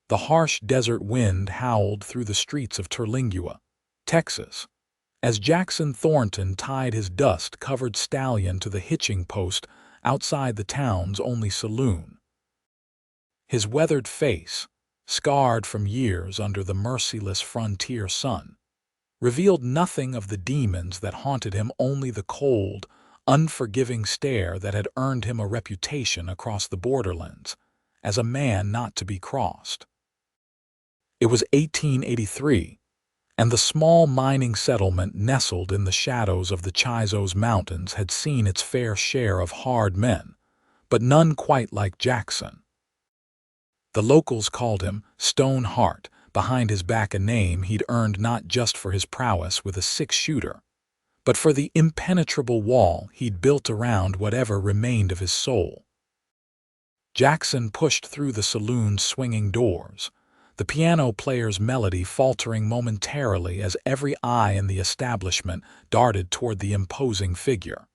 The harsh desert wind howled through the streets of Terlingua, Texas, as Jackson Thornton tied his dust-covered stallion to the hitching post outside the town's only saloon. His weathered face, scarred from years under the merciless frontier sun, revealed nothing of the demons that haunted him, only the cold, unforgiving stare that had earned him a reputation across the borderlands as a man not to be crossed. It was 1883, and the small mining settlement nestled in the shadows of the Chizos Mountains had seen its fair share of hard men, but none quite like Jackson. The locals called him Stone Heart, behind his back a name he'd earned not just for his prowess with a six-shooter, but for the impenetrable wall he'd built around whatever remained of his soul. Jackson pushed through the saloon's swinging doors, the piano player's melody faltering momentarily as every eye in the establishment darted toward the imposing figure.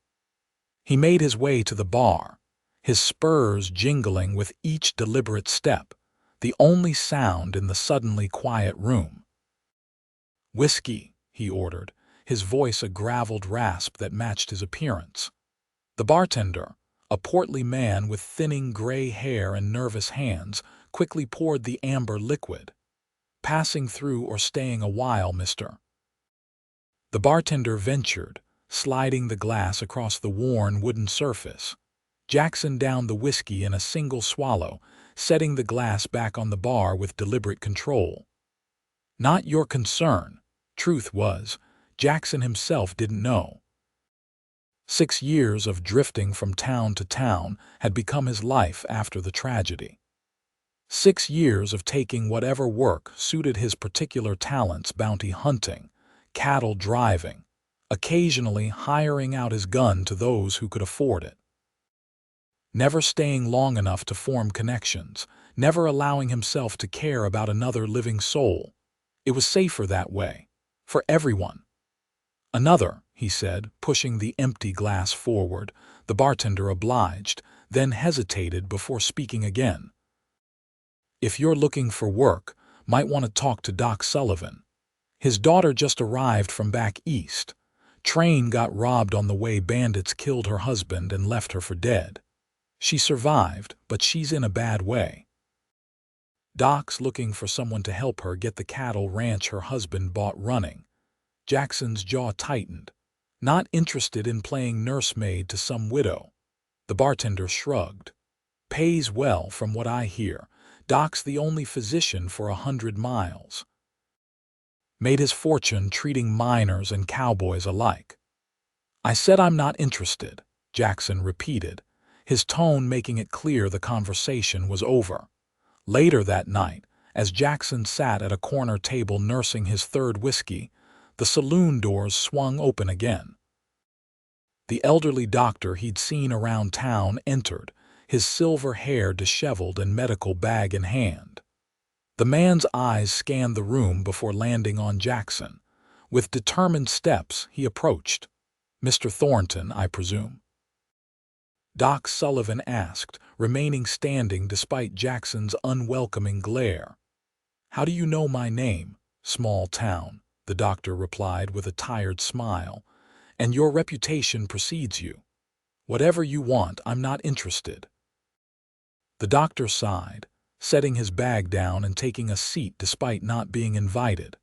He made his way to the bar, his spurs jingling with each deliberate step, the only sound in the suddenly quiet room. "Whiskey," he ordered, his voice a graveled rasp that matched his appearance. The bartender, a portly man with thinning gray hair and nervous hands, quickly poured the amber liquid. "Passing through or staying a while, mister?" The bartender ventured, sliding the glass across the worn wooden surface. Jackson downed the whiskey in a single swallow, setting the glass back on the bar with deliberate control. Not your concern. Truth was, Jackson himself didn't know. 6 years of drifting from town to town had become his life after the tragedy. 6 years of taking whatever work suited his particular talents: bounty hunting, cattle driving, occasionally hiring out his gun to those who could afford it. Never staying long enough to form connections, never allowing himself to care about another living soul. It was safer that way, for everyone. "Another," he said, pushing the empty glass forward. The bartender obliged, then hesitated before speaking again. "If you're looking for work, might want to talk to Doc Sullivan. His daughter just arrived from back east. Train got robbed on the way, bandits killed her husband and left her for dead. She survived, but she's in a bad way. Doc's looking for someone to help her get the cattle ranch her husband bought running." Jackson's jaw tightened. "Not interested in playing nursemaid to some widow." The bartender shrugged. "Pays well from what I hear. Doc's the only physician for 100 miles. Made his fortune treating miners and cowboys alike." "I said I'm not interested," Jackson repeated, his tone making it clear the conversation was over. Later that night, as Jackson sat at a corner table nursing his third whiskey, the saloon doors swung open again. The elderly doctor he'd seen around town entered, his silver hair disheveled and medical bag in hand. The man's eyes scanned the room before landing on Jackson. With determined steps, he approached. "Mr. Thornton, I presume?" Doc Sullivan asked, remaining standing despite Jackson's unwelcoming glare. "How do you know my name?" "Small town," the doctor replied with a tired smile. "And your reputation precedes you. Whatever you want, I'm not interested." The doctor sighed, setting his bag down and taking a seat despite not being invited.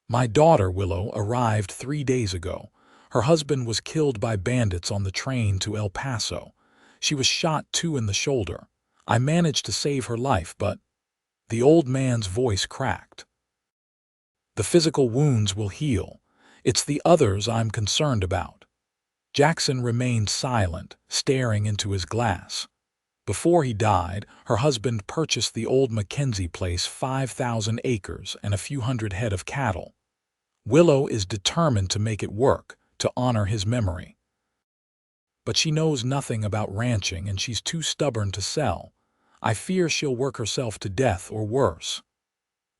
"My daughter, Willow, arrived 3 days ago. Her husband was killed by bandits on the train to El Paso. She was shot 2 in the shoulder. I managed to save her life, but—" The old man's voice cracked. "The physical wounds will heal. It's the others I'm concerned about." Jackson remained silent, staring into his glass. Before he died, her husband purchased the old Mackenzie place, 5,000 acres and a few hundred head of cattle. Willow is determined to make it work, to honor his memory. But she knows nothing about ranching and she's too stubborn to sell. I fear she'll work herself to death or worse.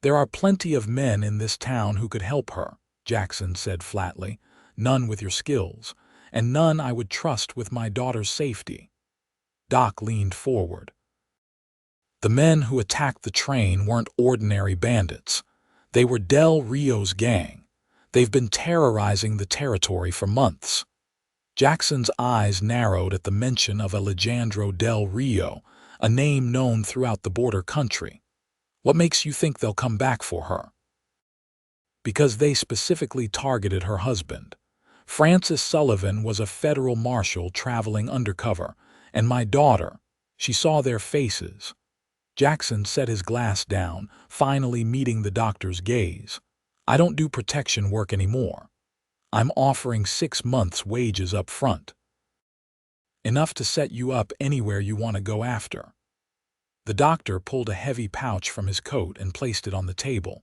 "There are plenty of men in this town who could help her," Jackson said flatly. "None with your skills, and none I would trust with my daughter's safety." Doc leaned forward. The men who attacked the train weren't ordinary bandits. They were Del Rio's gang. They've been terrorizing the territory for months. Jackson's eyes narrowed at the mention of Alejandro Del Rio, a name known throughout the border country. What makes you think they'll come back for her? Because they specifically targeted her husband. Francis Sullivan was a federal marshal traveling undercover, and my daughter, she saw their faces. Jackson set his glass down, finally meeting the doctor's gaze. I don't do protection work anymore. I'm offering 6 months' wages up front. Enough to set you up anywhere you want to go after. The doctor pulled a heavy pouch from his coat and placed it on the table.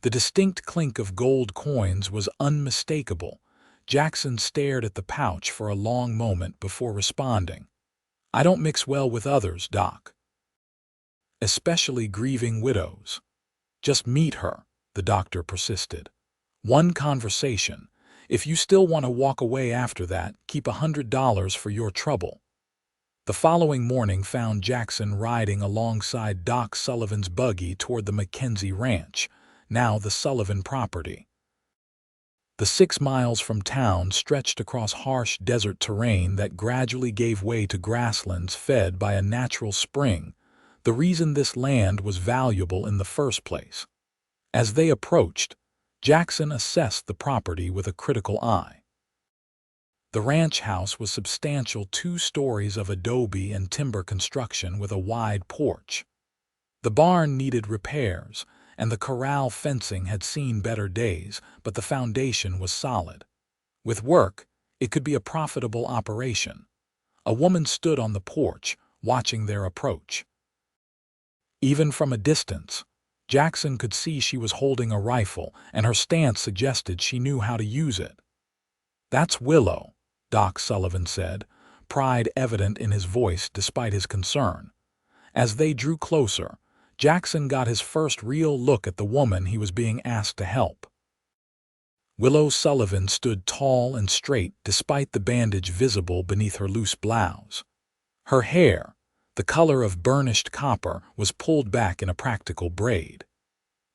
The distinct clink of gold coins was unmistakable. Jackson stared at the pouch for a long moment before responding. I don't mix well with others, Doc. Especially grieving widows. Just meet her, the doctor persisted. One conversation. If you still want to walk away after that, keep $100 for your trouble. The following morning found Jackson riding alongside Doc Sullivan's buggy toward the Mackenzie Ranch, now the Sullivan property. The 6 miles from town stretched across harsh desert terrain that gradually gave way to grasslands fed by a natural spring, the reason this land was valuable in the first place. As they approached, Jackson assessed the property with a critical eye. The ranch house was substantial, 2 stories of adobe and timber construction with a wide porch. The barn needed repairs, and the corral fencing had seen better days, but the foundation was solid. With work, it could be a profitable operation. A woman stood on the porch, watching their approach. Even from a distance, Jackson could see she was holding a rifle, and her stance suggested she knew how to use it. That's Willow, Doc Sullivan said, pride evident in his voice despite his concern. As they drew closer, Jackson got his first real look at the woman he was being asked to help. Willow Sullivan stood tall and straight despite the bandage visible beneath her loose blouse. Her hair, the color of burnished copper, was pulled back in a practical braid.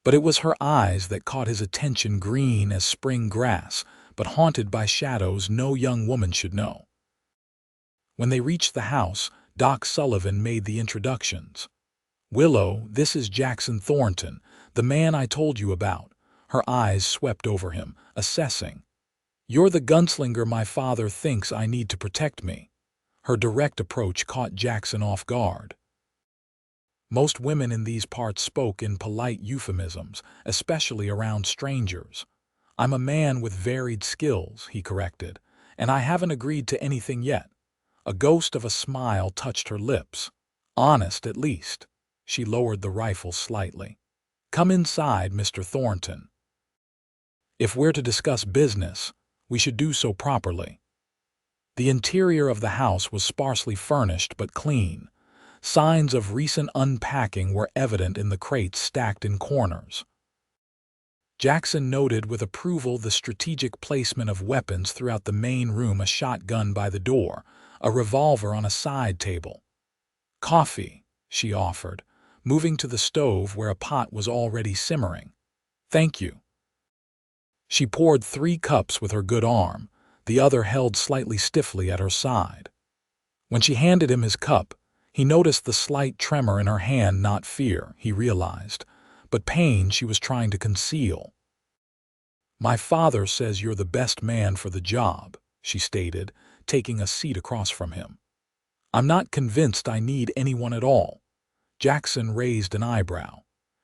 But it was her eyes that caught his attention, green as spring grass, but haunted by shadows no young woman should know. When they reached the house, Doc Sullivan made the introductions. Willow, this is Jackson Thornton, the man I told you about. Her eyes swept over him, assessing. You're the gunslinger my father thinks I need to protect me. Her direct approach caught Jackson off guard. Most women in these parts spoke in polite euphemisms, especially around strangers. I'm a man with varied skills, he corrected, and I haven't agreed to anything yet. A ghost of a smile touched her lips. Honest, at least. She lowered the rifle slightly. Come inside, Mr. Thornton. If we're to discuss business, we should do so properly. The interior of the house was sparsely furnished but clean. Signs of recent unpacking were evident in the crates stacked in corners. Jackson noted with approval the strategic placement of weapons throughout the main room, a shotgun by the door, a revolver on a side table. Coffee, she offered, moving to the stove where a pot was already simmering. Thank you. She poured 3 cups with her good arm, the other held slightly stiffly at her side. When she handed him his cup, he noticed the slight tremor in her hand, not fear, he realized, but pain she was trying to conceal. My father says you're the best man for the job, she stated, taking a seat across from him. I'm not convinced I need anyone at all. Jackson raised an eyebrow.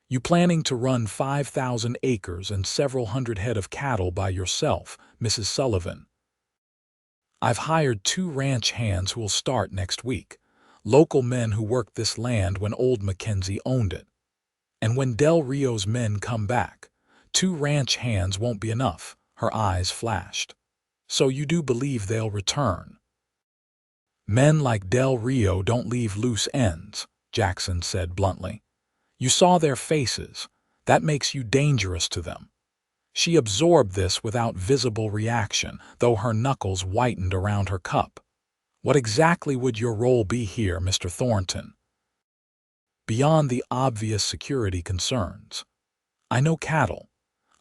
You planning to run 5,000 acres and several hundred head of cattle by yourself, Mrs. Sullivan? I've hired 2 ranch hands who will start next week, local men who worked this land when old Mackenzie owned it. And when Del Rio's men come back, 2 ranch hands won't be enough, her eyes flashed. So you do believe they'll return? Men like Del Rio don't leave loose ends, Jackson said bluntly. You saw their faces. That makes you dangerous to them. She absorbed this without visible reaction, though her knuckles whitened around her cup. What exactly would your role be here, Mr. Thornton? beyond the obvious security concerns. I know cattle.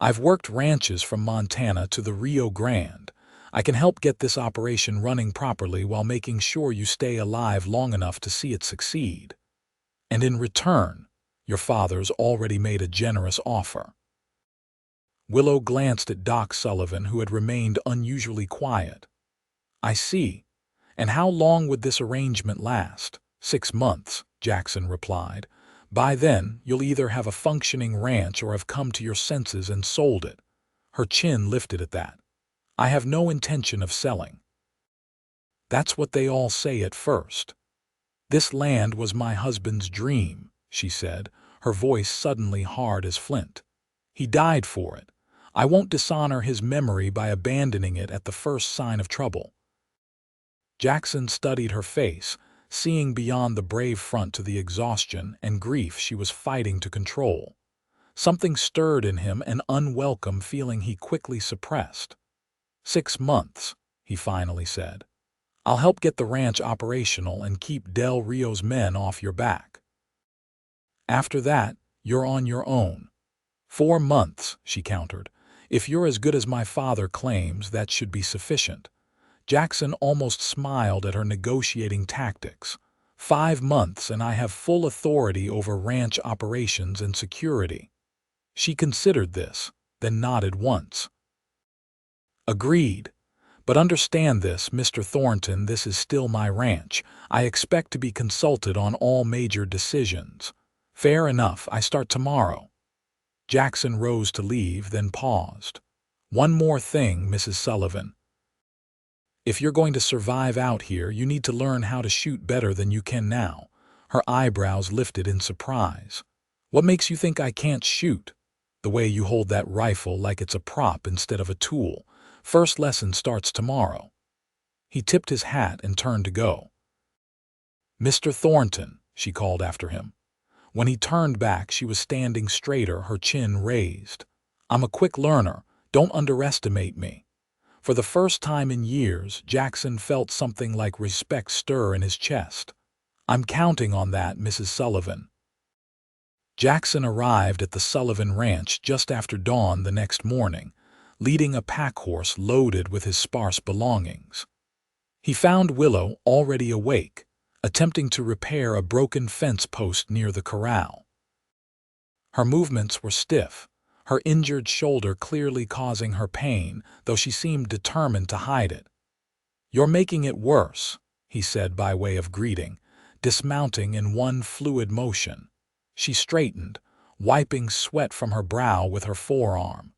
I've worked ranches from Montana to the Rio Grande. I can help get this operation running properly while making sure you stay alive long enough to see it succeed. And in return, your father's already made a generous offer." Willow glanced at Doc Sullivan, who had remained unusually quiet. "I see. And how long would this arrangement last?" "6 months, Jackson replied. "By then, you'll either have a functioning ranch or have come to your senses and sold it." Her chin lifted at that. "I have no intention of selling." "That's what they all say at first." "This land was my husband's dream," she said, her voice suddenly hard as flint. "He died for it. I won't dishonor his memory by abandoning it at the first sign of trouble." Jackson studied her face, seeing beyond the brave front to the exhaustion and grief she was fighting to control. Something stirred in him, an unwelcome feeling he quickly suppressed. "6 months, he finally said. "I'll help get the ranch operational and keep Del Rio's men off your back. After that, you're on your own." "4 months, she countered. "If you're as good as my father claims, that should be sufficient." Jackson almost smiled at her negotiating tactics. 5 months and I have full authority over ranch operations and security." She considered this, then nodded once. "Agreed. But understand this, Mr. Thornton, this is still my ranch. I expect to be consulted on all major decisions." "Fair enough, I start tomorrow." Jackson rose to leave, then paused. "One more thing, Mrs. Sullivan. If you're going to survive out here, you need to learn how to shoot better than you can now." Her eyebrows lifted in surprise. "What makes you think I can't shoot?" "The way you hold that rifle like it's a prop instead of a tool. First lesson starts tomorrow." He tipped his hat and turned to go. "Mr. Thornton," she called after him. When he turned back, she was standing straighter, her chin raised. "I'm a quick learner. Don't underestimate me." For the first time in years, Jackson felt something like respect stir in his chest. "I'm counting on that, Mrs. Sullivan." Jackson arrived at the Sullivan Ranch just after dawn the next morning, leading a pack horse loaded with his sparse belongings. He found Willow already awake, attempting to repair a broken fence post near the corral. Her movements were stiff, her injured shoulder clearly causing her pain, though she seemed determined to hide it. "You're making it worse," he said by way of greeting, dismounting in one fluid motion. She straightened, wiping sweat from her brow with her forearm.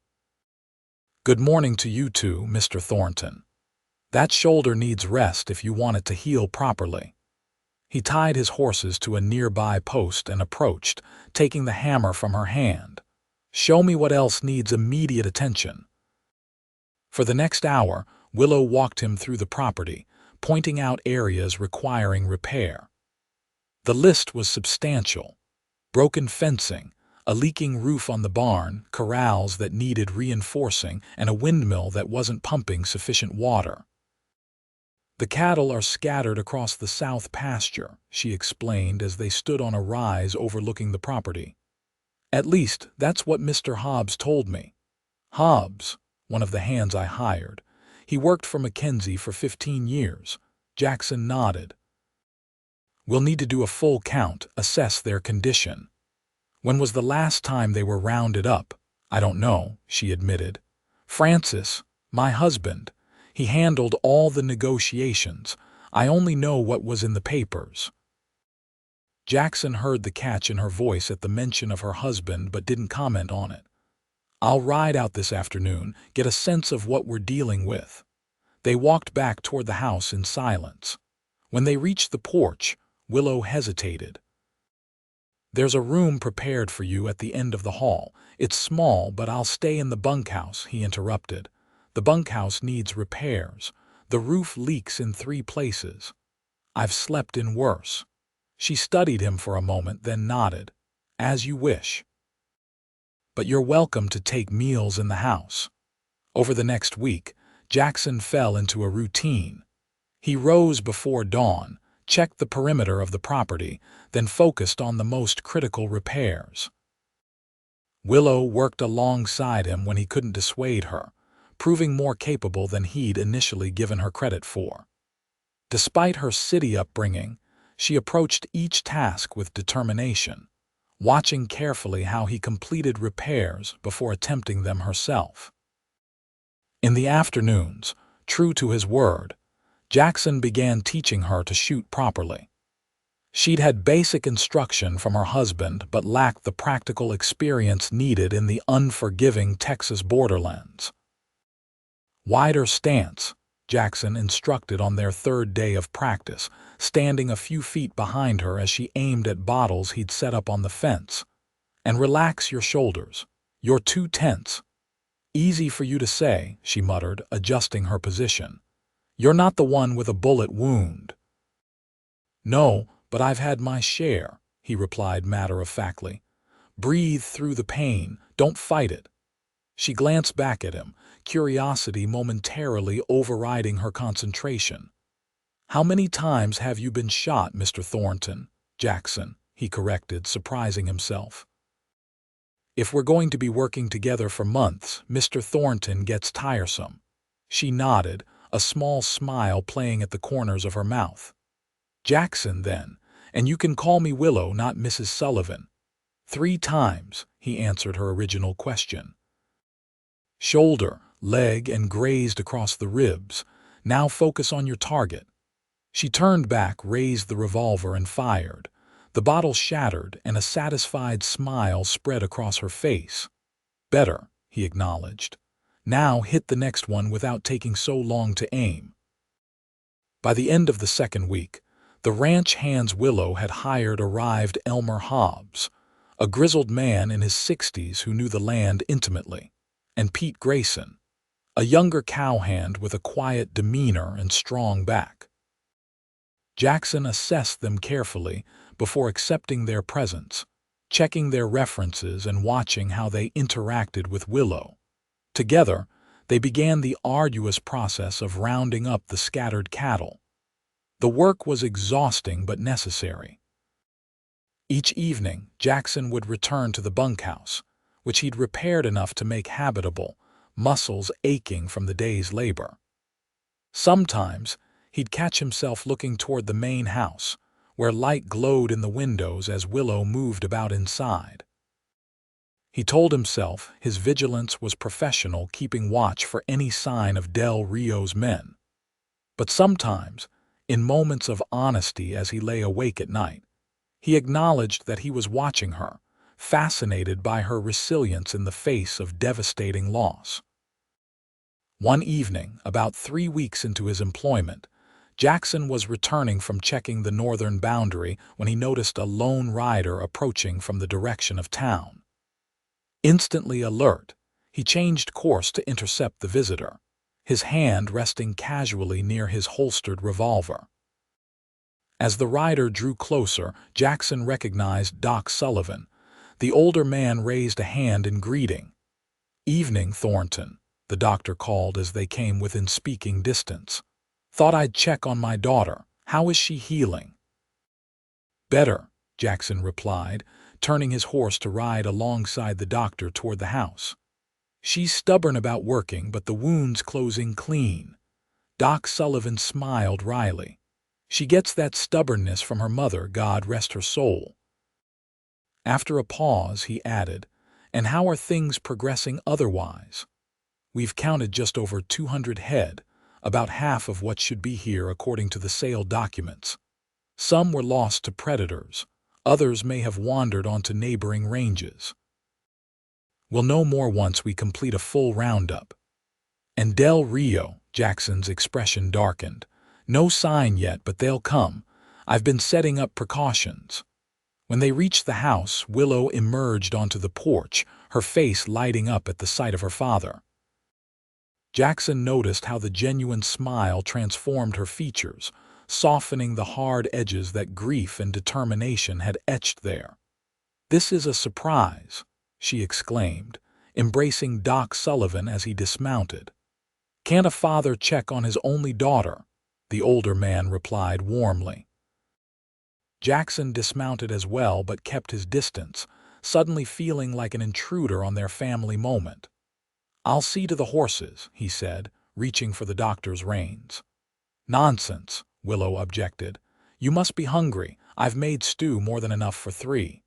"Good morning to you too, Mr. Thornton. That shoulder needs rest if you want it to heal properly." He tied his horses to a nearby post and approached, taking the hammer from her hand. "Show me what else needs immediate attention." For the next hour, Willow walked him through the property, pointing out areas requiring repair. The list was substantial: broken fencing, a leaking roof on the barn, corrals that needed reinforcing, and a windmill that wasn't pumping sufficient water. "The cattle are scattered across the south pasture," she explained as they stood on a rise overlooking the property. "At least, that's what Mr. Hobbs told me." "Hobbs?" "One of the hands I hired. He worked for Mackenzie for 15 years. Jackson nodded. "We'll need to do a full count, assess their condition." "When was the last time they were rounded up?" "I don't know," she admitted. "Francis, my husband. He handled all the negotiations. I only know what was in the papers." Jackson heard the catch in her voice at the mention of her husband but didn't comment on it. "I'll ride out this afternoon, get a sense of what we're dealing with." They walked back toward the house in silence. When they reached the porch, Willow hesitated. "There's a room prepared for you at the end of the hall. It's small, but I'll stay in the bunkhouse," he interrupted. "The bunkhouse needs repairs. The roof leaks in 3 places. I've slept in worse." She studied him for a moment, then nodded. "As you wish. But you're welcome to take meals in the house." Over the next week, Jackson fell into a routine. He rose before dawn, checked the perimeter of the property, then focused on the most critical repairs. Willow worked alongside him when he couldn't dissuade her, proving more capable than he'd initially given her credit for. Despite her city upbringing, she approached each task with determination, watching carefully how he completed repairs before attempting them herself. In the afternoons, true to his word, Jackson began teaching her to shoot properly. She'd had basic instruction from her husband but lacked the practical experience needed in the unforgiving Texas borderlands. "Wider stance," Jackson instructed on their third day of practice, standing a few feet behind her as she aimed at bottles he'd set up on the fence. "And relax your shoulders. You're too tense." "Easy for you to say," she muttered, adjusting her position. "You're not the one with a bullet wound." "No, but I've had my share," he replied matter-of-factly. "Breathe through the pain, don't fight it." She glanced back at him, curiosity momentarily overriding her concentration. "How many times have you been shot, Mr. Thornton?" "Jackson," he corrected, surprising himself. "If we're going to be working together for months, Mr. Thornton gets tiresome." She nodded, a small smile playing at the corners of her mouth. "Jackson, then, and you can call me Willow, not Mrs. Sullivan." "3 times," he answered her original question. "Shoulder, leg, and grazed across the ribs. Now focus on your target." She turned back, raised the revolver, and fired. The bottle shattered, and a satisfied smile spread across her face. "Better," he acknowledged. "Now hit the next one without taking so long to aim." By the end of the second week, the ranch hands Willow had hired arrived Elmer Hobbs, a grizzled man in his 60s who knew the land intimately, and Pete Grayson, a younger cowhand with a quiet demeanor and strong back. Jackson assessed them carefully before accepting their presence, checking their references and watching how they interacted with Willow. Together, they began the arduous process of rounding up the scattered cattle. The work was exhausting but necessary. Each evening, Jackson would return to the bunkhouse, which he'd repaired enough to make habitable, muscles aching from the day's labor. Sometimes, he'd catch himself looking toward the main house, where light glowed in the windows as Willow moved about inside. He told himself his vigilance was professional, keeping watch for any sign of Del Rio's men. But sometimes, in moments of honesty as he lay awake at night, he acknowledged that he was watching her, fascinated by her resilience in the face of devastating loss. One evening, about 3 weeks into his employment, Jackson was returning from checking the northern boundary when he noticed a lone rider approaching from the direction of town. Instantly alert, he changed course to intercept the visitor, his hand resting casually near his holstered revolver. As the rider drew closer, Jackson recognized Doc Sullivan. The older man raised a hand in greeting. "Evening, Thornton," the doctor called as they came within speaking distance. "Thought I'd check on my daughter. How is she healing?" "Better," Jackson replied, turning his horse to ride alongside the doctor toward the house. "She's stubborn about working, but the wound's closing clean." Doc Sullivan smiled wryly. "She gets that stubbornness from her mother, God rest her soul." After a pause, he added, "And how are things progressing otherwise?" "We've counted just over 200 head, about half of what should be here according to the sale documents. Some were lost to predators, others may have wandered onto neighboring ranges. We'll know more once we complete a full roundup." "And Del Rio," Jackson's expression darkened. "No sign yet, but they'll come. I've been setting up precautions." When they reached the house, Willow emerged onto the porch, her face lighting up at the sight of her father. Jackson noticed how the genuine smile transformed her features, softening the hard edges that grief and determination had etched there. "This is a surprise," she exclaimed, embracing Doc Sullivan as he dismounted. "Can't a father check on his only daughter?" the older man replied warmly. Jackson dismounted as well but kept his distance, suddenly feeling like an intruder on their family moment. "I'll see to the horses," he said, reaching for the doctor's reins. "Nonsense," Willow objected. "You must be hungry. I've made stew more than enough for 3."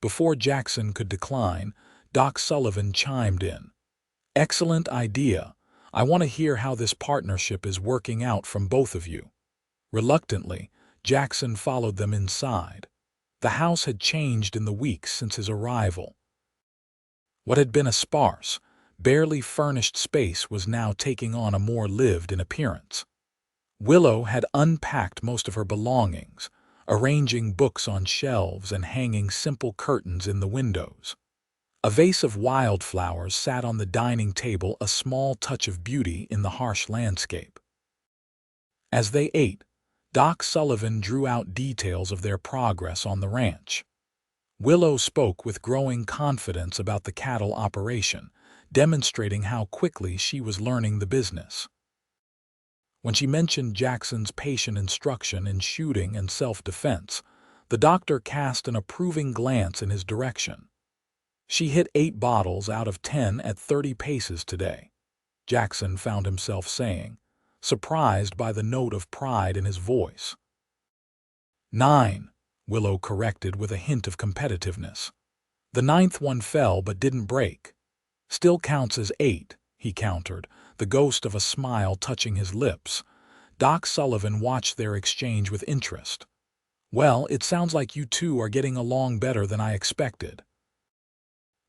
Before Jackson could decline, Doc Sullivan chimed in. "Excellent idea. I want to hear how this partnership is working out from both of you." Reluctantly, Jackson followed them inside. The house had changed in the weeks since his arrival. What had been a sparse, barely furnished space was now taking on a more lived-in appearance. Willow had unpacked most of her belongings, arranging books on shelves and hanging simple curtains in the windows. A vase of wildflowers sat on the dining table, a small touch of beauty in the harsh landscape. As they ate, Doc Sullivan drew out details of their progress on the ranch. Willow spoke with growing confidence about the cattle operation, demonstrating how quickly she was learning the business. When she mentioned Jackson's patient instruction in shooting and self-defense, the doctor cast an approving glance in his direction. "She hit 8 bottles out of 10 at 30 paces today," Jackson found himself saying, surprised by the note of pride in his voice. "9, Willow corrected with a hint of competitiveness. "The 9th one fell but didn't break." "Still counts as 8, he countered, the ghost of a smile touching his lips. Doc Sullivan watched their exchange with interest. "Well, it sounds like you two are getting along better than I expected."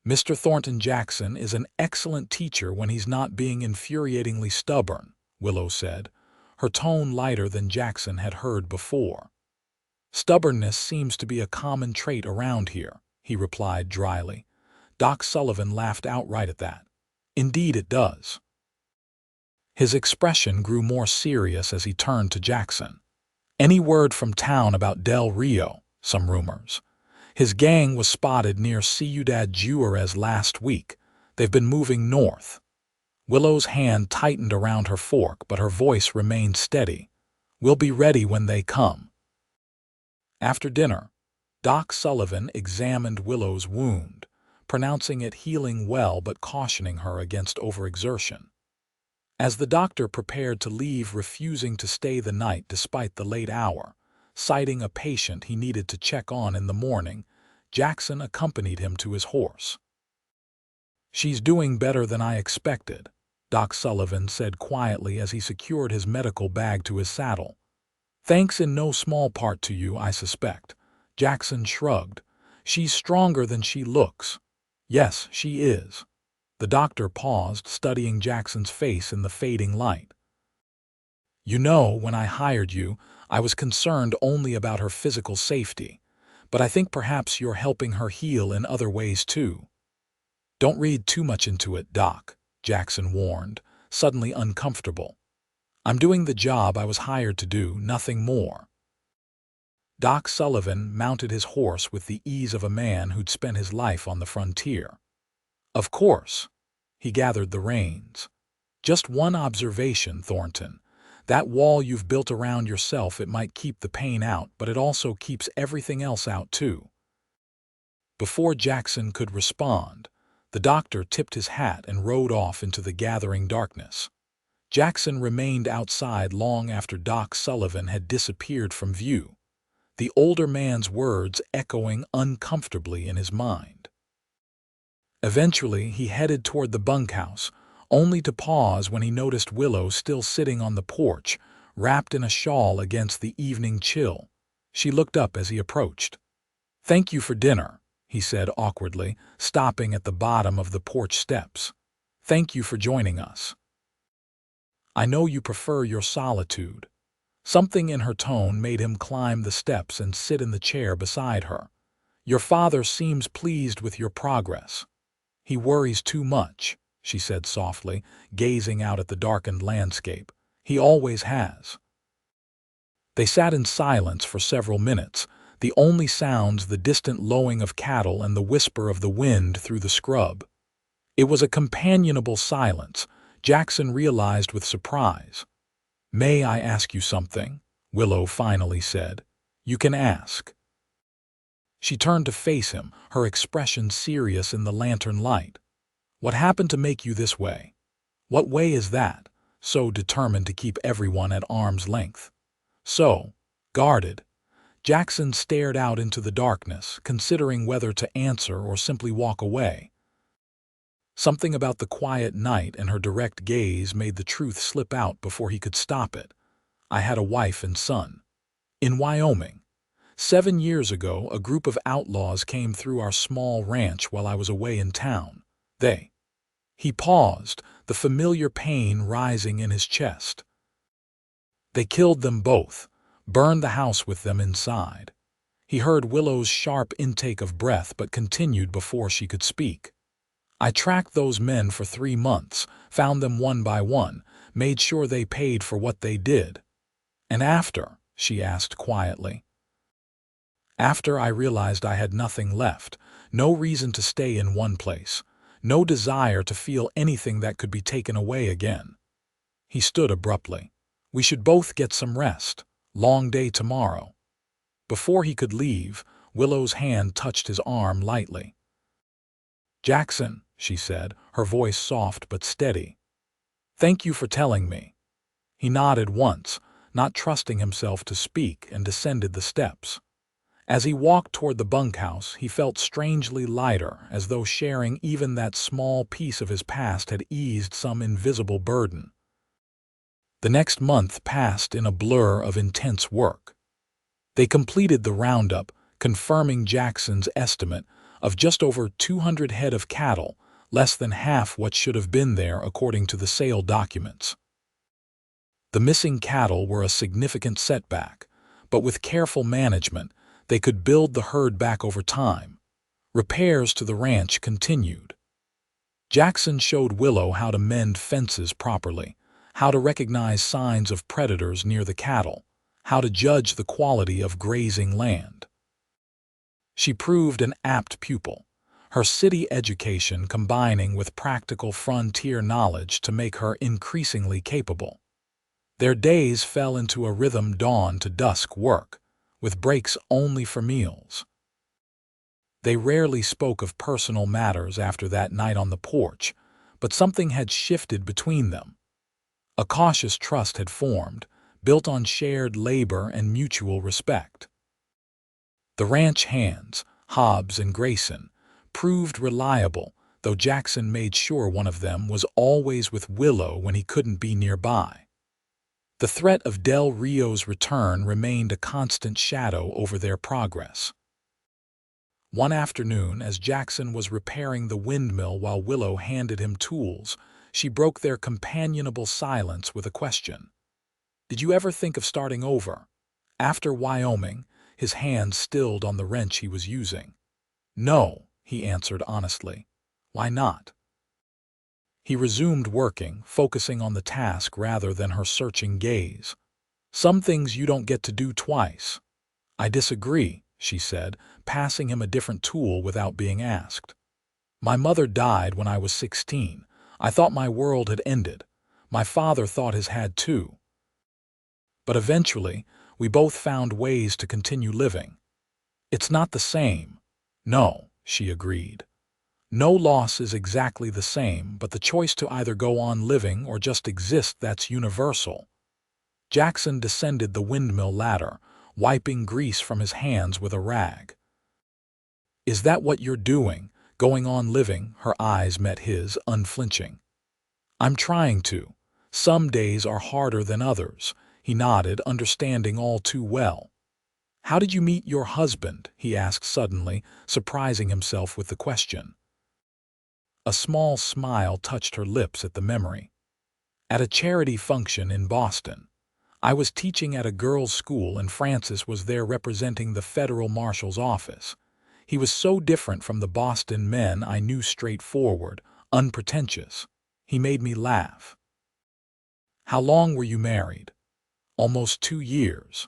"Mr. Thornton Jackson is an excellent teacher when he's not being infuriatingly stubborn," Willow said, her tone lighter than Jackson had heard before. "Stubbornness seems to be a common trait around here," he replied dryly. Doc Sullivan laughed outright at that. "Indeed it does." His expression grew more serious as he turned to Jackson. "Any word from town about Del Rio? Some rumors. His gang was spotted near Ciudad Juarez last week. They've been moving north." Willow's hand tightened around her fork, but her voice remained steady. "We'll be ready when they come." After dinner, Doc Sullivan examined Willow's wound, pronouncing it healing well but cautioning her against overexertion. As the doctor prepared to leave, refusing to stay the night despite the late hour, citing a patient he needed to check on in the morning, Jackson accompanied him to his horse. "She's doing better than I expected," Doc Sullivan said quietly as he secured his medical bag to his saddle. "Thanks in no small part to you, I suspect." Jackson shrugged. "She's stronger than she looks." "Yes, she is." The doctor paused, studying Jackson's face in the fading light. "You know, when I hired you, I was concerned only about her physical safety, but I think perhaps you're helping her heal in other ways too." "Don't read too much into it, Doc," Jackson warned, suddenly uncomfortable. "I'm doing the job I was hired to do, nothing more." Doc Sullivan mounted his horse with the ease of a man who'd spent his life on the frontier. "Of course." He gathered the reins. "Just one observation, Thornton. That wall you've built around yourself, it might keep the pain out, but it also keeps everything else out too." Before Jackson could respond, the doctor tipped his hat and rode off into the gathering darkness. Jackson remained outside long after Doc Sullivan had disappeared from view, the older man's words echoing uncomfortably in his mind. Eventually, he headed toward the bunkhouse, only to pause when he noticed Willow still sitting on the porch, wrapped in a shawl against the evening chill. She looked up as he approached. "Thank you for dinner," he said awkwardly, stopping at the bottom of the porch steps. "Thank you for joining us. I know you prefer your solitude." Something in her tone made him climb the steps and sit in the chair beside her. "Your father seems pleased with your progress." "He worries too much," she said softly, gazing out at the darkened landscape. "He always has." They sat in silence for several minutes, the only sounds the distant lowing of cattle and the whisper of the wind through the scrub. It was a companionable silence, Jackson realized with surprise. "May I ask you something?" Willow finally said. You can ask." She turned to face him, her expression serious in the lantern light. "What happened to make you this way? What way is that, so determined to keep everyone at arm's length? So guarded?" Jackson stared out into the darkness, considering whether to answer or simply walk away. Something about the quiet night and her direct gaze made the truth slip out before he could stop it. "I had a wife and son. In Wyoming. 7 years ago, a group of outlaws came through our small ranch while I was away in town. They—" He paused, the familiar pain rising in his chest. "They killed them both, burned the house with them inside." He heard Willow's sharp intake of breath but continued before she could speak. "I tracked those men for 3 months, found them one by one, made sure they paid for what they did." "And after?" she asked quietly. "After, I realized I had nothing left, no reason to stay in one place, no desire to feel anything that could be taken away again." He stood abruptly. "We should both get some rest. Long day tomorrow." Before he could leave, Willow's hand touched his arm lightly. "Jackson," she said, her voice soft but steady. "Thank you for telling me." He nodded once, not trusting himself to speak, and descended the steps. As he walked toward the bunkhouse, he felt strangely lighter, as though sharing even that small piece of his past had eased some invisible burden. The next month passed in a blur of intense work. They completed the roundup, confirming Jackson's estimate of just over 200 head of cattle, less than half what should have been there according to the sale documents. The missing cattle were a significant setback, but with careful management, they could build the herd back over time. Repairs to the ranch continued. Jackson showed Willow how to mend fences properly, how to recognize signs of predators near the cattle, how to judge the quality of grazing land. She proved an apt pupil, her city education combining with practical frontier knowledge to make her increasingly capable. Their days fell into a rhythm dawn to dusk work, with breaks only for meals. They rarely spoke of personal matters after that night on the porch, but something had shifted between them. A cautious trust had formed, built on shared labor and mutual respect. The ranch hands, Hobbs and Grayson, proved reliable, though Jackson made sure one of them was always with Willow when he couldn't be nearby. The threat of Del Rio's return remained a constant shadow over their progress. One afternoon, as Jackson was repairing the windmill while Willow handed him tools, she broke their companionable silence with a question. "Did you ever think of starting over? After Wyoming?" His hand stilled on the wrench he was using. "No," he answered honestly. "Why not?" He resumed working, focusing on the task rather than her searching gaze. "Some things you don't get to do twice." "I disagree," she said, passing him a different tool without being asked. "My mother died when I was 16. I thought my world had ended. My father thought his had too. But eventually, we both found ways to continue living." "It's not the same." "No," she agreed. "No loss is exactly the same, but the choice to either go on living or just exist, that's universal." Jackson descended the windmill ladder, wiping grease from his hands with a rag. "Is that what you're doing, going on living?" Her eyes met his, unflinching. "I'm trying to. Some days are harder than others." He nodded, understanding all too well. "How did you meet your husband?" he asked suddenly, surprising himself with the question. A small smile touched her lips at the memory. "At a charity function in Boston. I was teaching at a girls' school and Francis was there representing the federal marshal's office. He was so different from the Boston men I knew, straightforward, unpretentious. He made me laugh." "How long were you married?" "Almost 2 years."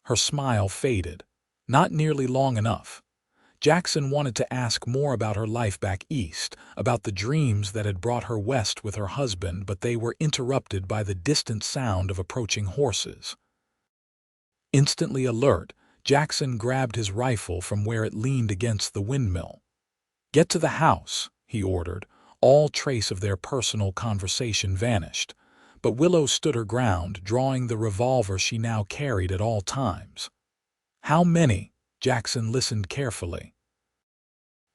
Her smile faded. "Not nearly long enough." Jackson wanted to ask more about her life back east, about the dreams that had brought her west with her husband, but they were interrupted by the distant sound of approaching horses. Instantly alert, Jackson grabbed his rifle from where it leaned against the windmill. "Get to the house," he ordered. All trace of their personal conversation vanished, but Willow stood her ground, drawing the revolver she now carried at all times. "How many?" Jackson listened carefully.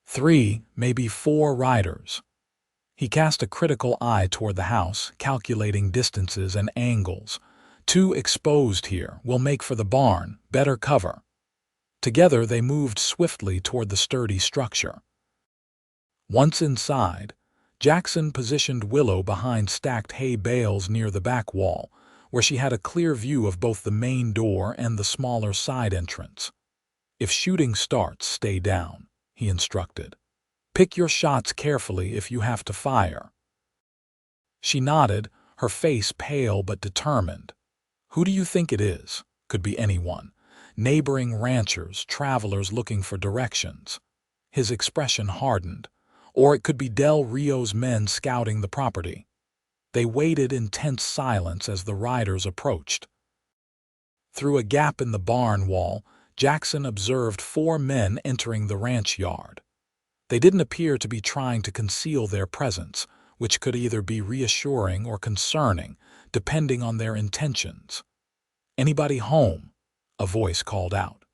"3, maybe 4 riders." He cast a critical eye toward the house, calculating distances and angles. "Too exposed here. We'll make for the barn. Better cover." Together they moved swiftly toward the sturdy structure. Once inside, Jackson positioned Willow behind stacked hay bales near the back wall, where she had a clear view of both the main door and the smaller side entrance. "If shooting starts, stay down," he instructed. "Pick your shots carefully if you have to fire." She nodded, her face pale but determined. "Who do you think it is?" Could be anyone. Neighboring ranchers, travelers looking for directions. His expression hardened. Or it could be Del Rio's men scouting the property. They waited in tense silence as the riders approached. Through a gap in the barn wall, Jackson observed 4 men entering the ranch yard. They didn't appear to be trying to conceal their presence, which could either be reassuring or concerning, depending on their intentions. "Anybody home?" a voice called out.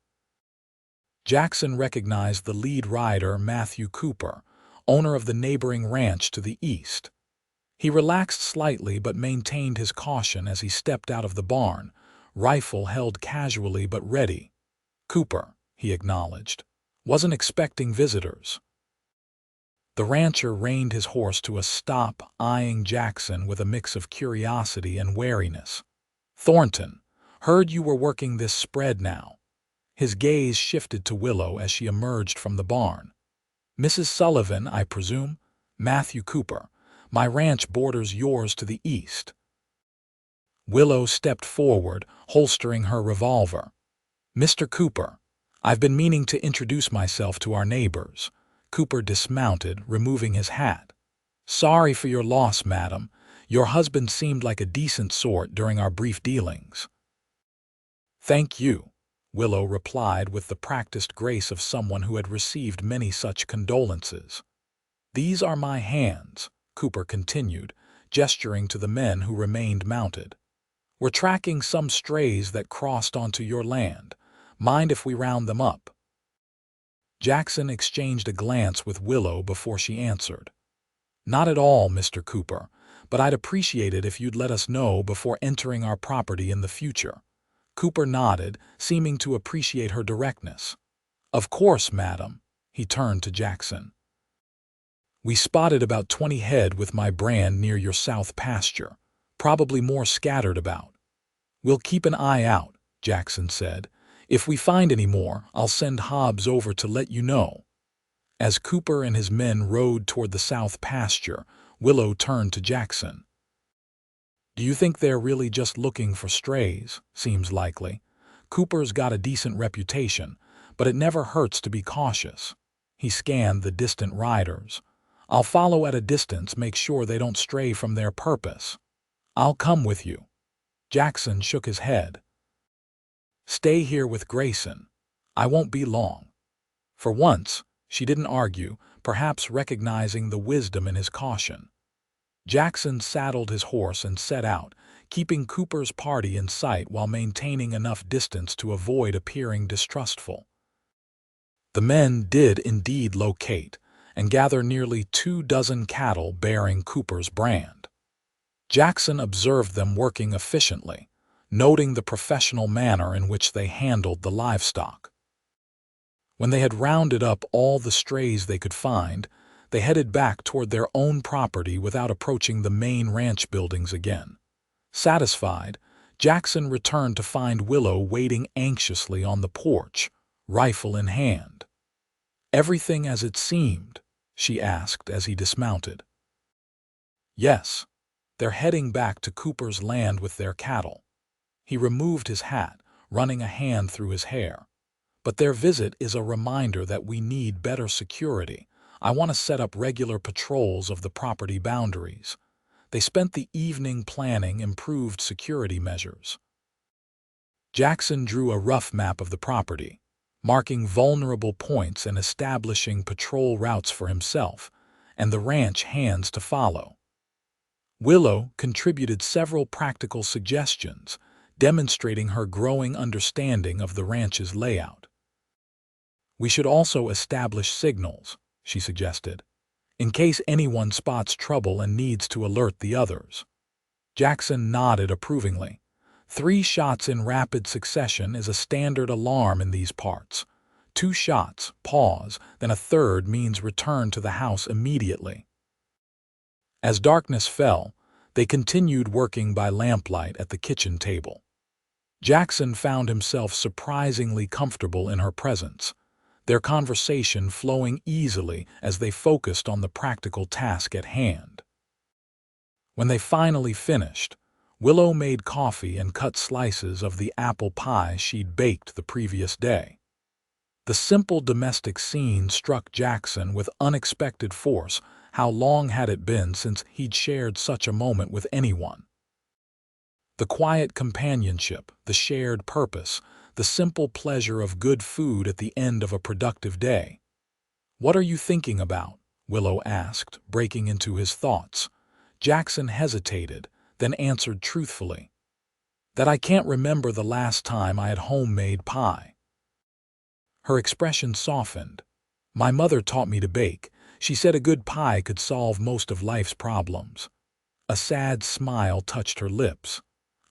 Jackson recognized the lead rider, Matthew Cooper, owner of the neighboring ranch to the east. He relaxed slightly but maintained his caution as he stepped out of the barn, rifle held casually but ready. "Cooper," he acknowledged. "Wasn't expecting visitors." The rancher reined his horse to a stop, eyeing Jackson with a mix of curiosity and wariness. "Thornton, heard you were working this spread now." His gaze shifted to Willow as she emerged from the barn. "Mrs. Sullivan, I presume?" "Matthew Cooper. My ranch borders yours to the east." Willow stepped forward, holstering her revolver. "Mr. Cooper, I've been meaning to introduce myself to our neighbors." Cooper dismounted, removing his hat. "Sorry for your loss, madam. Your husband seemed like a decent sort during our brief dealings." "Thank you," Willow replied with the practiced grace of someone who had received many such condolences. "These are my hands," Cooper continued, gesturing to the men who remained mounted. "We're tracking some strays that crossed onto your land. Mind if we round them up?" Jackson exchanged a glance with Willow before she answered. "Not at all, Mr. Cooper, but I'd appreciate it if you'd let us know before entering our property in the future." Cooper nodded, seeming to appreciate her directness. "Of course, madam." He turned to Jackson. "We spotted about 20 head with my brand near your south pasture, probably more scattered about." "We'll keep an eye out," Jackson said. "If we find any more, I'll send Hobbs over to let you know." As Cooper and his men rode toward the south pasture, Willow turned to Jackson. "Do you think they're really just looking for strays?" "Seems likely. Cooper's got a decent reputation, but it never hurts to be cautious." He scanned the distant riders. "I'll follow at a distance, make sure they don't stray from their purpose." "I'll come with you." Jackson shook his head. "Stay here with Grayson. I won't be long." For once, she didn't argue, perhaps recognizing the wisdom in his caution. Jackson saddled his horse and set out, keeping Cooper's party in sight while maintaining enough distance to avoid appearing distrustful. The men did indeed locate and gather nearly 24 cattle bearing Cooper's brand. Jackson observed them working efficiently, noting the professional manner in which they handled the livestock. When they had rounded up all the strays they could find, they headed back toward their own property without approaching the main ranch buildings again. Satisfied, Jackson returned to find Willow waiting anxiously on the porch, rifle in hand. "Everything as it seemed?" she asked as he dismounted. "Yes. They're heading back to Cooper's land with their cattle." He removed his hat, running a hand through his hair. "But their visit is a reminder that we need better security. I want to set up regular patrols of the property boundaries." They spent the evening planning improved security measures. Jackson drew a rough map of the property, marking vulnerable points and establishing patrol routes for himself and the ranch hands to follow. Willow contributed several practical suggestions, demonstrating her growing understanding of the ranch's layout. "We should also establish signals," she suggested, "in case anyone spots trouble and needs to alert the others." Jackson nodded approvingly. 3 shots in rapid succession is a standard alarm in these parts. 2 shots, pause, then a third means return to the house immediately. As darkness fell, they continued working by lamplight at the kitchen table. Jackson found himself surprisingly comfortable in her presence, their conversation flowing easily as they focused on the practical task at hand. When they finally finished, Willow made coffee and cut slices of the apple pie she'd baked the previous day. The simple domestic scene struck Jackson with unexpected force. How long had it been since he'd shared such a moment with anyone? The quiet companionship, the shared purpose, the simple pleasure of good food at the end of a productive day. "What are you thinking about?" Willow asked, breaking into his thoughts. Jackson hesitated, then answered truthfully, "That I can't remember the last time I had homemade pie." Her expression softened. "My mother taught me to bake. She said a good pie could solve most of life's problems." A sad smile touched her lips.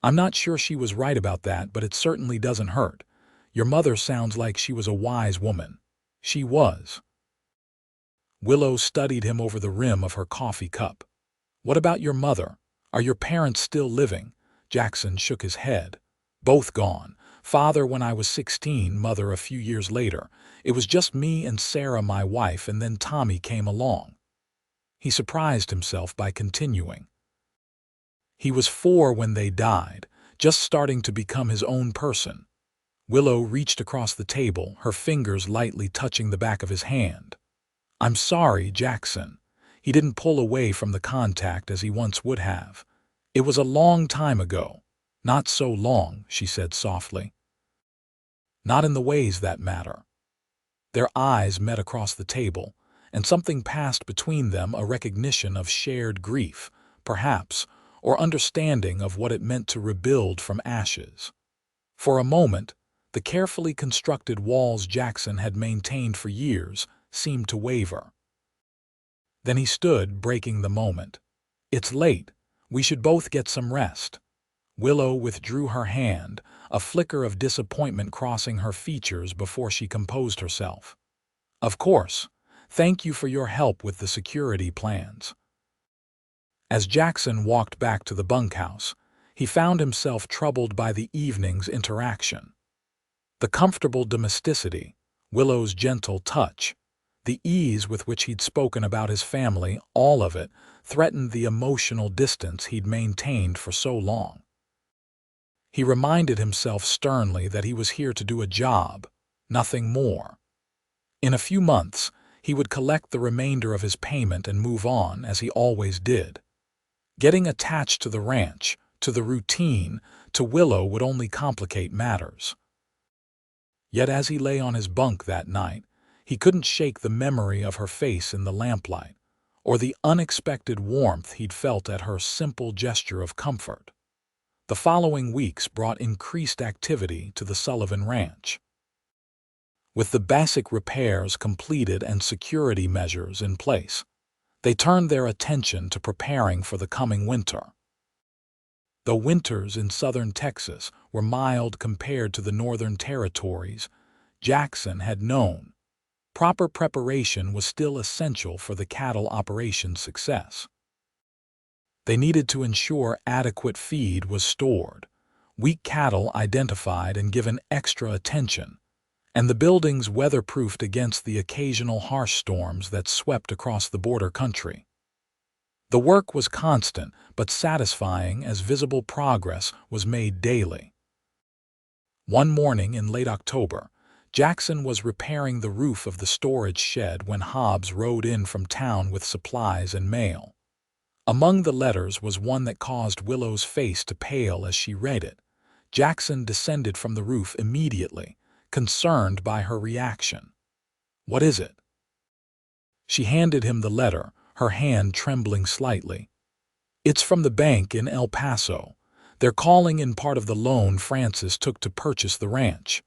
"I'm not sure she was right about that, but it certainly doesn't hurt. Your mother sounds like she was a wise woman." "She was." Willow studied him over the rim of her coffee cup. "What about your mother? Are your parents still living?" Jackson shook his head. "Both gone. Father when I was 16, mother a few years later. It was just me and Sarah, my wife, and then Tommy came along." He surprised himself by continuing. "He was 4 when they died, just starting to become his own person." Willow reached across the table, her fingers lightly touching the back of his hand. "I'm sorry, Jackson." He didn't pull away from the contact as he once would have. "It was a long time ago." "Not so long," she said softly. "Not in the ways that matter." Their eyes met across the table, and something passed between them, a recognition of shared grief, perhaps, or understanding of what it meant to rebuild from ashes. For a moment, the carefully constructed walls Jackson had maintained for years seemed to waver. Then he stood, breaking the moment. "It's late. We should both get some rest." Willow withdrew her hand, a flicker of disappointment crossing her features before she composed herself. "Of course. Thank you for your help with the security plans." As Jackson walked back to the bunkhouse, he found himself troubled by the evening's interaction. The comfortable domesticity, Willow's gentle touch, the ease with which he'd spoken about his family, all of it threatened the emotional distance he'd maintained for so long. He reminded himself sternly that he was here to do a job, nothing more. In a few months, he would collect the remainder of his payment and move on, as he always did. Getting attached to the ranch, to the routine, to Willow would only complicate matters. Yet as he lay on his bunk that night, he couldn't shake the memory of her face in the lamplight, or the unexpected warmth he'd felt at her simple gesture of comfort. The following weeks brought increased activity to the Sullivan Ranch. With the basic repairs completed and security measures in place, they turned their attention to preparing for the coming winter. Though winters in southern Texas were mild compared to the northern territories, Jackson had known proper preparation was still essential for the cattle operation's success. They needed to ensure adequate feed was stored, weak cattle identified and given extra attention, and the buildings weatherproofed against the occasional harsh storms that swept across the border country. The work was constant but satisfying as visible progress was made daily. One morning in late October, Jackson was repairing the roof of the storage shed when Hobbs rode in from town with supplies and mail. Among the letters was one that caused Willow's face to pale as she read it. Jackson descended from the roof immediately, concerned by her reaction. "What is it?" She handed him the letter, her hand trembling slightly. "It's from the bank in El Paso. They're calling in part of the loan Francis took to purchase the ranch."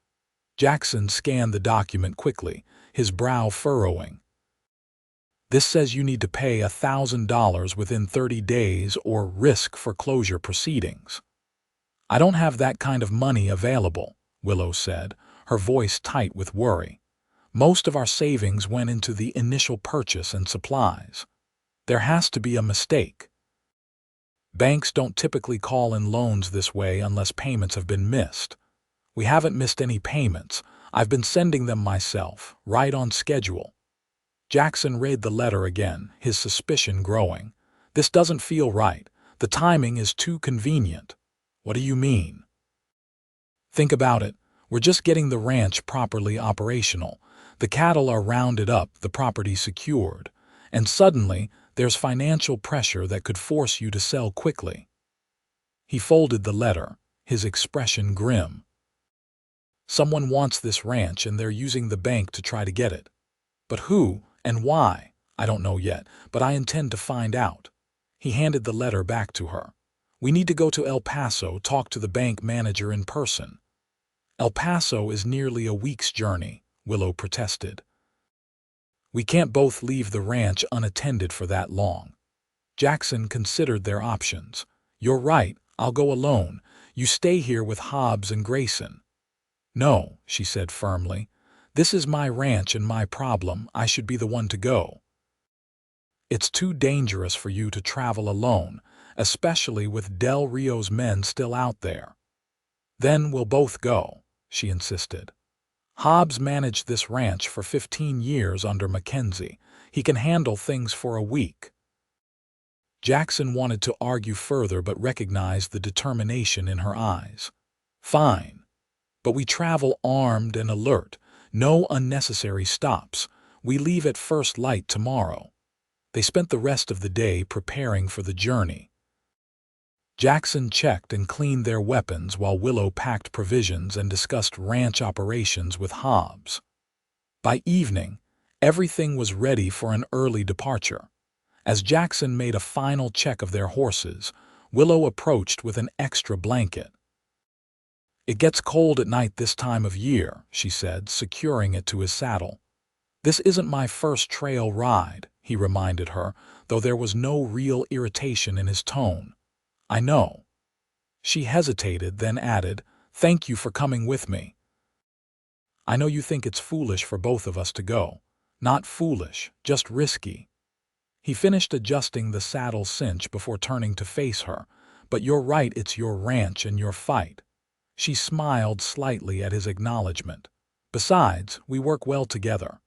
Jackson scanned the document quickly, his brow furrowing. "This says you need to pay $1,000 within 30 days or risk foreclosure proceedings." "I don't have that kind of money available," Willow said, her voice tight with worry. "Most of our savings went into the initial purchase and supplies. There has to be a mistake." "Banks don't typically call in loans this way unless payments have been missed. We haven't missed any payments. I've been sending them myself, right on schedule." Jackson read the letter again, his suspicion growing. "This doesn't feel right. The timing is too convenient." "What do you mean?" "Think about it. We're just getting the ranch properly operational. The cattle are rounded up, the property secured. And suddenly, there's financial pressure that could force you to sell quickly." He folded the letter, his expression grim. "Someone wants this ranch and they're using the bank to try to get it. But who and why? I don't know yet, but I intend to find out." He handed the letter back to her. "We need to go to El Paso, talk to the bank manager in person." "El Paso is nearly a week's journey," Willow protested. "We can't both leave the ranch unattended for that long." Jackson considered their options. "You're right, I'll go alone. You stay here with Hobbs and Grayson." "No," she said firmly. "This is my ranch and my problem. I should be the one to go." "It's too dangerous for you to travel alone, especially with Del Rio's men still out there." "Then we'll both go," she insisted. "Hobbs managed this ranch for 15 years under Mackenzie. He can handle things for a week." Jackson wanted to argue further but recognized the determination in her eyes. "Fine. But we travel armed and alert. No unnecessary stops. We leave at first light tomorrow." They spent the rest of the day preparing for the journey. Jackson checked and cleaned their weapons while Willow packed provisions and discussed ranch operations with Hobbs. By evening, everything was ready for an early departure. As Jackson made a final check of their horses, Willow approached with an extra blanket. "It gets cold at night this time of year," she said, securing it to his saddle. "This isn't my first trail ride," he reminded her, though there was no real irritation in his tone. "I know." She hesitated, then added, "Thank you for coming with me. I know you think it's foolish for both of us to go." "Not foolish, just risky." He finished adjusting the saddle cinch before turning to face her. "But you're right, it's your ranch and your fight." She smiled slightly at his acknowledgement. "Besides, we work well together.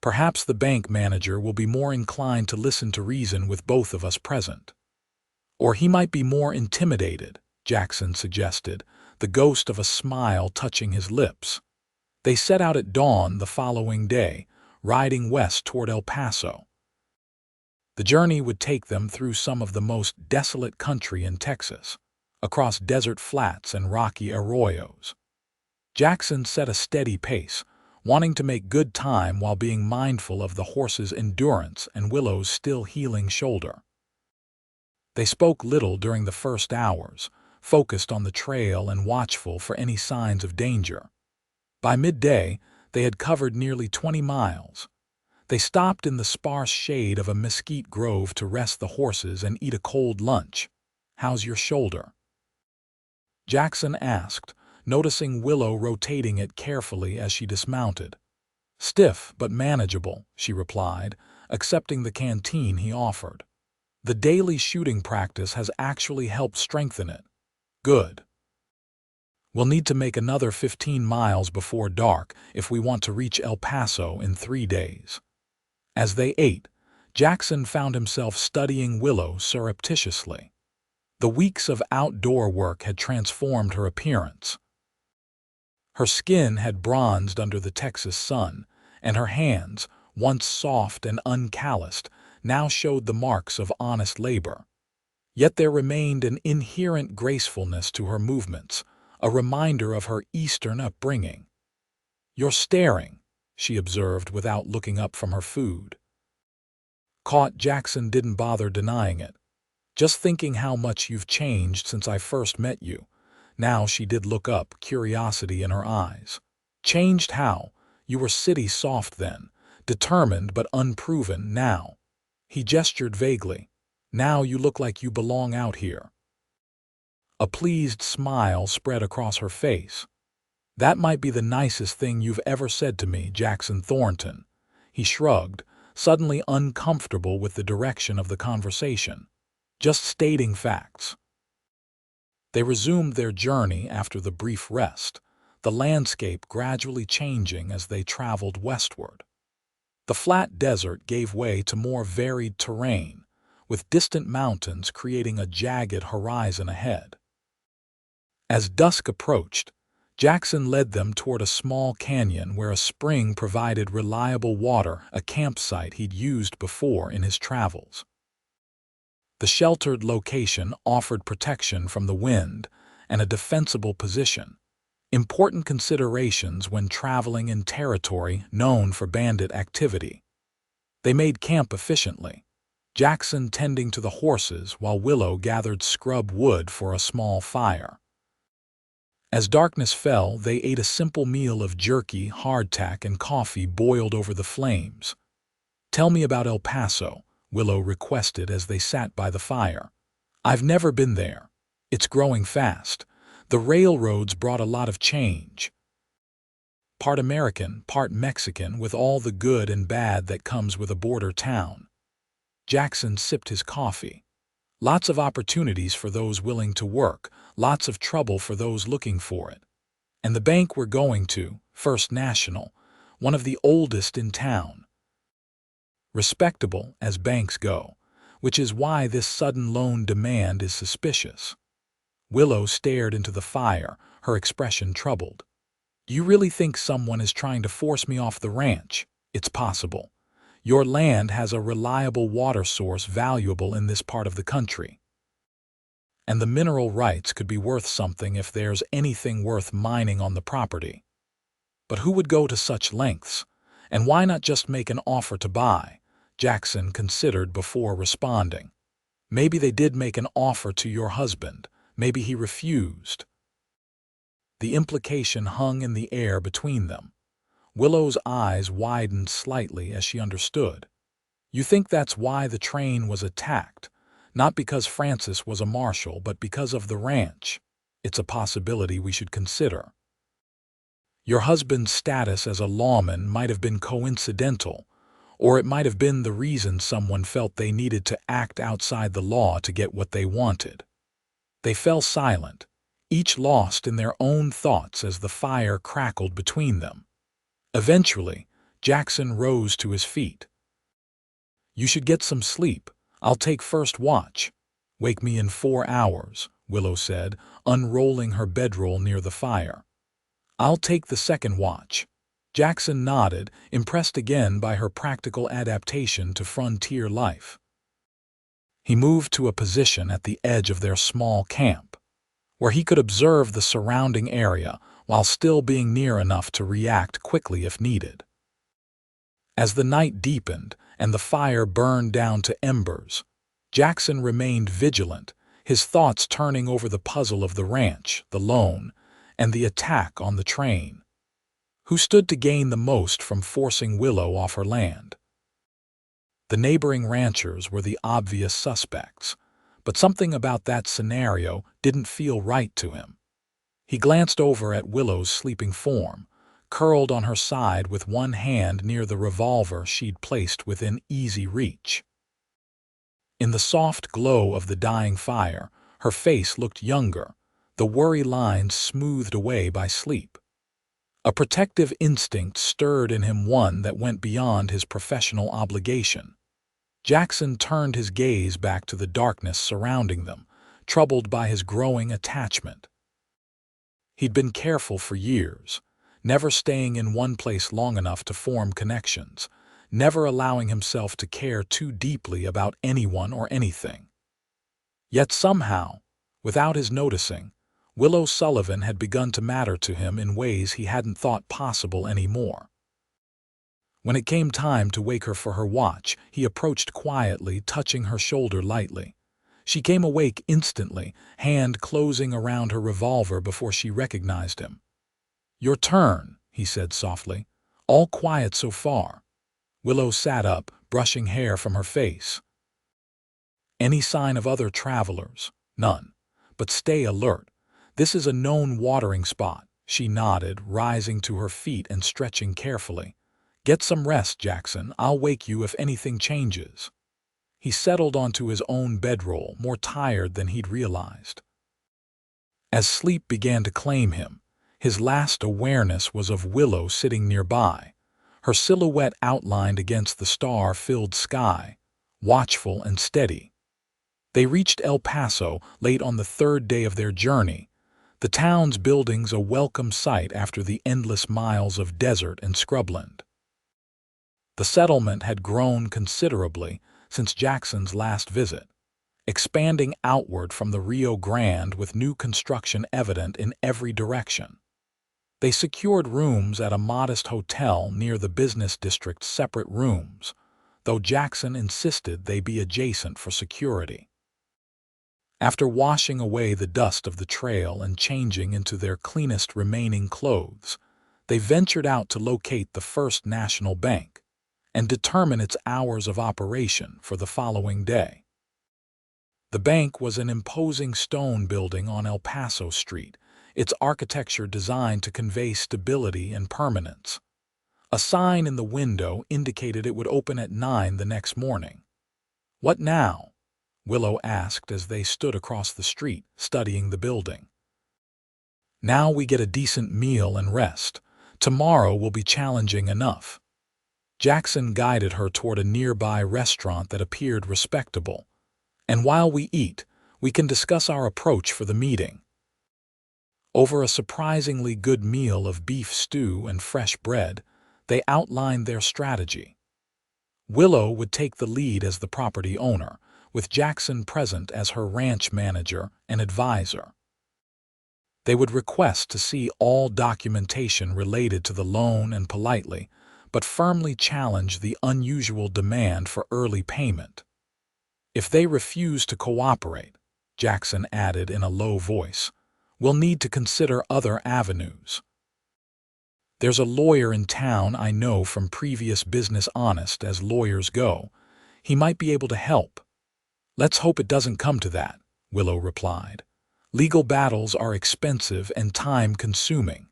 Perhaps the bank manager will be more inclined to listen to reason with both of us present." "Or he might be more intimidated," Jackson suggested, the ghost of a smile touching his lips. They set out at dawn the following day, riding west toward El Paso. The journey would take them through some of the most desolate country in Texas, across desert flats and rocky arroyos. Jackson set a steady pace, wanting to make good time while being mindful of the horse's endurance and Willow's still healing shoulder. They spoke little during the first hours, focused on the trail and watchful for any signs of danger. By midday, they had covered nearly 20 miles. They stopped in the sparse shade of a mesquite grove to rest the horses and eat a cold lunch. "How's your shoulder?" Jackson asked, noticing Willow rotating it carefully as she dismounted. "Stiff but manageable," she replied, accepting the canteen he offered. "The daily shooting practice has actually helped strengthen it." "Good. We'll need to make another 15 miles before dark if we want to reach El Paso in 3 days. As they ate, Jackson found himself studying Willow surreptitiously. The weeks of outdoor work had transformed her appearance. Her skin had bronzed under the Texas sun, and her hands, once soft and uncalloused, now showed the marks of honest labor. Yet there remained an inherent gracefulness to her movements, a reminder of her Eastern upbringing. "You're staring," she observed without looking up from her food. Caught, Jackson didn't bother denying it. "Just thinking how much you've changed since I first met you." Now she did look up, curiosity in her eyes. "Changed how? You were city soft then, determined but unproven now." He gestured vaguely. "Now you look like you belong out here." A pleased smile spread across her face. "That might be the nicest thing you've ever said to me, Jackson Thornton." He shrugged, suddenly uncomfortable with the direction of the conversation. "Just stating facts." They resumed their journey after the brief rest, the landscape gradually changing as they traveled westward. The flat desert gave way to more varied terrain, with distant mountains creating a jagged horizon ahead. As dusk approached, Jackson led them toward a small canyon where a spring provided reliable water, a campsite he'd used before in his travels. The sheltered location offered protection from the wind and a defensible position, important considerations when traveling in territory known for bandit activity. They made camp efficiently, Jackson tending to the horses while Willow gathered scrub wood for a small fire. As darkness fell, they ate a simple meal of jerky, hardtack, and coffee boiled over the flames. "Tell me about El Paso," Willow requested as they sat by the fire. "I've never been there. It's growing fast. The railroads brought a lot of change." "Part American, part Mexican, with all the good and bad that comes with a border town." Jackson sipped his coffee. "Lots of opportunities for those willing to work, lots of trouble for those looking for it. And the bank we're going to, First National, one of the oldest in town. Respectable as banks go, which is why this sudden loan demand is suspicious." Willow stared into the fire, her expression troubled. "Do you really think someone is trying to force me off the ranch? It's possible. Your land has a reliable water source valuable in this part of the country. And the mineral rights could be worth something if there's anything worth mining on the property. But who would go to such lengths? And why not just make an offer to buy?" Jackson considered before responding. "Maybe they did make an offer to your husband. Maybe he refused." The implication hung in the air between them. Willow's eyes widened slightly as she understood. "You think that's why the train was attacked? Not because Francis was a marshal, but because of the ranch? It's a possibility we should consider. Your husband's status as a lawman might have been coincidental, or it might have been the reason someone felt they needed to act outside the law to get what they wanted." They fell silent, each lost in their own thoughts as the fire crackled between them. Eventually, Jackson rose to his feet. "You should get some sleep. I'll take first watch." "Wake me in 4 hours," Willow said, unrolling her bedroll near the fire. "I'll take the second watch." Jackson nodded, impressed again by her practical adaptation to frontier life. He moved to a position at the edge of their small camp, where he could observe the surrounding area while still being near enough to react quickly if needed. As the night deepened and the fire burned down to embers, Jackson remained vigilant, his thoughts turning over the puzzle of the ranch, the loan, and the attack on the train. Who stood to gain the most from forcing Willow off her land? The neighboring ranchers were the obvious suspects, but something about that scenario didn't feel right to him. He glanced over at Willow's sleeping form, curled on her side with one hand near the revolver she'd placed within easy reach. In the soft glow of the dying fire, her face looked younger, the worry lines smoothed away by sleep. A protective instinct stirred in him, one that went beyond his professional obligation. Jackson turned his gaze back to the darkness surrounding them, troubled by his growing attachment. He'd been careful for years, never staying in one place long enough to form connections, never allowing himself to care too deeply about anyone or anything. Yet somehow, without his noticing, Willow Sullivan had begun to matter to him in ways he hadn't thought possible anymore. When it came time to wake her for her watch, he approached quietly, touching her shoulder lightly. She came awake instantly, hand closing around her revolver before she recognized him. "Your turn," he said softly. "All quiet so far." Willow sat up, brushing hair from her face. "Any sign of other travelers?" "None. But stay alert. This is a known watering spot." She nodded, rising to her feet and stretching carefully. "Get some rest, Jackson. I'll wake you if anything changes." He settled onto his own bedroll, more tired than he'd realized. As sleep began to claim him, his last awareness was of Willow sitting nearby, her silhouette outlined against the star-filled sky, watchful and steady. They reached El Paso late on the third day of their journey, the town's buildings a welcome sight after the endless miles of desert and scrubland. The settlement had grown considerably since Jackson's last visit, expanding outward from the Rio Grande with new construction evident in every direction. They secured rooms at a modest hotel near the business district's separate rooms, though Jackson insisted they be adjacent for security. After washing away the dust of the trail and changing into their cleanest remaining clothes, they ventured out to locate the First National Bank and determine its hours of operation for the following day. The bank was an imposing stone building on El Paso Street, its architecture designed to convey stability and permanence. A sign in the window indicated it would open at 9 the next morning. "What now?" Willow asked as they stood across the street, studying the building. "Now we get a decent meal and rest. Tomorrow will be challenging enough." Jackson guided her toward a nearby restaurant that appeared respectable. "And while we eat, we can discuss our approach for the meeting." Over a surprisingly good meal of beef stew and fresh bread, they outlined their strategy. Willow would take the lead as the property owner, with Jackson present as her ranch manager and advisor. They would request to see all documentation related to the loan and politely, but firmly challenge the unusual demand for early payment. If they refuse to cooperate, Jackson added in a low voice, we'll need to consider other avenues. "There's a lawyer in town I know from previous business, honest as lawyers go. He might be able to help." "Let's hope it doesn't come to that," Willow replied. "Legal battles are expensive and time-consuming."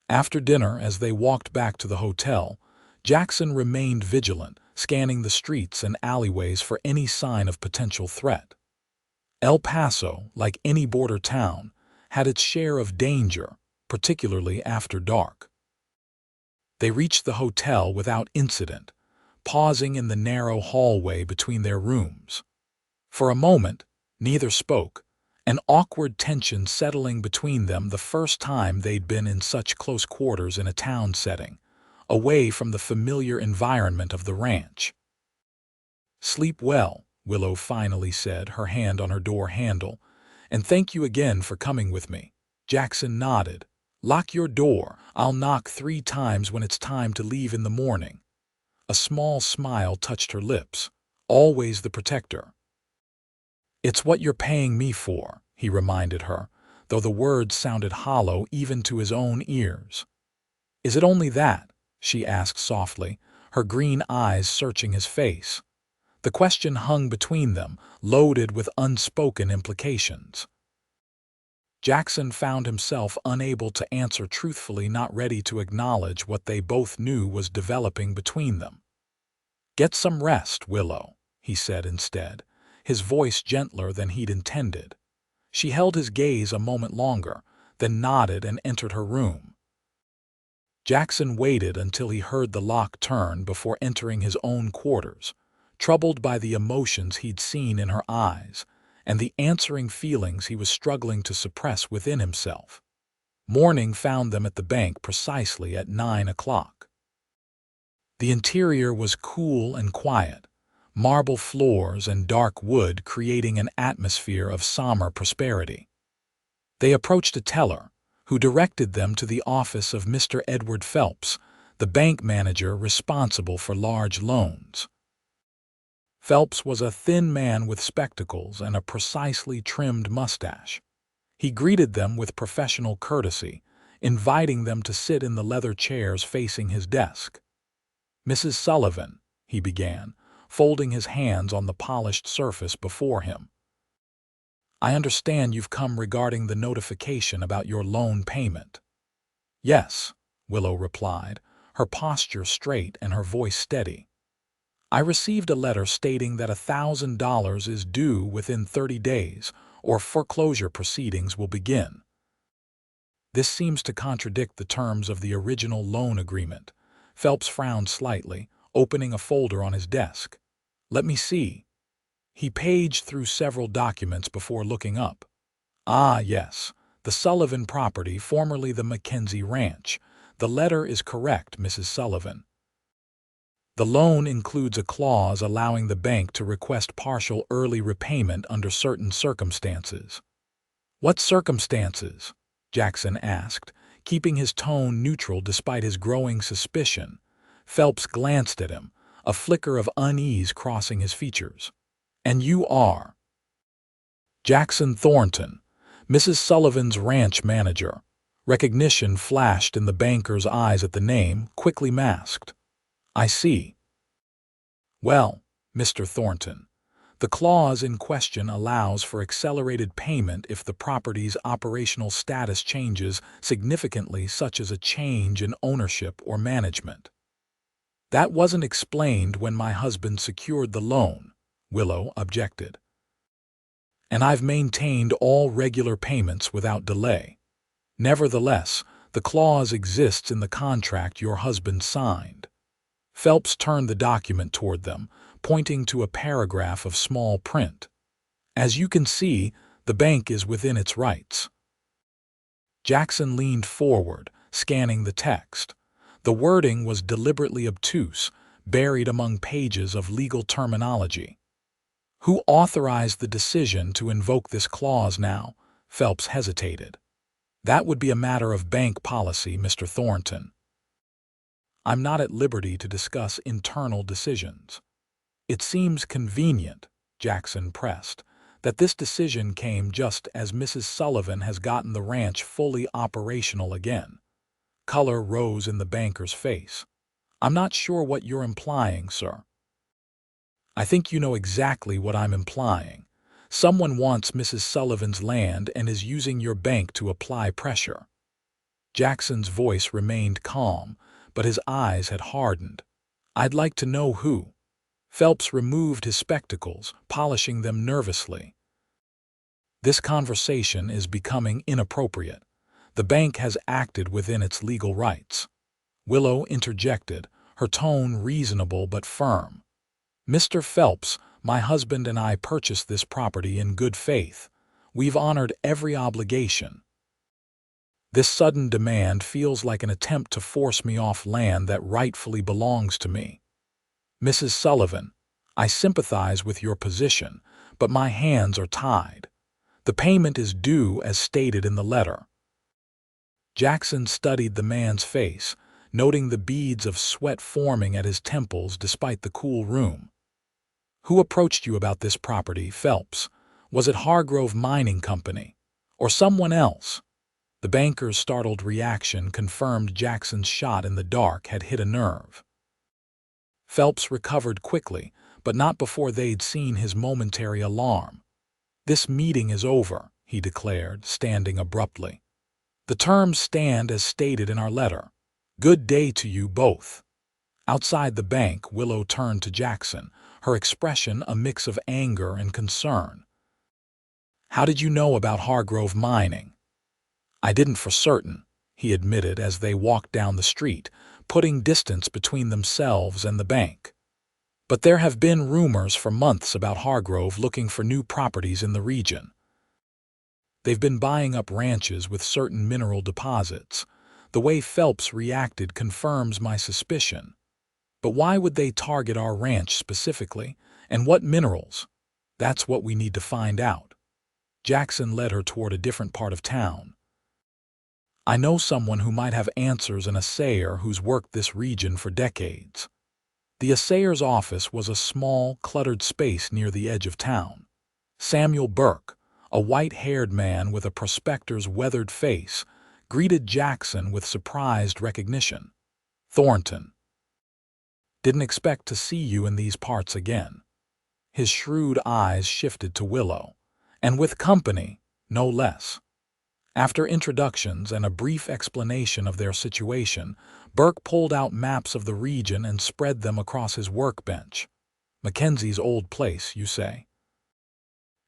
After dinner, as they walked back to the hotel, Jackson remained vigilant, scanning the streets and alleyways for any sign of potential threat. El Paso, like any border town, had its share of danger, particularly after dark. They reached the hotel without incident, pausing in the narrow hallway between their rooms. For a moment, neither spoke, an awkward tension settling between them, the first time they'd been in such close quarters in a town setting, away from the familiar environment of the ranch. "Sleep well," Willow finally said, her hand on her door handle, "and thank you again for coming with me." Jackson nodded. "Lock your door. I'll knock 3 times when it's time to leave in the morning." A small smile touched her lips. "Always the protector." "It's what you're paying me for," he reminded her, though the words sounded hollow even to his own ears. "Is it only that?" she asked softly, her green eyes searching his face. The question hung between them, loaded with unspoken implications. Jackson found himself unable to answer truthfully, not ready to acknowledge what they both knew was developing between them. "Get some rest, Willow," he said instead, his voice gentler than he'd intended. She held his gaze a moment longer, then nodded and entered her room. Jackson waited until he heard the lock turn before entering his own quarters, troubled by the emotions he'd seen in her eyes and the answering feelings he was struggling to suppress within himself. Morning found them at the bank precisely at 9 o'clock. The interior was cool and quiet, marble floors and dark wood creating an atmosphere of somber prosperity. They approached a teller, who directed them to the office of Mr. Edward Phelps, the bank manager responsible for large loans. Phelps was a thin man with spectacles and a precisely trimmed mustache. He greeted them with professional courtesy, inviting them to sit in the leather chairs facing his desk. "Mrs. Sullivan," he began, folding his hands on the polished surface before him. "I understand you've come regarding the notification about your loan payment." "Yes," Willow replied, her posture straight and her voice steady. "I received a letter stating that $1,000 is due within 30 days, or foreclosure proceedings will begin. This seems to contradict the terms of the original loan agreement." Phelps frowned slightly, opening a folder on his desk. "Let me see." He paged through several documents before looking up. "Ah, yes, the Sullivan property, formerly the Mackenzie Ranch. The letter is correct, Mrs. Sullivan. The loan includes a clause allowing the bank to request partial early repayment under certain circumstances." "What circumstances?" Jackson asked, keeping his tone neutral despite his growing suspicion. Phelps glanced at him, a flicker of unease crossing his features. "And you are?" "Jackson Thornton, Mrs. Sullivan's ranch manager." Recognition flashed in the banker's eyes at the name, quickly masked. "I see. Well, Mr. Thornton, the clause in question allows for accelerated payment if the property's operational status changes significantly, such as a change in ownership or management." "That wasn't explained when my husband secured the loan," Willow objected. "And I've maintained all regular payments without delay. Nevertheless, the clause exists in the contract your husband signed." Phelps turned the document toward them, pointing to a paragraph of small print. "As you can see, the bank is within its rights." Jackson leaned forward, scanning the text. The wording was deliberately obtuse, buried among pages of legal terminology. "Who authorized the decision to invoke this clause now?" Phelps hesitated. "That would be a matter of bank policy, Mr. Thornton. I'm not at liberty to discuss internal decisions." "It seems convenient," Jackson pressed, "that this decision came just as Mrs. Sullivan has gotten the ranch fully operational again." Color rose in the banker's face. "I'm not sure what you're implying, sir." "I think you know exactly what I'm implying. Someone wants Mrs. Sullivan's land and is using your bank to apply pressure." Jackson's voice remained calm, but his eyes had hardened. "I'd like to know who." Phelps removed his spectacles, polishing them nervously. "This conversation is becoming inappropriate. The bank has acted within its legal rights." Willow interjected, her tone reasonable but firm. "Mr. Phelps, my husband and I purchased this property in good faith. We've honored every obligation. This sudden demand feels like an attempt to force me off land that rightfully belongs to me. Mrs. Sullivan, I sympathize with your position, but my hands are tied. The payment is due as stated in the letter." Jackson studied the man's face, noting the beads of sweat forming at his temples despite the cool room. "Who approached you about this property, Phelps? Was it Hargrove Mining Company? Or someone else?" The banker's startled reaction confirmed Jackson's shot in the dark had hit a nerve. Phelps recovered quickly, but not before they'd seen his momentary alarm. "This meeting is over," he declared, standing abruptly. "The terms stand as stated in our letter. Good day to you both." Outside the bank, Willow turned to Jackson, her expression a mix of anger and concern. "How did you know about Hargrove Mining?" "I didn't for certain," he admitted as they walked down the street, putting distance between themselves and the bank. "But there have been rumors for months about Hargrove looking for new properties in the region. They've been buying up ranches with certain mineral deposits. The way Phelps reacted confirms my suspicion. But why would they target our ranch specifically, And what minerals? That's what we need to find out. Jackson led her toward a different part of town. I know someone who might have answers, an assayer who's worked this region for decades. The assayer's office was a small, cluttered space near the edge of town. Samuel Burke, a white-haired man with a prospector's weathered face, greeted Jackson with surprised recognition. Thornton. Didn't expect to see you in these parts again. His shrewd eyes shifted to Willow, and with company, no less. After introductions and a brief explanation of their situation, Burke pulled out maps of the region and spread them across his workbench. Mackenzie's old place, you say?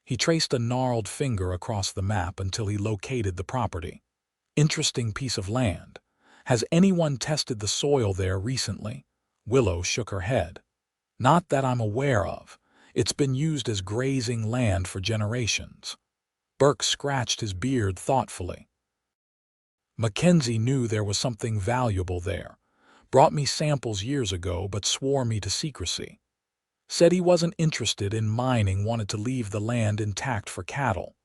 He traced a gnarled finger across the map until he located the property. Interesting piece of land. Has anyone tested the soil there recently? Willow shook her head. Not that I'm aware of. It's been used as grazing land for generations. Burke scratched his beard thoughtfully. Mackenzie knew there was something valuable there. Brought me samples years ago but swore me to secrecy. Said he wasn't interested in mining, wanted to leave the land intact for cattle.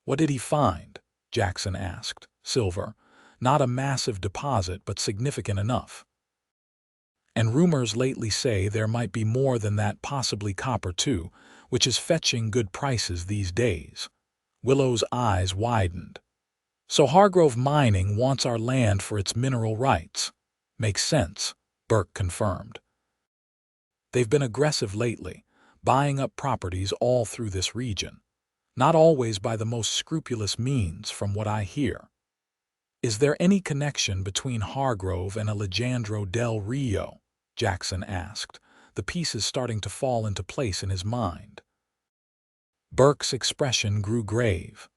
What did he find? Jackson asked. Silver. Not a massive deposit, but significant enough. And rumors lately say there might be more than that, possibly copper too, which is fetching good prices these days. Willow's eyes widened. So Hargrove Mining wants our land for its mineral rights. Makes sense, Burke confirmed. They've been aggressive lately, buying up properties all through this region. Not always by the most scrupulous means, from what I hear. Is there any connection between Hargrove and Alejandro Del Rio? Jackson asked, the pieces starting to fall into place in his mind. Burke's expression grew grave.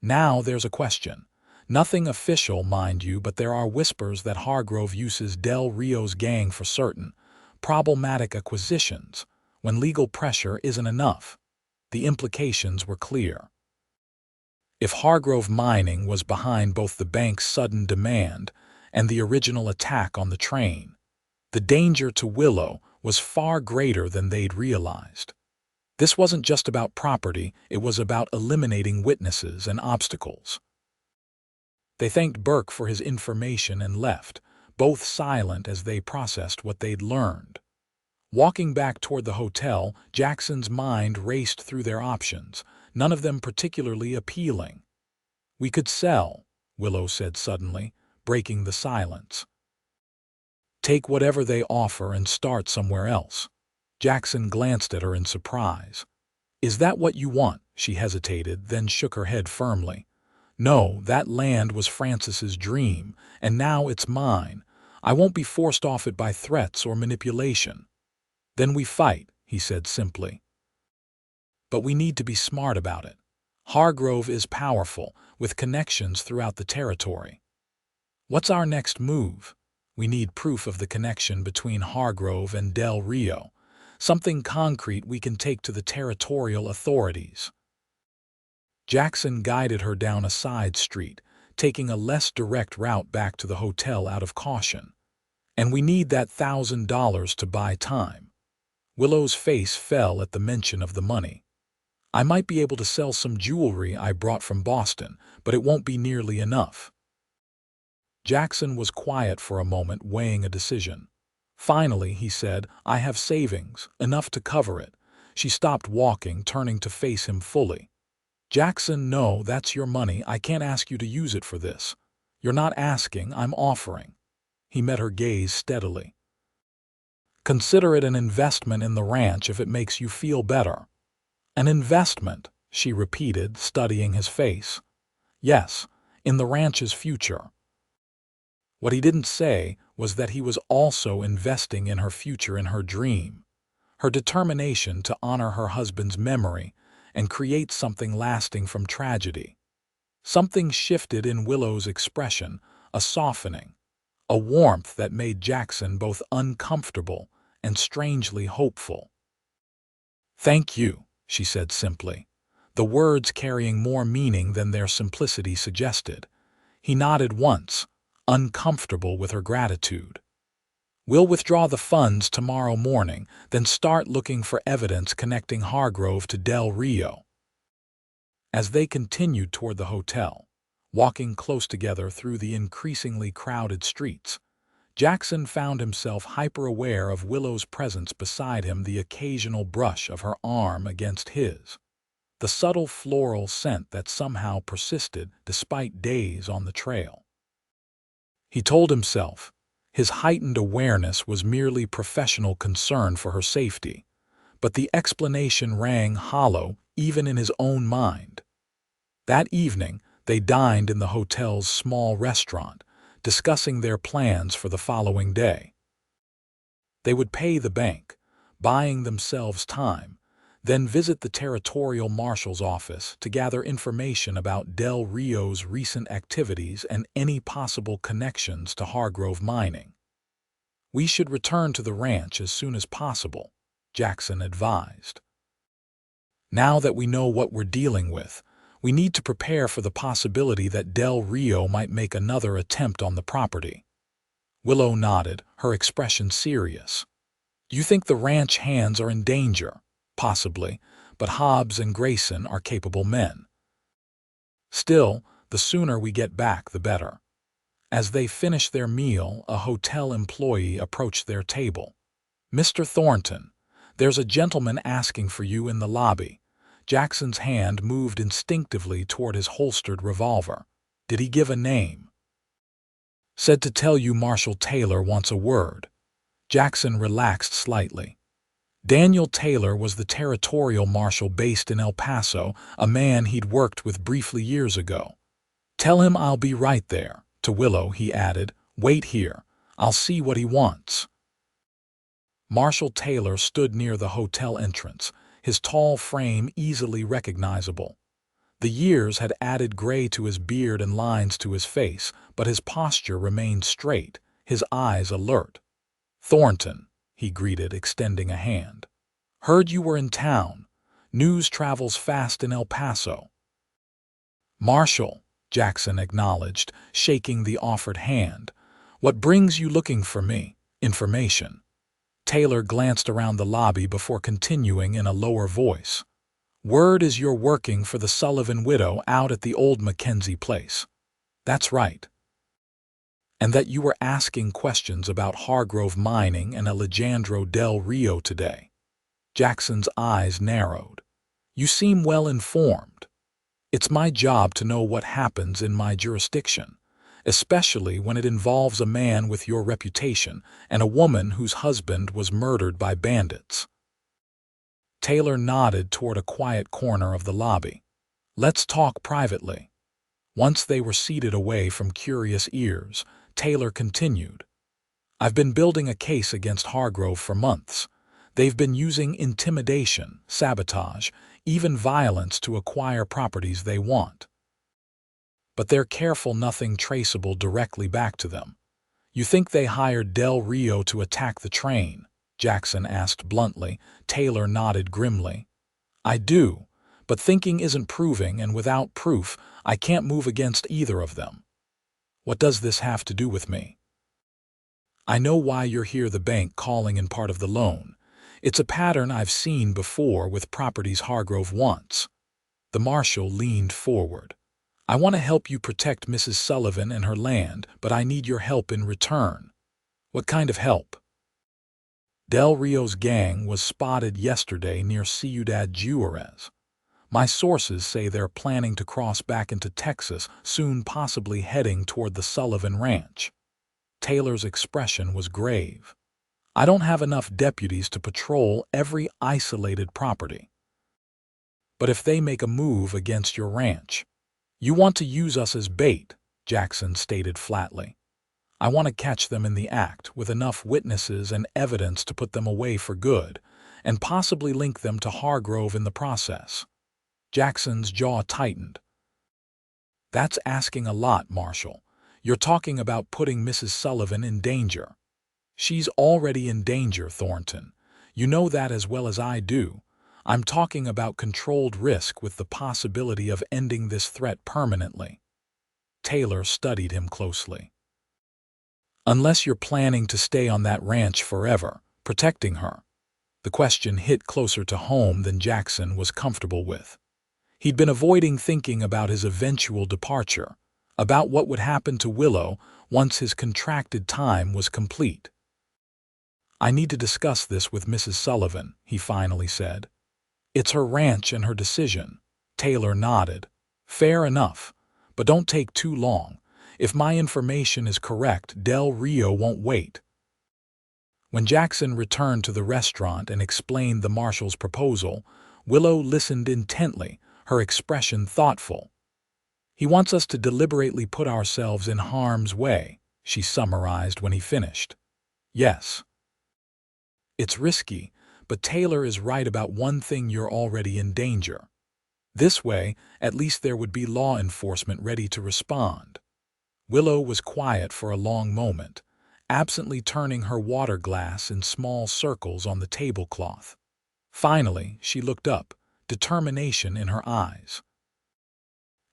Now there's a question. Nothing official, mind you, but there are whispers that Hargrove uses Del Rio's gang for certain problematic acquisitions when legal pressure isn't enough. The implications were clear. If Hargrove Mining was behind both the bank's sudden demand and the original attack on the train, the danger to Willow was far greater than they'd realized. This wasn't just about property, it was about eliminating witnesses and obstacles. They thanked Burke for his information and left, both silent as they processed what they'd learned. Walking back toward the hotel, Jackson's mind raced through their options, none of them particularly appealing. We could sell, Willow said suddenly, breaking the silence. Take whatever they offer and start somewhere else. Jackson glanced at her in surprise. Is that what you want? She hesitated, then shook her head firmly. No, that land was Francis's dream, and now it's mine. I won't be forced off it by threats or manipulation. Then we fight, he said simply. But we need to be smart about it. Hargrove is powerful, with connections throughout the territory. What's our next move? We need proof of the connection between Hargrove and Del Rio. Something concrete we can take to the territorial authorities. Jackson guided her down a side street, taking a less direct route back to the hotel out of caution. And we need that $1,000 to buy time. Willow's face fell at the mention of the money. I might be able to sell some jewelry I brought from Boston, but it won't be nearly enough. Jackson was quiet for a moment, weighing a decision. Finally, he said, I have savings, enough to cover it. She stopped walking, turning to face him fully. Jackson, no, that's your money. I can't ask you to use it for this. You're not asking, I'm offering. He met her gaze steadily. Consider it an investment in the ranch if it makes you feel better. An investment, she repeated, studying his face. Yes, in the ranch's future. What he didn't say was that he was also investing in her future, in her dream, her determination to honor her husband's memory and create something lasting from tragedy. Something shifted in Willow's expression, a softening, a warmth that made Jackson both uncomfortable and strangely hopeful. Thank you, she said simply, the words carrying more meaning than their simplicity suggested. He nodded once, uncomfortable with her gratitude. We'll withdraw the funds tomorrow morning, then start looking for evidence connecting Hargrove to Del Rio. As they continued toward the hotel, walking close together through the increasingly crowded streets, Jackson found himself hyper-aware of Willow's presence beside him, the occasional brush of her arm against his, the subtle floral scent that somehow persisted despite days on the trail. He told himself his heightened awareness was merely professional concern for her safety, but the explanation rang hollow even in his own mind. That evening, they dined in the hotel's small restaurant, discussing their plans for the following day. They would pay the bank, buying themselves time, then visit the territorial marshal's office to gather information about Del Rio's recent activities and any possible connections to Hargrove mining. "We should return to the ranch as soon as possible," Jackson advised. "Now that we know what we're dealing with, we need to prepare for the possibility that Del Rio might make another attempt on the property." Willow nodded, her expression serious. "You think the ranch hands are in danger?" "Possibly, but Hobbs and Grayson are capable men. Still, the sooner we get back, the better." As they finished their meal, a hotel employee approached their table. "Mr. Thornton, there's a gentleman asking for you in the lobby." Jackson's hand moved instinctively toward his holstered revolver. "Did he give a name?" "Said to tell you Marshal Taylor wants a word." Jackson relaxed slightly. Daniel Taylor was the territorial marshal based in El Paso, a man he'd worked with briefly years ago. "Tell him I'll be right there." To Willow, he added, "Wait here. I'll see what he wants." Marshal Taylor stood near the hotel entrance, his tall frame easily recognizable. The years had added gray to his beard and lines to his face, but his posture remained straight, his eyes alert. "Thornton," he greeted, extending a hand. "Heard you were in town. News travels fast in El Paso." "Marshal," Jackson acknowledged, shaking the offered hand. "What brings you looking for me?" "Information." Taylor glanced around the lobby before continuing in a lower voice. "Word is you're working for the Sullivan widow out at the old Mackenzie place." "That's right." "And that you were asking questions about Hargrove mining and Alejandro Del Rio today." Jackson's eyes narrowed. "You seem well informed." "It's my job to know what happens in my jurisdiction, especially when it involves a man with your reputation and a woman whose husband was murdered by bandits." Taylor nodded toward a quiet corner of the lobby. "Let's talk privately." Once they were seated away from curious ears, Taylor continued. "I've been building a case against Hargrove for months. They've been using intimidation, sabotage, even violence to acquire properties they want. But they're careful nothing traceable directly back to them." "You think they hired Del Rio to attack the train?" Jackson asked bluntly. Taylor nodded grimly. "I do, but thinking isn't proving, and without proof, I can't move against either of them." "What does this have to do with me?" "I know why you're here, the bank calling in part of the loan. It's a pattern I've seen before with properties Hargrove wants." The marshal leaned forward. "I want to help you protect Mrs. Sullivan and her land, but I need your help in return." "What kind of help?" "Del Rio's gang was spotted yesterday near Ciudad Juarez. My sources say they're planning to cross back into Texas soon, possibly heading toward the Sullivan Ranch." Taylor's expression was grave. "I don't have enough deputies to patrol every isolated property. But if they make a move against your ranch, you want to use us as bait," Jackson stated flatly. "I want to catch them in the act with enough witnesses and evidence to put them away for good, and possibly link them to Hargrove in the process." Jackson's jaw tightened. "That's asking a lot, Marshal. You're talking about putting Mrs. Sullivan in danger." "She's already in danger, Thornton. You know that as well as I do. I'm talking about controlled risk with the possibility of ending this threat permanently." Taylor studied him closely. Unless you're planning to stay on that ranch forever, protecting her. The question hit closer to home than Jackson was comfortable with. He'd been avoiding thinking about his eventual departure, about what would happen to Willow once his contracted time was complete. "I need to discuss this with Mrs. Sullivan," he finally said. "It's her ranch and her decision." Taylor nodded. "Fair enough, but don't take too long. If my information is correct, Del Rio won't wait." When Jackson returned to the restaurant and explained the marshal's proposal, Willow listened intently, her expression thoughtful. "He wants us to deliberately put ourselves in harm's way," she summarized when he finished. "Yes. It's risky, but Taylor is right about one thing: you're already in danger. This way, at least there would be law enforcement ready to respond." Willow was quiet for a long moment, absently turning her water glass in small circles on the tablecloth. Finally, she looked up, determination in her eyes.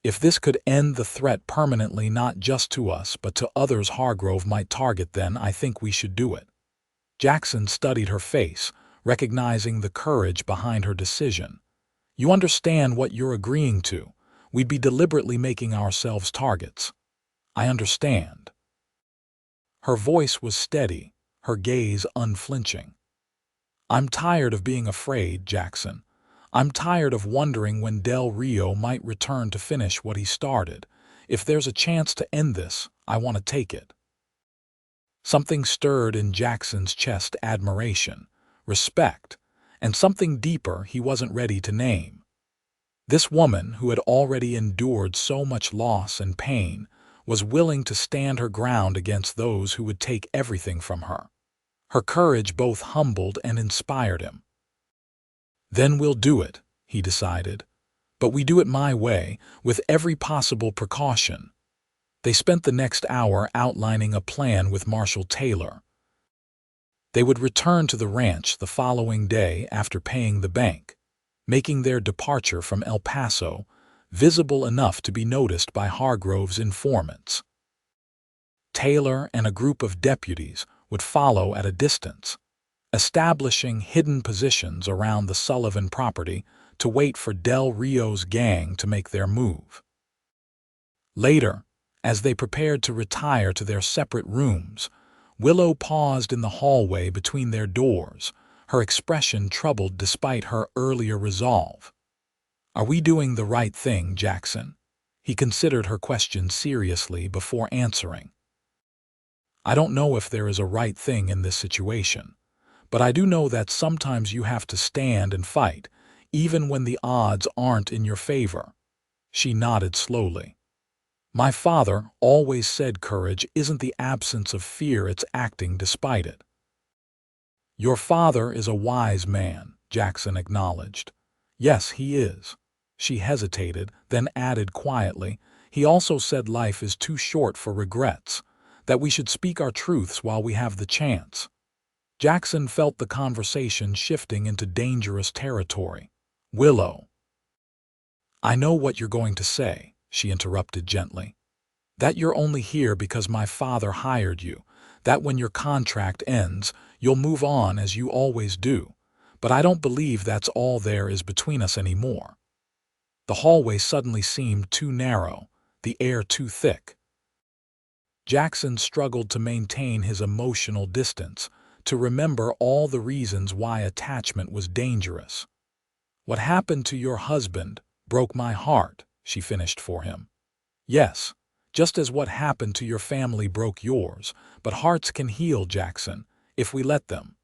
"If this could end the threat permanently, not just to us but to others Hargrove might target, then I think we should do it." Jackson studied her face, recognizing the courage behind her decision. "You understand what you're agreeing to. We'd be deliberately making ourselves targets." "I understand." Her voice was steady, her gaze unflinching. "I'm tired of being afraid, Jackson. I'm tired of wondering when Del Rio might return to finish what he started. If there's a chance to end this, I want to take it." Something stirred in Jackson's chest: admiration, respect, and something deeper he wasn't ready to name. This woman, who had already endured so much loss and pain, was willing to stand her ground against those who would take everything from her. Her courage both humbled and inspired him. "Then we'll do it," he decided. "But we do it my way, with every possible precaution." They spent the next hour outlining a plan with Marshal Taylor. They would return to the ranch the following day after paying the bank, making their departure from El Paso visible enough to be noticed by Hargrove's informants. Taylor and a group of deputies would follow at a distance, establishing hidden positions around the Sullivan property to wait for Del Rio's gang to make their move. Later, as they prepared to retire to their separate rooms, Willow paused in the hallway between their doors, her expression troubled despite her earlier resolve. "Are we doing the right thing, Jackson?" He considered her question seriously before answering. "I don't know if there is a right thing in this situation, but I do know that sometimes you have to stand and fight, even when the odds aren't in your favor." She nodded slowly. "My father always said courage isn't the absence of fear, it's acting despite it." "Your father is a wise man," Jackson acknowledged. "Yes, he is." She hesitated, then added quietly, "He also said life is too short for regrets, that we should speak our truths while we have the chance." Jackson felt the conversation shifting into dangerous territory. "Willow." "I know what you're going to say," she interrupted gently. "That you're only here because my father hired you, that when your contract ends, you'll move on as you always do. But I don't believe that's all there is between us anymore." The hallway suddenly seemed too narrow, the air too thick. Jackson struggled to maintain his emotional distance, to remember all the reasons why attachment was dangerous. "What happened to your husband broke my heart," she finished for him. "Yes, just as what happened to your family broke yours, but hearts can heal, Jackson, if we let them."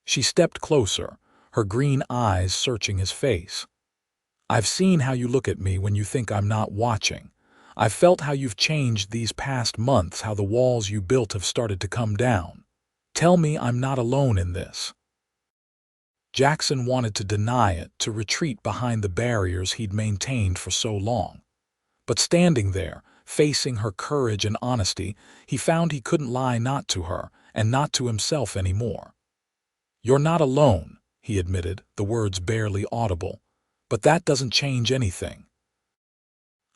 She stepped closer, her green eyes searching his face. "I've seen how you look at me when you think I'm not watching. I've felt how you've changed these past months, how the walls you built have started to come down. Tell me I'm not alone in this." Jackson wanted to deny it, to retreat behind the barriers he'd maintained for so long. But standing there, facing her courage and honesty, he found he couldn't lie, not to her and not to himself anymore. "You're not alone," he admitted, the words barely audible. "But that doesn't change anything."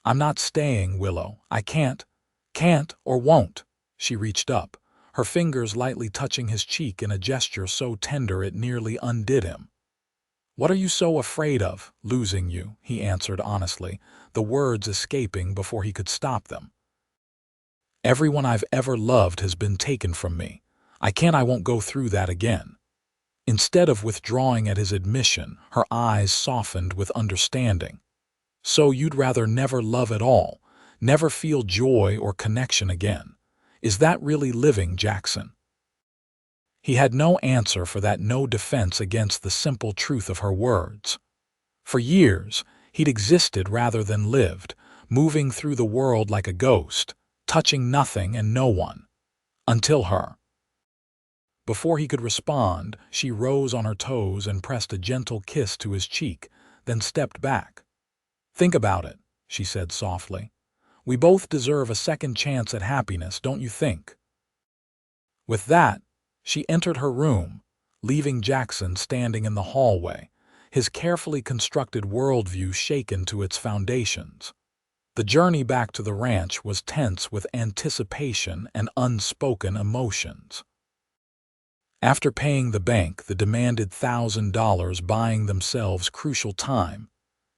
"I'm not staying, Willow. I can't or won't," She reached up, her fingers lightly touching his cheek in a gesture so tender it nearly undid him. "What are you so afraid of, losing you?" he answered honestly, the words escaping before he could stop them. "Everyone I've ever loved has been taken from me. I won't go through that again." Instead of withdrawing at his admission, her eyes softened with understanding. "So you'd rather never love at all, never feel joy or connection again. Is that really living, Jackson?" He had no answer for that, no defense against the simple truth of her words. For years, he'd existed rather than lived, moving through the world like a ghost, touching nothing and no one. Until her. Before he could respond, she rose on her toes and pressed a gentle kiss to his cheek, then stepped back. "Think about it," she said softly. "We both deserve a second chance at happiness, don't you think?" With that, she entered her room, leaving Jackson standing in the hallway, his carefully constructed worldview shaken to its foundations. The journey back to the ranch was tense with anticipation and unspoken emotions. After paying the bank the demanded $1,000 buying themselves crucial time,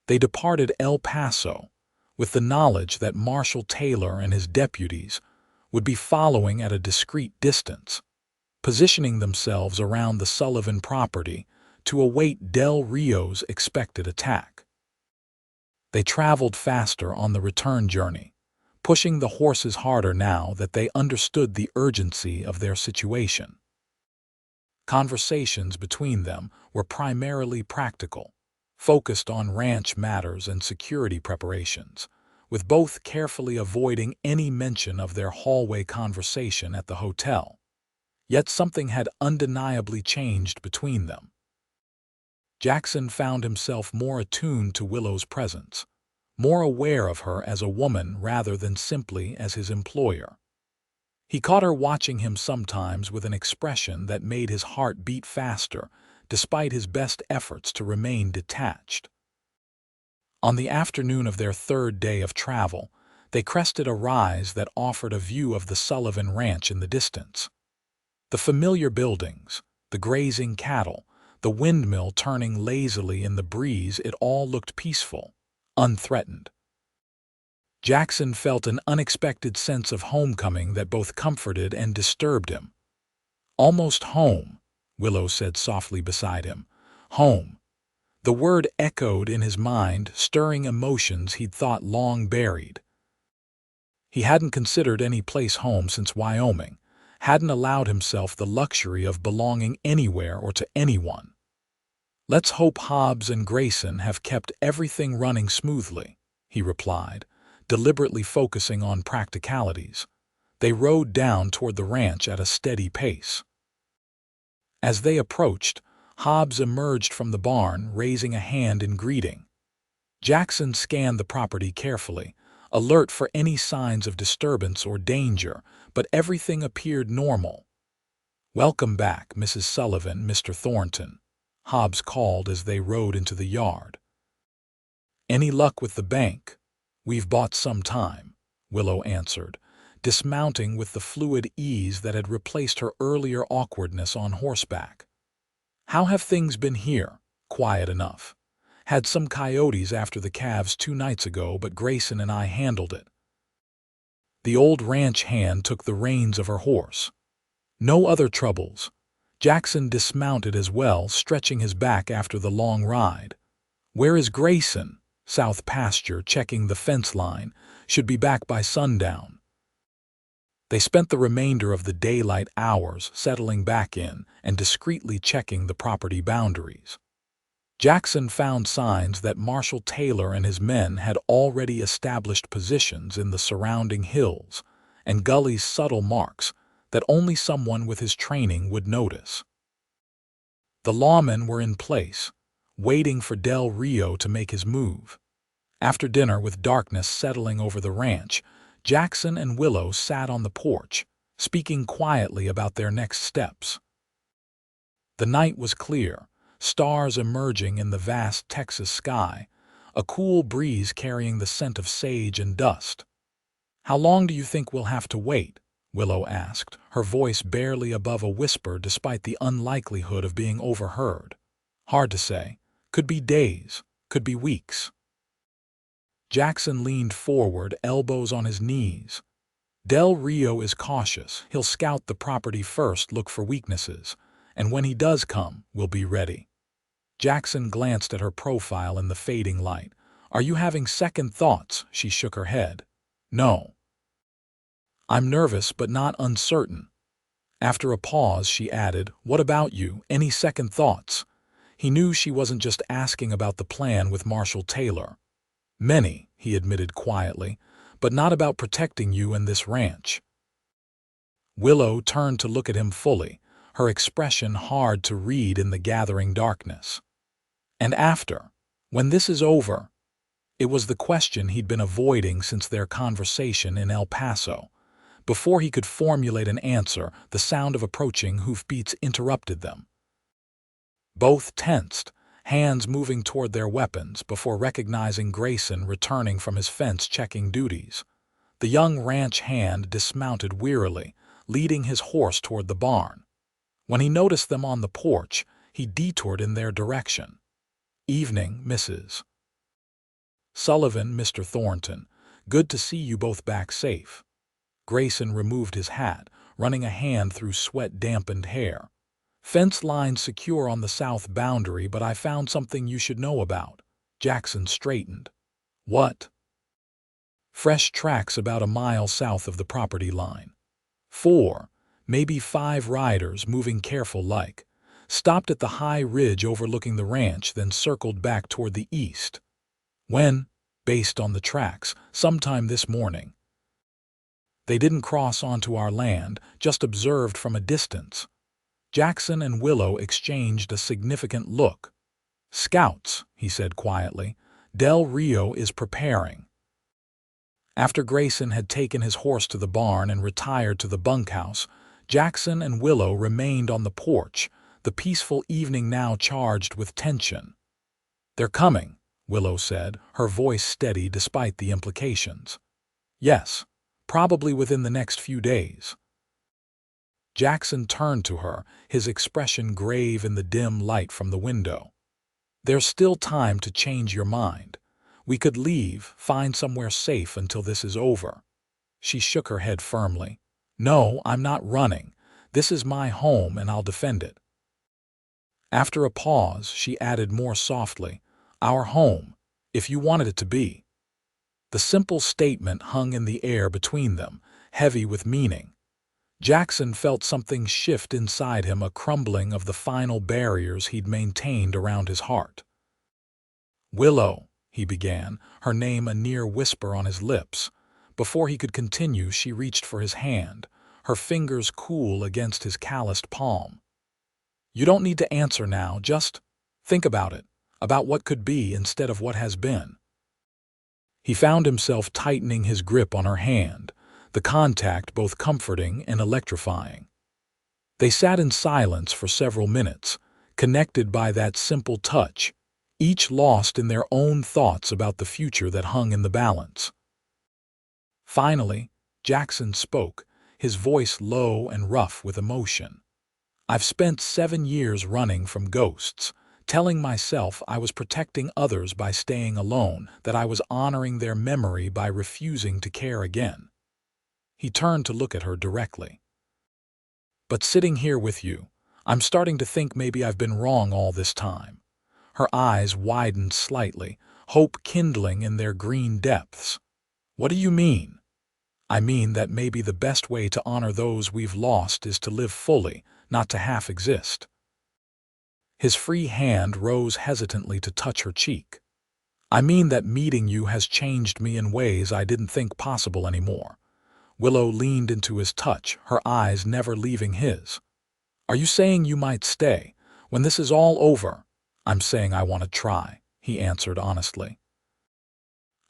they departed El Paso, with the knowledge that Marshal Taylor and his deputies would be following at a discreet distance, positioning themselves around the Sullivan property to await Del Rio's expected attack. They traveled faster on the return journey, pushing the horses harder now that they understood the urgency of their situation. Conversations between them were primarily practical, focused on ranch matters and security preparations, with both carefully avoiding any mention of their hallway conversation at the hotel. Yet something had undeniably changed between them. Jackson found himself more attuned to Willow's presence, more aware of her as a woman rather than simply as his employer. He caught her watching him sometimes with an expression that made his heart beat faster, despite his best efforts to remain detached. On the afternoon of their third day of travel, they crested a rise that offered a view of the Sullivan Ranch in the distance. The familiar buildings, the grazing cattle, the windmill turning lazily in the breeze, it all looked peaceful, unthreatened. Jackson felt an unexpected sense of homecoming that both comforted and disturbed him. "Almost home," Willow said softly beside him. "Home." The word echoed in his mind, stirring emotions he'd thought long buried. He hadn't considered any place home since Wyoming, hadn't allowed himself the luxury of belonging anywhere or to anyone. "Let's hope Hobbs and Grayson have kept everything running smoothly," he replied, deliberately focusing on practicalities. They rode down toward the ranch at a steady pace. As they approached, Hobbs emerged from the barn, raising a hand in greeting. Jackson scanned the property carefully, alert for any signs of disturbance or danger, but everything appeared normal. "Welcome back, Mrs. Sullivan, Mr. Thornton," Hobbs called as they rode into the yard. "Any luck with the bank?" "We've bought some time," Willow answered, dismounting with the fluid ease that had replaced her earlier awkwardness on horseback. "How have things been here?" "Quiet enough. Had some coyotes after the calves 2 nights ago, but Grayson and I handled it." The old ranch hand took the reins of her horse. "No other troubles." Jackson dismounted as well, stretching his back after the long ride. "Where is Grayson?" "South pasture, checking the fence line. Should be back by sundown." They spent the remainder of the daylight hours settling back in and discreetly checking the property boundaries. Jackson found signs that Marshal Taylor and his men had already established positions in the surrounding hills, and gullies subtle marks that only someone with his training would notice. The lawmen were in place, waiting for Del Rio to make his move. After dinner, with darkness settling over the ranch, Jackson and Willow sat on the porch, speaking quietly about their next steps. The night was clear, stars emerging in the vast Texas sky, a cool breeze carrying the scent of sage and dust. "How long do you think we'll have to wait?" Willow asked, her voice barely above a whisper despite the unlikelihood of being overheard. Hard to say. Could be days, could be weeks. Jackson leaned forward, elbows on his knees. Del Rio is cautious. He'll scout the property first, look for weaknesses, and when he does come, we'll be ready. Jackson glanced at her profile in the fading light. Are you having second thoughts? She shook her head. No. I'm nervous but not uncertain. After a pause, she added, what about you? Any second thoughts? He knew she wasn't just asking about the plan with Marshal Taylor. Many, he admitted quietly, but not about protecting you and this ranch. Willow turned to look at him fully, her expression hard to read in the gathering darkness. And after, when this is over? It was the question he'd been avoiding since their conversation in El Paso. Before he could formulate an answer, the sound of approaching hoofbeats interrupted them. Both tensed, hands moving toward their weapons before recognizing Grayson returning from his fence-checking duties. The young ranch hand dismounted wearily, leading his horse toward the barn. When he noticed them on the porch, he detoured in their direction. Evening, Mrs. Sullivan, Mr. Thornton. Good to see you both back safe. Grayson removed his hat, running a hand through sweat-dampened hair. Fence line secure on the south boundary, but I found something you should know about. Jackson straightened. What? Fresh tracks about a mile south of the property line. 4, maybe 5 riders moving careful-like. Stopped at the high ridge overlooking the ranch, then circled back toward the east. When? Based on the tracks, sometime this morning. They didn't cross onto our land, just observed from a distance. Jackson and Willow exchanged a significant look. Scouts, he said quietly. Del Rio is preparing. After Grayson had taken his horse to the barn and retired to the bunkhouse, Jackson and Willow remained on the porch, the peaceful evening now charged with tension. They're coming, Willow said, her voice steady despite the implications. Yes, probably within the next few days. Jackson turned to her, his expression grave in the dim light from the window. There's still time to change your mind. We could leave, find somewhere safe until this is over. She shook her head firmly. No, I'm not running. This is my home and I'll defend it. After a pause, she added more softly, our home, if you wanted it to be. The simple statement hung in the air between them, heavy with meaning. Jackson felt something shift inside him, a crumbling of the final barriers he'd maintained around his heart. Willow, he began, her name a near whisper on his lips. Before he could continue, she reached for his hand, her fingers cool against his calloused palm. You don't need to answer now, just think about it, about what could be instead of what has been. He found himself tightening his grip on her hand, the contact both comforting and electrifying. They sat in silence for several minutes, connected by that simple touch, each lost in their own thoughts about the future that hung in the balance. Finally, Jackson spoke, his voice low and rough with emotion. I've spent 7 years running from ghosts, telling myself I was protecting others by staying alone, that I was honoring their memory by refusing to care again. He turned to look at her directly. But sitting here with you, I'm starting to think maybe I've been wrong all this time. Her eyes widened slightly, hope kindling in their green depths. What do you mean? I mean that maybe the best way to honor those we've lost is to live fully, not to half exist. His free hand rose hesitantly to touch her cheek. I mean that meeting you has changed me in ways I didn't think possible anymore. Willow leaned into his touch, her eyes never leaving his. Are you saying you might stay? When this is all over, I'm saying I want to try, he answered honestly.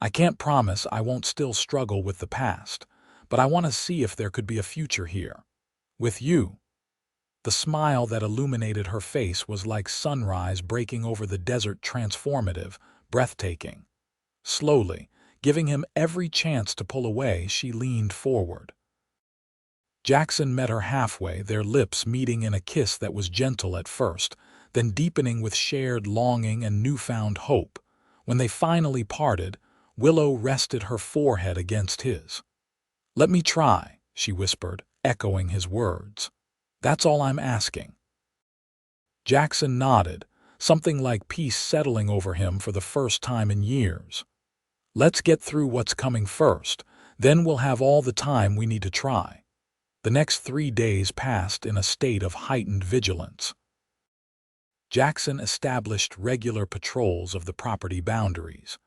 I can't promise I won't still struggle with the past, but I want to see if there could be a future here. With you. The smile that illuminated her face was like sunrise breaking over the desert, transformative, breathtaking. Slowly, giving him every chance to pull away, she leaned forward. Jackson met her halfway, their lips meeting in a kiss that was gentle at first, then deepening with shared longing and newfound hope. When they finally parted, Willow rested her forehead against his. "Let me try," she whispered, echoing his words. "That's all I'm asking." Jackson nodded, something like peace settling over him for the first time in years. "Let's get through what's coming first, then we'll have all the time we need to try." The next 3 days passed in a state of heightened vigilance. Jackson established regular patrols of the property boundaries,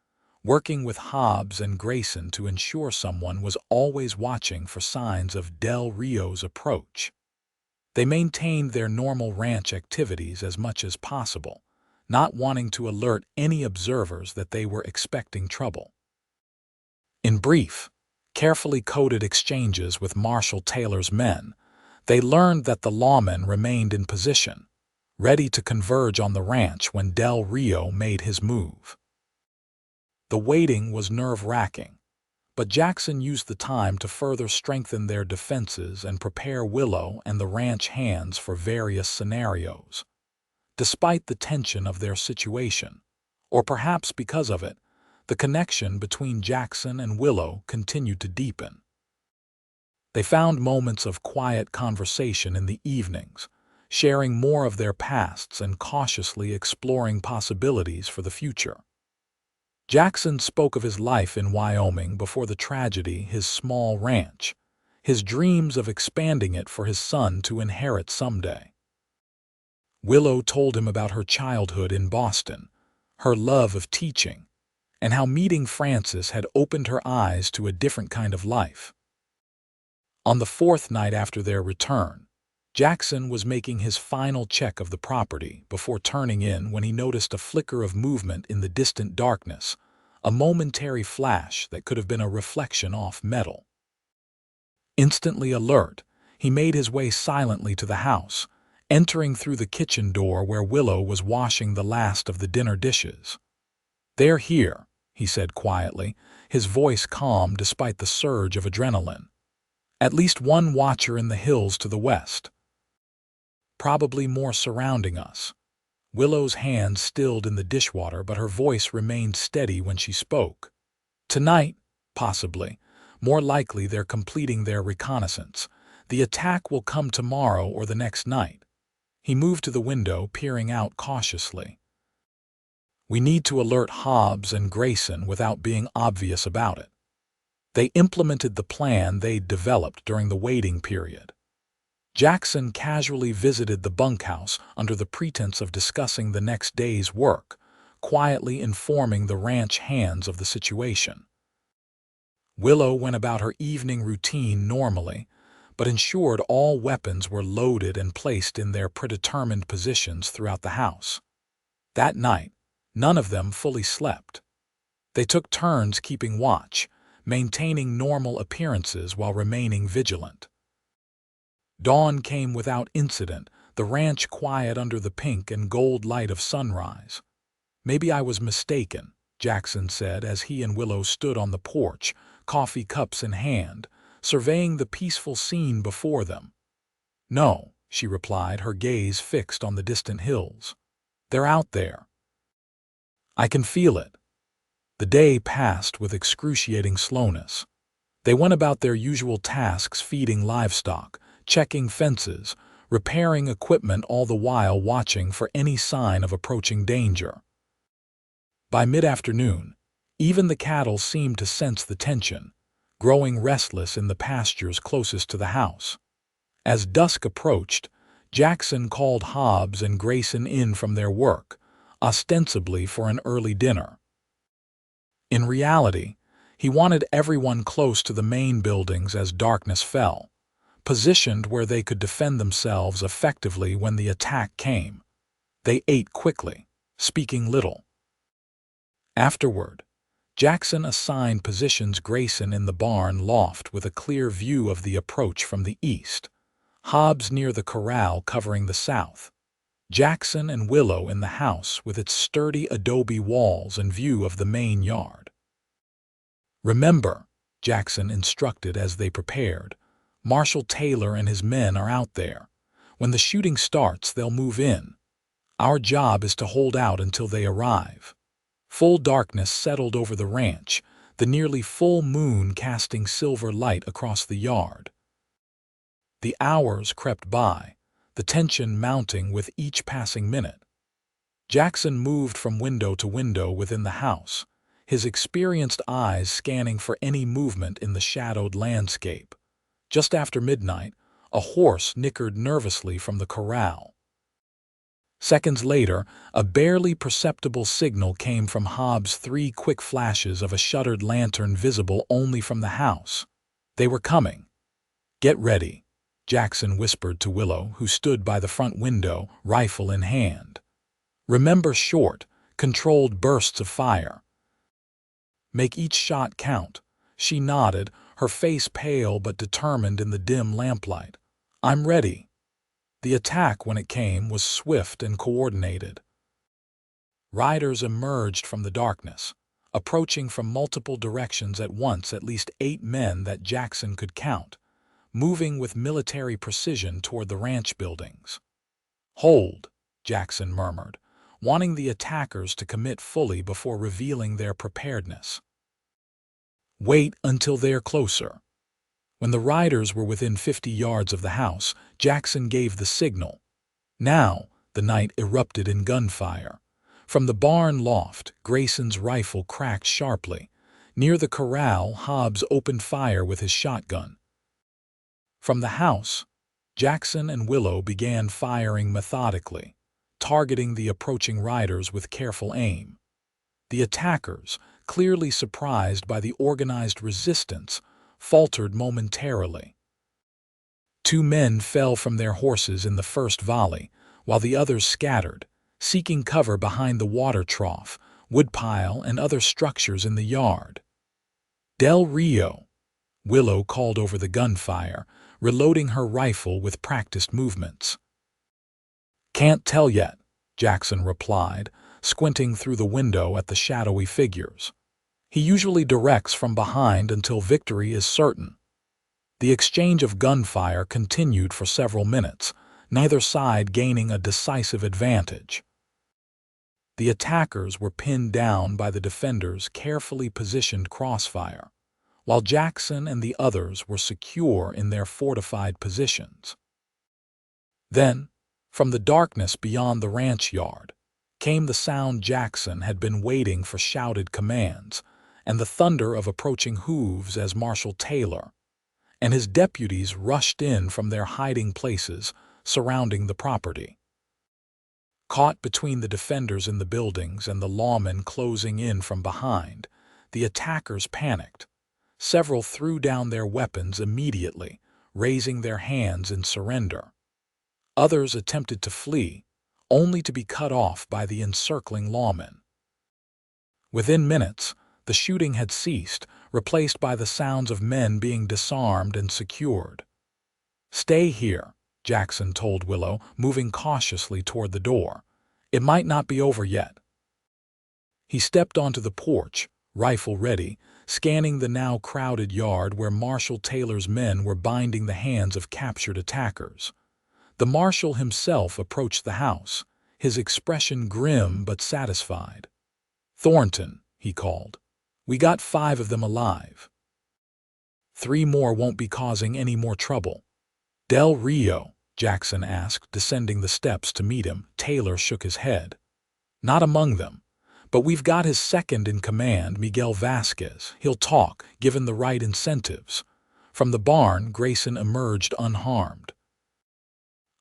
working with Hobbs and Grayson to ensure someone was always watching for signs of Del Rio's approach. They maintained their normal ranch activities as much as possible, not wanting to alert any observers that they were expecting trouble. In brief, carefully coded exchanges with Marshal Taylor's men, they learned that the lawmen remained in position, ready to converge on the ranch when Del Rio made his move. The waiting was nerve-wracking, but Jackson used the time to further strengthen their defenses and prepare Willow and the ranch hands for various scenarios. Despite the tension of their situation, or perhaps because of it, the connection between Jackson and Willow continued to deepen. They found moments of quiet conversation in the evenings, sharing more of their pasts and cautiously exploring possibilities for the future. Jackson spoke of his life in Wyoming before the tragedy, his small ranch, his dreams of expanding it for his son to inherit someday. Willow told him about her childhood in Boston, her love of teaching, and how meeting Francis had opened her eyes to a different kind of life. On the 4th night after their return, Jackson was making his final check of the property before turning in when he noticed a flicker of movement in the distant darkness, a momentary flash that could have been a reflection off metal. Instantly alert, he made his way silently to the house, entering through the kitchen door where Willow was washing the last of the dinner dishes. "They're here," he said quietly, his voice calm despite the surge of adrenaline. "At least one watcher in the hills to the west. Probably more surrounding us." Willow's hand stilled in the dishwater, but her voice remained steady when she spoke. "Tonight, possibly. More likely they're completing their reconnaissance. The attack will come tomorrow or the next night." He moved to the window, peering out cautiously. "We need to alert Hobbs and Grayson without being obvious about it." They implemented the plan they'd developed during the waiting period. Jackson casually visited the bunkhouse under the pretense of discussing the next day's work, quietly informing the ranch hands of the situation. Willow went about her evening routine normally, but ensured all weapons were loaded and placed in their predetermined positions throughout the house. That night, none of them fully slept. They took turns keeping watch, maintaining normal appearances while remaining vigilant. Dawn came without incident, the ranch quiet under the pink and gold light of sunrise. "Maybe I was mistaken," Jackson said as he and Willow stood on the porch, coffee cups in hand, surveying the peaceful scene before them. "No," she replied, her gaze fixed on the distant hills. "They're out there. I can feel it." The day passed with excruciating slowness. They went about their usual tasks, feeding livestock, checking fences, repairing equipment, all the while watching for any sign of approaching danger. By mid-afternoon, even the cattle seemed to sense the tension, growing restless in the pastures closest to the house. As dusk approached, Jackson called Hobbs and Grayson in from their work, ostensibly for an early dinner. In reality, he wanted everyone close to the main buildings as darkness fell, positioned where they could defend themselves effectively when the attack came. They ate quickly, speaking little. Afterward, Jackson assigned positions Grayson in the barn loft with a clear view of the approach from the east, Hobbs near the corral covering the south, Jackson and Willow in the house with its sturdy adobe walls and view of the main yard. "Remember," Jackson instructed as they prepared, Marshal Taylor and his men are out there. When the shooting starts, they'll move in. Our job is to hold out until they arrive." Full darkness settled over the ranch, the nearly full moon casting silver light across the yard. The hours crept by, the tension mounting with each passing minute. Jackson moved from window to window within the house, his experienced eyes scanning for any movement in the shadowed landscape. Just after midnight, a horse nickered nervously from the corral. Seconds later, a barely perceptible signal came from Hobbs' 3 quick flashes of a shuttered lantern visible only from the house. They were coming. "Get ready," Jackson whispered to Willow, who stood by the front window, rifle in hand. "Remember short, controlled bursts of fire. Make each shot count." She nodded, her face pale but determined in the dim lamplight. "I'm ready." The attack, when it came, was swift and coordinated. Riders emerged from the darkness, approaching from multiple directions at once, at least 8 men that Jackson could count, moving with military precision toward the ranch buildings. "Hold," Jackson murmured, wanting the attackers to commit fully before revealing their preparedness. "Wait until they're closer." When the riders were within 50 yards of the house, Jackson gave the signal. Now, the night erupted in gunfire. From the barn loft, Grayson's rifle cracked sharply. Near the corral, Hobbs opened fire with his shotgun. From the house, Jackson and Willow began firing methodically, targeting the approaching riders with careful aim. The attackers, clearly surprised by the organized resistance, faltered momentarily. 2 men fell from their horses in the first volley, while the others scattered, seeking cover behind the water trough, woodpile, and other structures in the yard. "Del Rio," Willow called over the gunfire, reloading her rifle with practiced movements. "Can't tell yet," Jackson replied, squinting through the window at the shadowy figures. "He usually directs from behind until victory is certain." The exchange of gunfire continued for several minutes, neither side gaining a decisive advantage. The attackers were pinned down by the defenders' carefully positioned crossfire, while Jackson and the others were secure in their fortified positions. Then, from the darkness beyond the ranch yard, came the sound Jackson had been waiting for: shouted commands, and the thunder of approaching hooves as Marshal Taylor and his deputies rushed in from their hiding places surrounding the property. Caught between the defenders in the buildings and the lawmen closing in from behind, the attackers panicked. Several threw down their weapons immediately, raising their hands in surrender. Others attempted to flee, only to be cut off by the encircling lawmen. Within minutes, the shooting had ceased, replaced by the sounds of men being disarmed and secured. "Stay here," Jackson told Willow, moving cautiously toward the door. "It might not be over yet." He stepped onto the porch, rifle ready, scanning the now crowded yard where Marshal Taylor's men were binding the hands of captured attackers. The marshal himself approached the house, his expression grim but satisfied. "Thornton," he called, "we got 5 of them alive. 3 more won't be causing any more trouble." "Del Rio?" Jackson asked, descending the steps to meet him. Taylor shook his head. "Not among them, but we've got his second in command, Miguel Vasquez. He'll talk, given the right incentives." From the barn, Grayson emerged unharmed.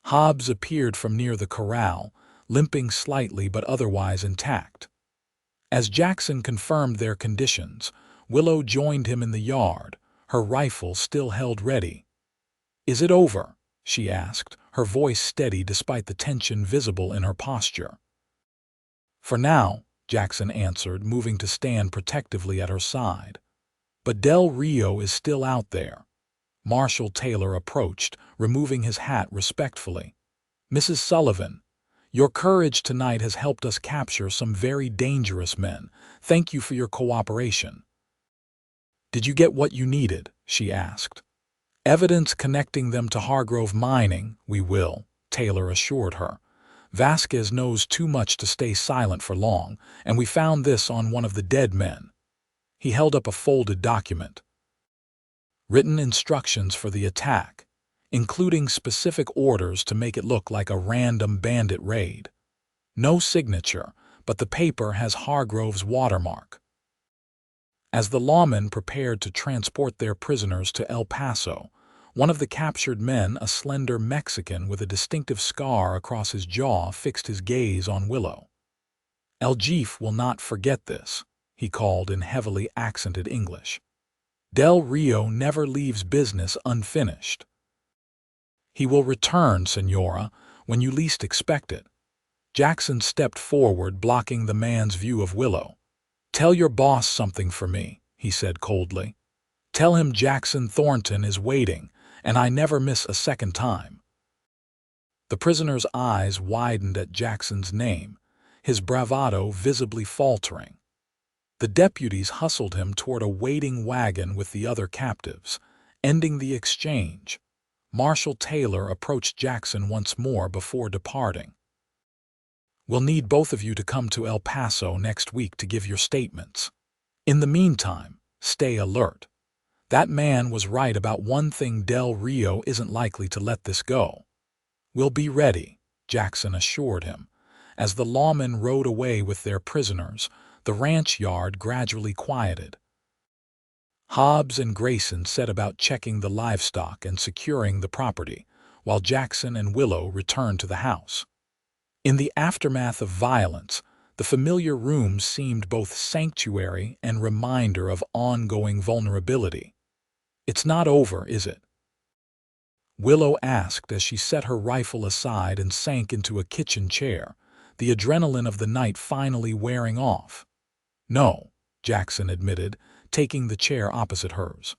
Hobbs appeared from near the corral, limping slightly but otherwise intact. As Jackson confirmed their conditions, Willow joined him in the yard, her rifle still held ready. "Is it over?" she asked, her voice steady despite the tension visible in her posture. "For now," Jackson answered, moving to stand protectively at her side. "But Del Rio is still out there." Marshal Taylor approached, removing his hat respectfully. "Mrs. Sullivan, your courage tonight has helped us capture some very dangerous men. Thank you for your cooperation." "Did you get what you needed?" she asked. Evidence connecting them to Hargrove Mining, we will, Taylor assured her. Vasquez knows too much to stay silent for long, and we found this on one of the dead men. He held up a folded document. Written instructions for the attack, including specific orders to make it look like a random bandit raid. No signature, but the paper has Hargrove's watermark. As the lawmen prepared to transport their prisoners to El Paso, one of the captured men, a slender Mexican with a distinctive scar across his jaw, fixed his gaze on Willow. "El Jefe will not forget this," he called in heavily accented English. "Del Rio never leaves business unfinished. He will return, Senora, when you least expect it." Jackson stepped forward, blocking the man's view of Willow. "Tell your boss something for me," he said coldly. "Tell him Jackson Thornton is waiting, and I never miss a second time." The prisoner's eyes widened at Jackson's name, his bravado visibly faltering. The deputies hustled him toward a waiting wagon with the other captives, ending the exchange. Marshal Taylor approached Jackson once more before departing. "We'll need both of you to come to El Paso next week to give your statements. In the meantime, stay alert. That man was right about one thing: Del Rio isn't likely to let this go." "We'll be ready," Jackson assured him. As the lawmen rode away with their prisoners, the ranch yard gradually quieted. Hobbs and Grayson set about checking the livestock and securing the property, while Jackson and Willow returned to the house. In the aftermath of violence, the familiar room seemed both sanctuary and reminder of ongoing vulnerability. "It's not over, is it?" Willow asked as she set her rifle aside and sank into a kitchen chair, the adrenaline of the night finally wearing off. "No," Jackson admitted, taking the chair opposite hers.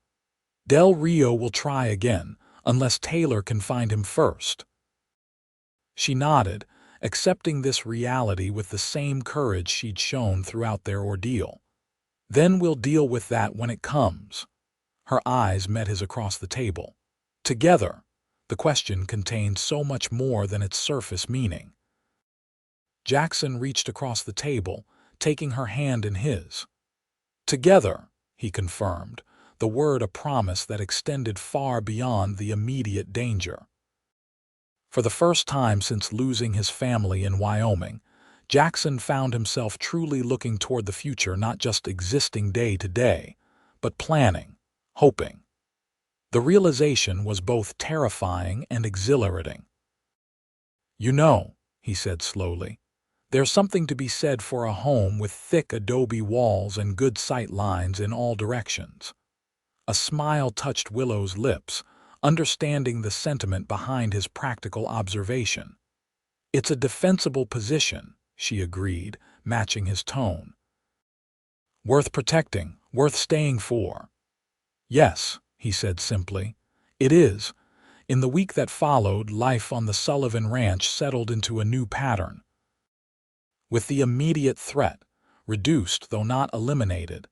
"Del Rio will try again, unless Taylor can find him first." She nodded, accepting this reality with the same courage she'd shown throughout their ordeal. "Then we'll deal with that when it comes." Her eyes met his across the table. Together, the question contained so much more than its surface meaning. Jackson reached across the table, taking her hand in his. "Together," he confirmed, the word a promise that extended far beyond the immediate danger. For the first time since losing his family in Wyoming, Jackson found himself truly looking toward the future, not just existing day to day, but planning, hoping. The realization was both terrifying and exhilarating. "You know," he said slowly, "there's something to be said for a home with thick adobe walls and good sight lines in all directions." A smile touched Willow's lips, understanding the sentiment behind his practical observation. "It's a defensible position," she agreed, matching his tone. "Worth protecting, worth staying for." "Yes," he said simply, "it is." In the week that followed, life on the Sullivan Ranch settled into a new pattern. With the immediate threat, reduced though not eliminated,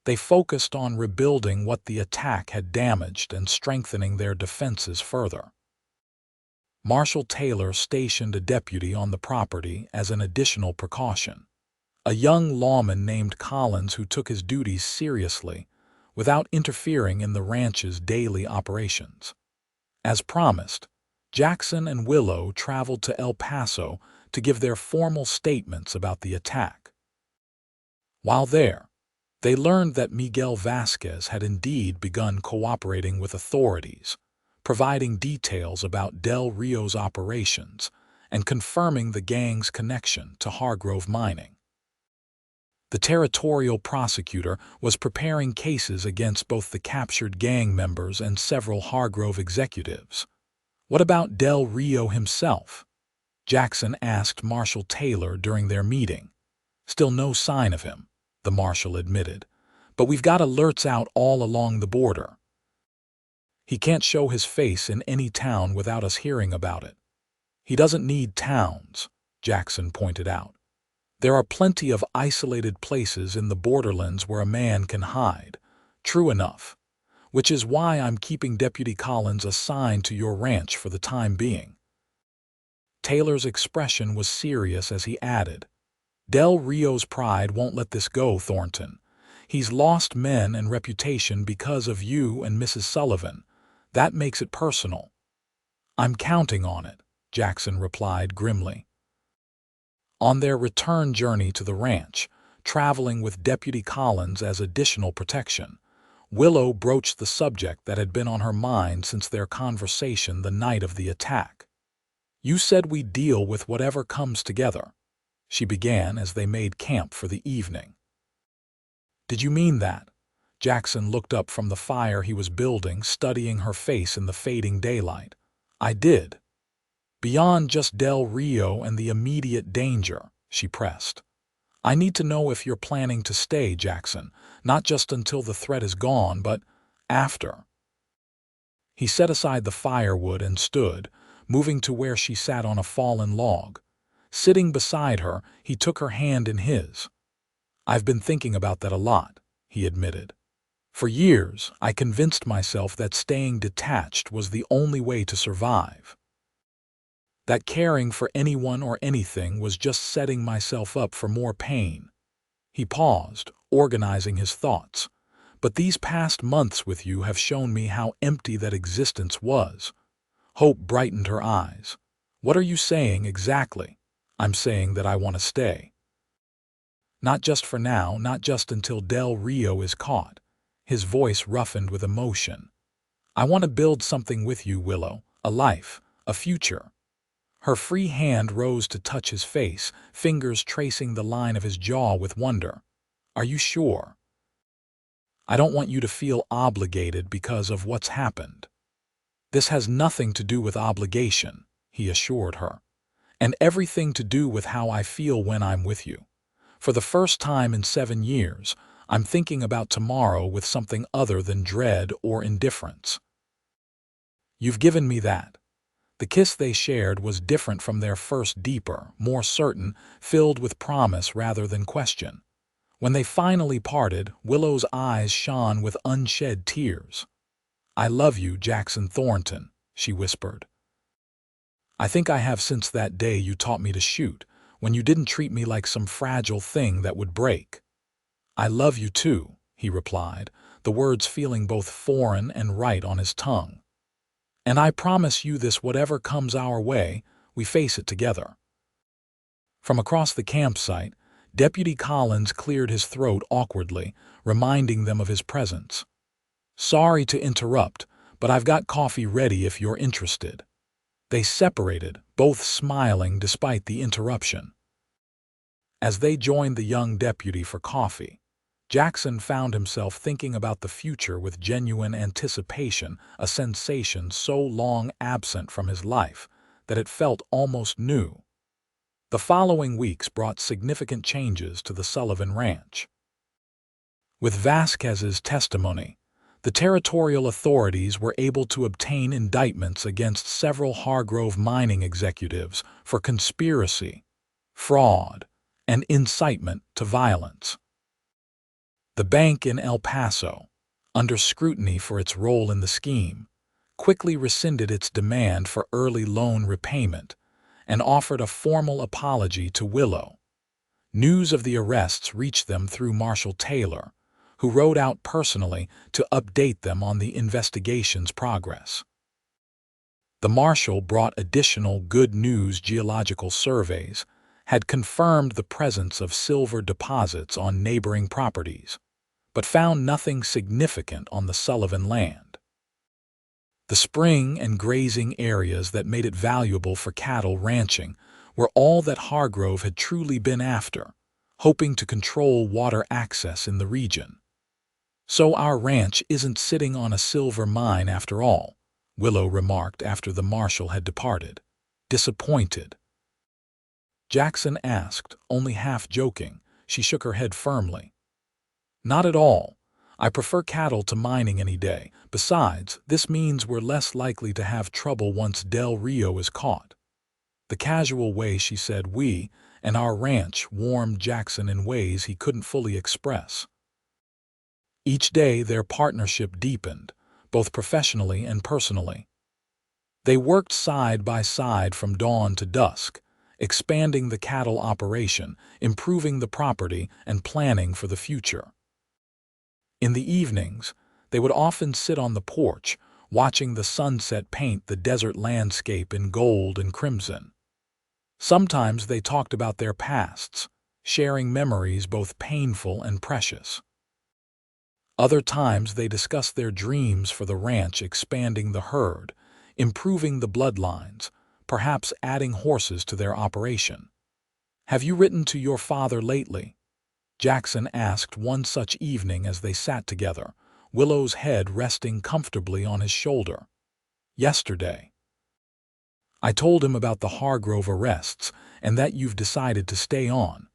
they focused on rebuilding what the attack had damaged and strengthening their defenses further. Marshal Taylor stationed a deputy on the property as an additional precaution, a young lawman named Collins who took his duties seriously without interfering in the ranch's daily operations. As promised, Jackson and Willow traveled to El Paso to give their formal statements about the attack. While there, they learned that Miguel Vasquez had indeed begun cooperating with authorities, providing details about Del Rio's operations and confirming the gang's connection to Hargrove Mining. The territorial prosecutor was preparing cases against both the captured gang members and several Hargrove executives. "What about Del Rio himself?" Jackson asked Marshal Taylor during their meeting. "Still no sign of him," the marshal admitted, "but we've got alerts out all along the border. He can't show his face in any town without us hearing about it." "He doesn't need towns," Jackson pointed out. "There are plenty of isolated places in the borderlands where a man can hide." "True enough. which is why I'm keeping Deputy Collins assigned to your ranch for the time being." Taylor's expression was serious as he added, "Del Rio's pride won't let this go, Thornton. He's lost men and reputation because of you and Mrs. Sullivan. That makes it personal." "I'm counting on it," Jackson replied grimly. On their return journey to the ranch, traveling with Deputy Collins as additional protection, Willow broached the subject that had been on her mind since their conversation the night of the attack. "You said we'd deal with whatever comes together," she began as they made camp for the evening. "Did you mean that?" Jackson looked up from the fire he was building, studying her face in the fading daylight. "I did. Beyond just Del Rio and the immediate danger," she pressed. "I need to know if you're planning to stay, Jackson, not just until the threat is gone, but after." He set aside the firewood and stood, moving to where she sat on a fallen log. Sitting beside her, he took her hand in his. "I've been thinking about that a lot," he admitted. "For years, I convinced myself that staying detached was the only way to survive. That caring for anyone or anything was just setting myself up for more pain." He paused, organizing his thoughts. "But these past months with you have shown me how empty that existence was." Hope brightened her eyes. "What are you saying exactly?" "I'm saying that I want to stay. Not just for now, not just until Del Rio is caught." His voice roughened with emotion. "I want to build something with you, Willow, a life, a future." Her free hand rose to touch his face, fingers tracing the line of his jaw with wonder. "Are you sure?" "I don't want you to feel obligated because of what's happened." "This has nothing to do with obligation," he assured her, "and everything to do with how I feel when I'm with you. For the first time in 7 years, I'm thinking about tomorrow with something other than dread or indifference." "You've given me that." The kiss they shared was different from their first, deeper, more certain, filled with promise rather than question. When they finally parted, Willow's eyes shone with unshed tears. "I love you, Jackson Thornton," she whispered. "I think I have since that day you taught me to shoot, when you didn't treat me like some fragile thing that would break." "I love you too," he replied, the words feeling both foreign and right on his tongue. "And I promise you this, whatever comes our way, we face it together." From across the campsite, Deputy Collins cleared his throat awkwardly, reminding them of his presence. "Sorry to interrupt, but I've got coffee ready if you're interested." They separated, both smiling despite the interruption. As they joined the young deputy for coffee, Jackson found himself thinking about the future with genuine anticipation, a sensation so long absent from his life that it felt almost new. The following weeks brought significant changes to the Sullivan Ranch. With Vasquez's testimony, the territorial authorities were able to obtain indictments against several Hargrove mining executives for conspiracy, fraud, and incitement to violence. The bank in El Paso, under scrutiny for its role in the scheme, quickly rescinded its demand for early loan repayment and offered a formal apology to Willow. News of the arrests reached them through Marshal Taylor, who rode out personally to update them on the investigation's progress. The marshal brought additional good news. Geological surveys had confirmed the presence of silver deposits on neighboring properties, but found nothing significant on the Sullivan land. The spring and grazing areas that made it valuable for cattle ranching were all that Hargrove had truly been after, hoping to control water access in the region. "So our ranch isn't sitting on a silver mine after all," Willow remarked after the marshal had departed. "Disappointed?" Jackson asked, only half joking. She shook her head firmly. "Not at all. I prefer cattle to mining any day. Besides, this means we're less likely to have trouble once Del Rio is caught." The casual way she said "we" and "our ranch" warmed Jackson in ways he couldn't fully express. Each day their partnership deepened, both professionally and personally. They worked side by side from dawn to dusk, expanding the cattle operation, improving the property, and planning for the future. In the evenings, they would often sit on the porch, watching the sunset paint the desert landscape in gold and crimson. Sometimes they talked about their pasts, sharing memories both painful and precious. Other times they discussed their dreams for the ranch, expanding the herd, improving the bloodlines, perhaps adding horses to their operation. "Have you written to your father lately?" Jackson asked one such evening as they sat together, Willow's head resting comfortably on his shoulder. "Yesterday. I told him about the Hargrove arrests and that you've decided to stay on."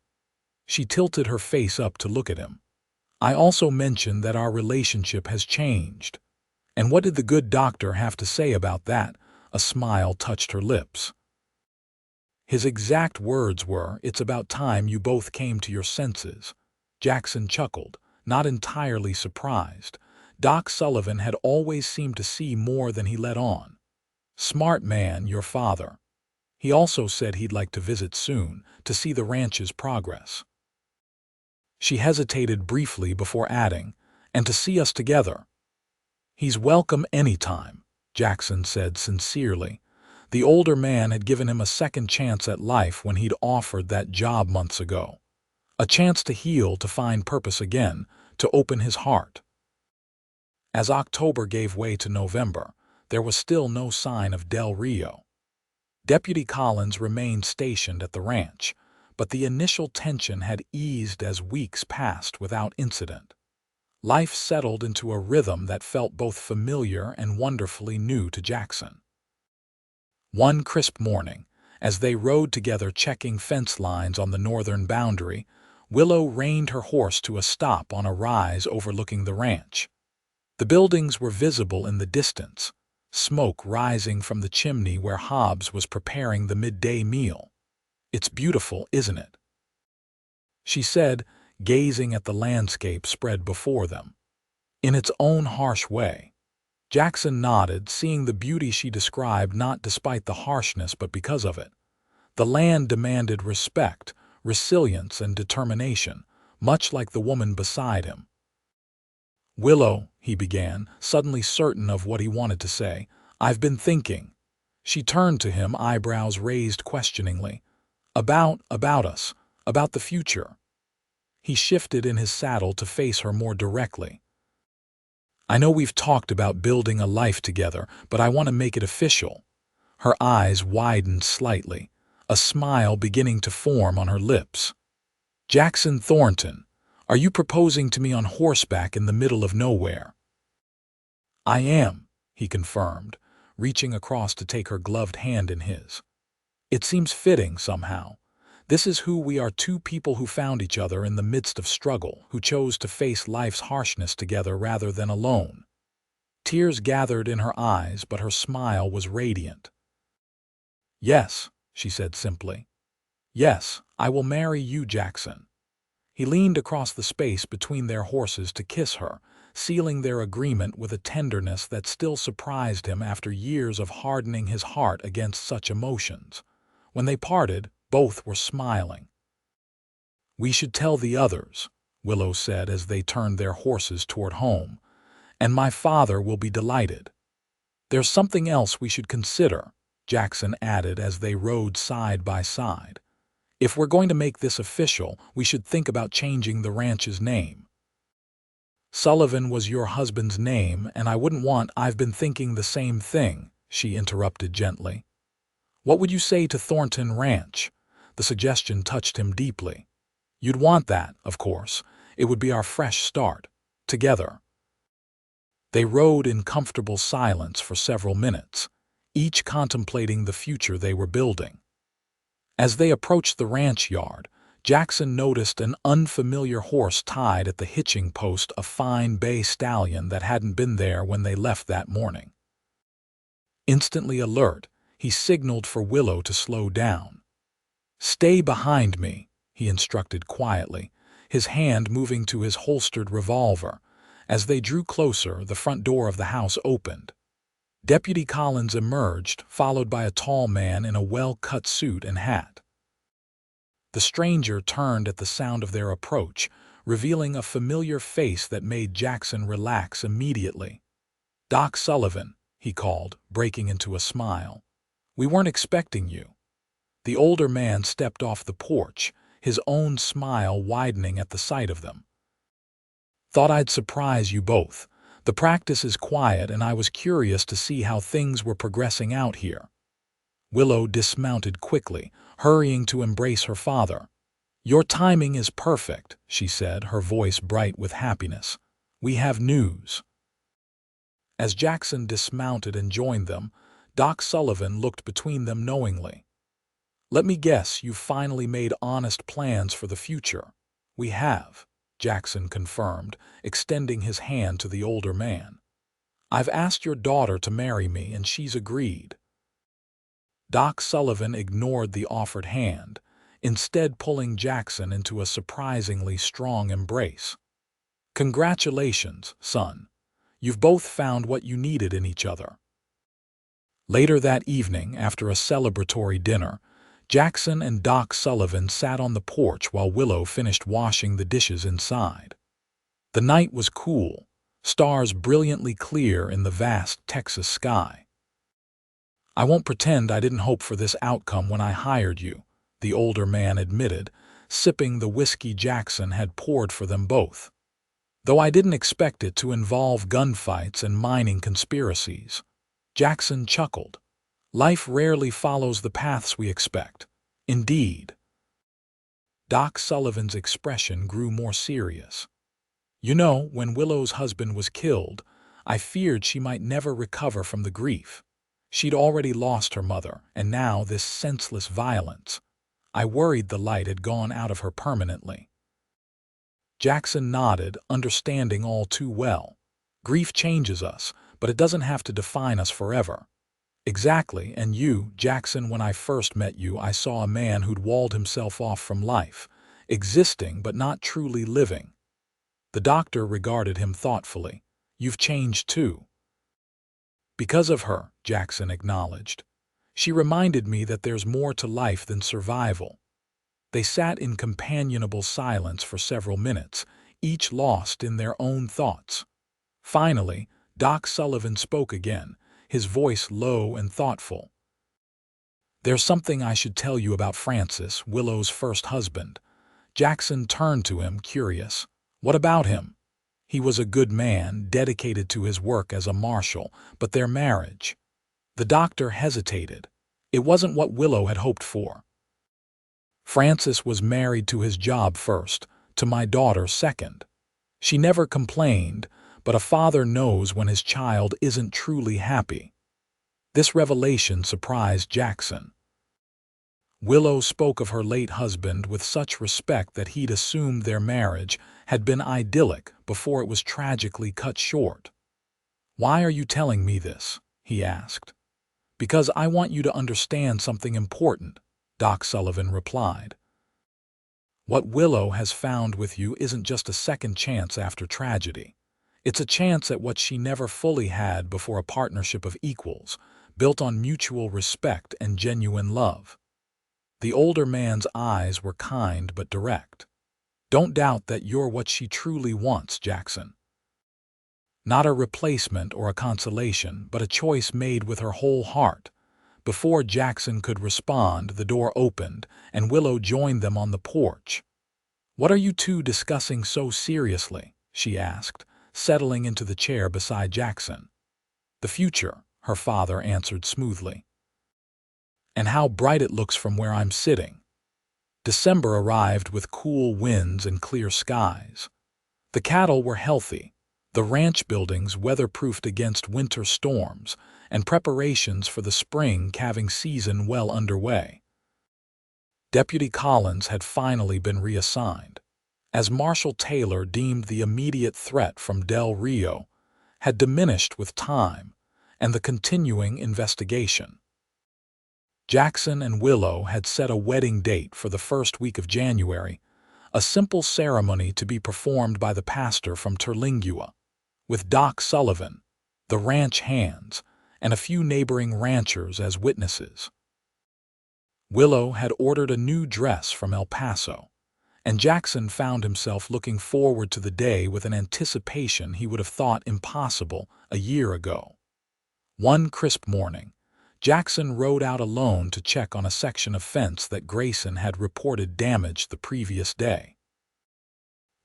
She tilted her face up to look at him. "I also mentioned that our relationship has changed." "And what did the good doctor have to say about that?" A smile touched her lips. "His exact words were, 'It's about time you both came to your senses.'" Jackson chuckled, not entirely surprised. Doc Sullivan had always seemed to see more than he let on. "Smart man, your father." He also said he'd like to visit soon, to see the ranch's progress. She hesitated briefly before adding, "And to see us together." "He's welcome anytime," Jackson said sincerely. The older man had given him a second chance at life when he'd offered that job months ago. A chance to heal, to find purpose again, to open his heart. As October gave way to November, there was still no sign of Del Rio. Deputy Collins remained stationed at the ranch, but the initial tension had eased as weeks passed without incident. Life settled into a rhythm that felt both familiar and wonderfully new to Jackson. One crisp morning, as they rode together checking fence lines on the northern boundary, Willow reined her horse to a stop on a rise overlooking the ranch. The buildings were visible in the distance, smoke rising from the chimney where Hobbs was preparing the midday meal. "It's beautiful, isn't it?" she said, gazing at the landscape spread before them. "In its own harsh way." Jackson nodded, seeing the beauty she described not despite the harshness but because of it. The land demanded respect, resilience, and determination, much like the woman beside him. "Willow," he began, suddenly certain of what he wanted to say, "I've been thinking." She turned to him, eyebrows raised questioningly. About us, about the future." He shifted in his saddle to face her more directly. "I know we've talked about building a life together, but I want to make it official." Her eyes widened slightly, a smile beginning to form on her lips. "Jackson Thornton, are you proposing to me on horseback in the middle of nowhere?" "I am," he confirmed, reaching across to take her gloved hand in his. "It seems fitting somehow. This is who we are, two people who found each other in the midst of struggle, who chose to face life's harshness together rather than alone." Tears gathered in her eyes, but her smile was radiant. "Yes," she said simply. "Yes, I will marry you, Jackson." He leaned across the space between their horses to kiss her, sealing their agreement with a tenderness that still surprised him after years of hardening his heart against such emotions. When they parted, both were smiling. "We should tell the others," Willow said as they turned their horses toward home, "and my father will be delighted." "There's something else we should consider," Jackson added as they rode side by side. "If we're going to make this official, we should think about changing the ranch's name." "Sullivan was your husband's name, and I wouldn't want—" "I've been thinking the same thing," she interrupted gently. "What would you say to Thornton Ranch?" The suggestion touched him deeply. "You'd want that, of course. It would be our fresh start. Together." They rode in comfortable silence for several minutes, each contemplating the future they were building. As they approached the ranch yard, Jackson noticed an unfamiliar horse tied at the hitching post, a fine bay stallion that hadn't been there when they left that morning. Instantly alert, he signaled for Willow to slow down. "Stay behind me," he instructed quietly, his hand moving to his holstered revolver. As they drew closer, the front door of the house opened. Deputy Collins emerged, followed by a tall man in a well-cut suit and hat. The stranger turned at the sound of their approach, revealing a familiar face that made Jackson relax immediately. "Doc Sullivan," he called, breaking into a smile. "We weren't expecting you." The older man stepped off the porch, his own smile widening at the sight of them. "Thought I'd surprise you both. The practice is quiet, and I was curious to see how things were progressing out here." Willow dismounted quickly, hurrying to embrace her father. "Your timing is perfect," she said, her voice bright with happiness. "We have news." As Jackson dismounted and joined them, Doc Sullivan looked between them knowingly. "Let me guess, you've finally made honest plans for the future." "We have," Jackson confirmed, extending his hand to the older man. "I've asked your daughter to marry me, and she's agreed." Doc Sullivan ignored the offered hand, instead pulling Jackson into a surprisingly strong embrace. "Congratulations, son. You've both found what you needed in each other." Later that evening, after a celebratory dinner, Jackson and Doc Sullivan sat on the porch while Willow finished washing the dishes inside. The night was cool, stars brilliantly clear in the vast Texas sky. "I won't pretend I didn't hope for this outcome when I hired you," the older man admitted, sipping the whiskey Jackson had poured for them both. "Though I didn't expect it to involve gunfights and mining conspiracies." Jackson chuckled. "Life rarely follows the paths we expect." "Indeed." Doc Sullivan's expression grew more serious. "You know, when Willow's husband was killed, I feared she might never recover from the grief. She'd already lost her mother, and now this senseless violence. I worried the light had gone out of her permanently." Jackson nodded, understanding all too well. "Grief changes us, but it doesn't have to define us forever." "Exactly, and you, Jackson, when I first met you, I saw a man who'd walled himself off from life, existing but not truly living." The doctor regarded him thoughtfully. "You've changed too." "Because of her," Jackson acknowledged. "She reminded me that there's more to life than survival." They sat in companionable silence for several minutes, each lost in their own thoughts. Finally, Doc Sullivan spoke again, his voice low and thoughtful. "There's something I should tell you about Francis, Willow's first husband." Jackson turned to him, curious. "What about him?" "He was a good man, dedicated to his work as a marshal, but their marriage—" The doctor hesitated. "It wasn't what Willow had hoped for. Francis was married to his job first, to my daughter second. She never complained, but a father knows when his child isn't truly happy." This revelation surprised Jackson. Willow spoke of her late husband with such respect that he'd assumed their marriage had been idyllic before it was tragically cut short. "Why are you telling me this?" he asked. "Because I want you to understand something important," Doc Sullivan replied. "What Willow has found with you isn't just a second chance after tragedy. It's a chance at what she never fully had before, a partnership of equals, built on mutual respect and genuine love." The older man's eyes were kind but direct. "Don't doubt that you're what she truly wants, Jackson. Not a replacement or a consolation, but a choice made with her whole heart." Before Jackson could respond, the door opened, and Willow joined them on the porch. "What are you two discussing so seriously?" she asked, settling into the chair beside Jackson. "The future," her father answered smoothly. "And how bright it looks from where I'm sitting." December arrived with cool winds and clear skies. The cattle were healthy, the ranch buildings weatherproofed against winter storms, and preparations for the spring calving season well underway. Deputy Collins had finally been reassigned, as Marshal Taylor deemed the immediate threat from Del Rio had diminished with time and the continuing investigation. Jackson and Willow had set a wedding date for the first week of January, a simple ceremony to be performed by the pastor from Terlingua. with Doc Sullivan, the ranch hands, and a few neighboring ranchers as witnesses. Willow had ordered a new dress from El Paso, and Jackson found himself looking forward to the day with an anticipation he would have thought impossible a year ago. One crisp morning, Jackson rode out alone to check on a section of fence that Grayson had reported damaged the previous day.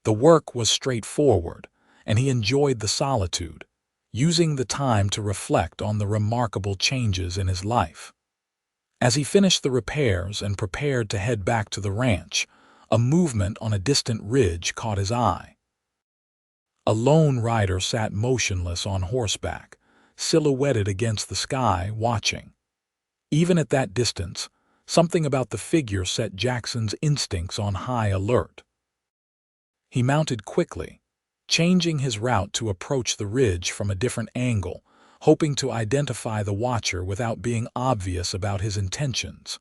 The work was straightforward, and he enjoyed the solitude, using the time to reflect on the remarkable changes in his life. As he finished the repairs and prepared to head back to the ranch, a movement on a distant ridge caught his eye. A lone rider sat motionless on horseback, silhouetted against the sky, watching. Even at that distance, something about the figure set Jackson's instincts on high alert. He mounted quickly, changing his route to approach the ridge from a different angle, hoping to identify the watcher without being obvious about his intentions.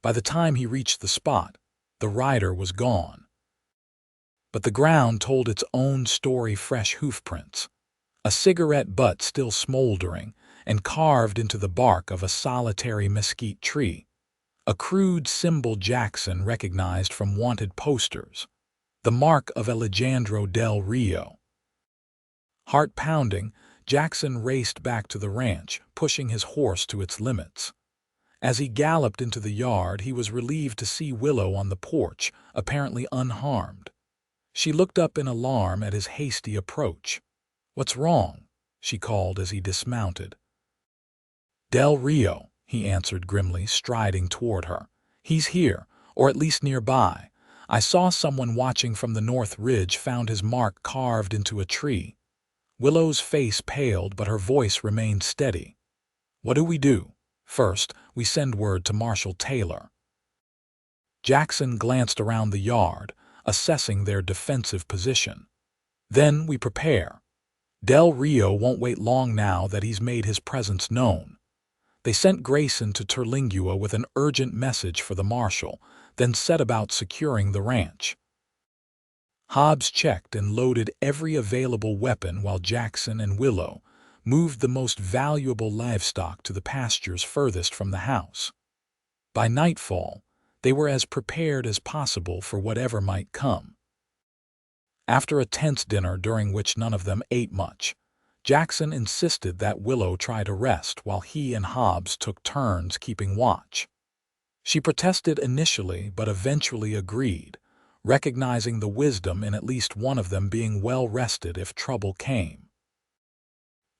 By the time he reached the spot, the rider was gone. But the ground told its own story: fresh hoofprints, a cigarette butt still smoldering and carved into the bark of a solitary mesquite tree, a crude symbol Jackson recognized from wanted posters, the mark of Alejandro del Rio. Heart pounding, Jackson raced back to the ranch, pushing his horse to its limits. As he galloped into the yard, he was relieved to see Willow on the porch, apparently unharmed. She looked up in alarm at his hasty approach. "What's wrong?" she called as he dismounted. "Del Rio," he answered grimly, striding toward her. "He's here, or at least nearby. I saw someone watching from the north ridge, found his mark carved into a tree." Willow's face paled, but her voice remained steady. "What do we do?" "First, we send word to Marshal Taylor." Jackson glanced around the yard, assessing their defensive position. "Then we prepare. Del Rio won't wait long now that he's made his presence known." They sent Grayson to Terlingua with an urgent message for the marshal, then set about securing the ranch. Hobbs checked and loaded every available weapon while Jackson and Willow moved the most valuable livestock to the pastures furthest from the house. By nightfall, they were as prepared as possible for whatever might come. After a tense dinner during which none of them ate much, Jackson insisted that Willow try to rest while he and Hobbs took turns keeping watch. She protested initially but eventually agreed, recognizing the wisdom in at least one of them being well rested if trouble came.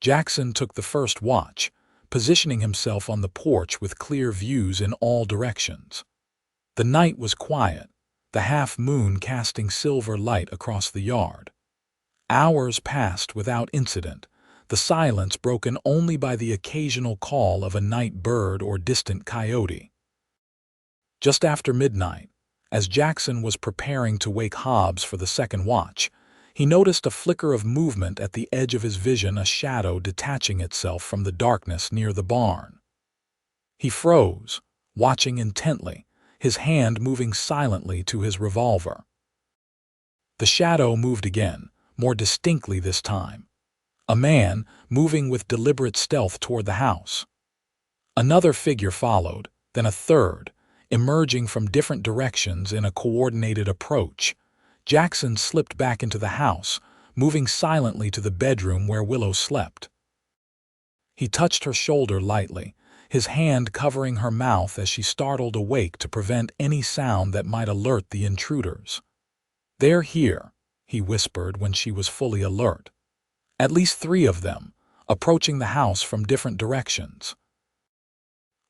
Jackson took the first watch, positioning himself on the porch with clear views in all directions. The night was quiet, the half-moon casting silver light across the yard. Hours passed without incident, the silence broken only by the occasional call of a night bird or distant coyote. Just after midnight, as Jackson was preparing to wake Hobbs for the second watch, he noticed a flicker of movement at the edge of his vision, a shadow detaching itself from the darkness near the barn. He froze, watching intently, his hand moving silently to his revolver. The shadow moved again, more distinctly this time. A man, moving with deliberate stealth toward the house. Another figure followed, then a third, emerging from different directions in a coordinated approach. Jackson slipped back into the house, moving silently to the bedroom where Willow slept. He touched her shoulder lightly, his hand covering her mouth as she startled awake to prevent any sound that might alert the intruders. "They're here," he whispered when she was fully alert. "At least 3 of them, approaching the house from different directions."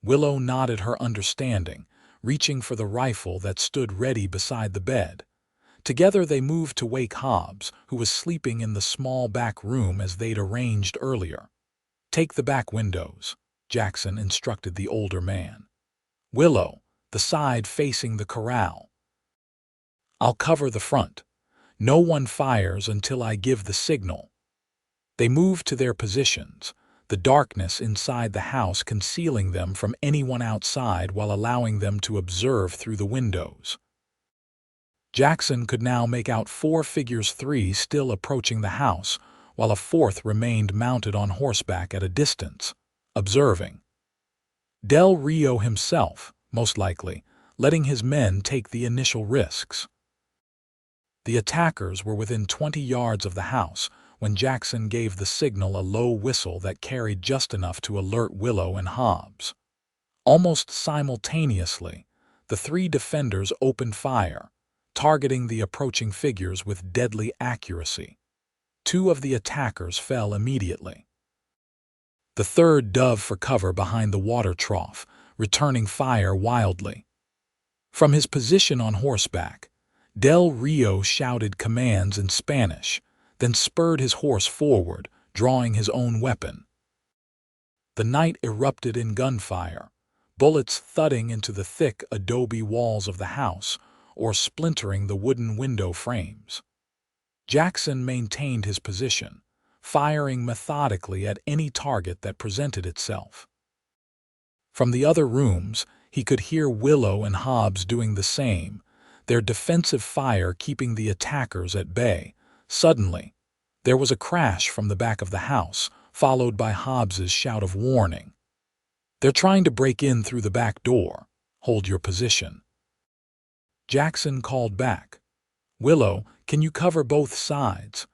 Willow nodded her understanding, reaching for the rifle that stood ready beside the bed. Together they moved to wake Hobbs, who was sleeping in the small back room as they'd arranged earlier. "Take the back windows," Jackson instructed the older man. "Willow, the side facing the corral. I'll cover the front. No one fires until I give the signal." They moved to their positions, the darkness inside the house concealing them from anyone outside while allowing them to observe through the windows. Jackson could now make out 4 figures, 3 still approaching the house, while a fourth remained mounted on horseback at a distance, observing. Del Rio himself, most likely, letting his men take the initial risks. The attackers were within 20 yards of the house when Jackson gave the signal, a low whistle that carried just enough to alert Willow and Hobbs. Almost simultaneously, the three defenders opened fire, targeting the approaching figures with deadly accuracy. Two of the attackers fell immediately. The third dove for cover behind the water trough, returning fire wildly. From his position on horseback, Del Rio shouted commands in Spanish, then spurred his horse forward, drawing his own weapon. The night erupted in gunfire, bullets thudding into the thick adobe walls of the house or splintering the wooden window frames. Jackson maintained his position, firing methodically at any target that presented itself. From the other rooms, he could hear Willow and Hobbs doing the same, their defensive fire keeping the attackers at bay. Suddenly, there was a crash from the back of the house, followed by Hobbs's shout of warning. "They're trying to break in through the back door. Hold your position." Jackson called back. "Willow, can you cover both sides?"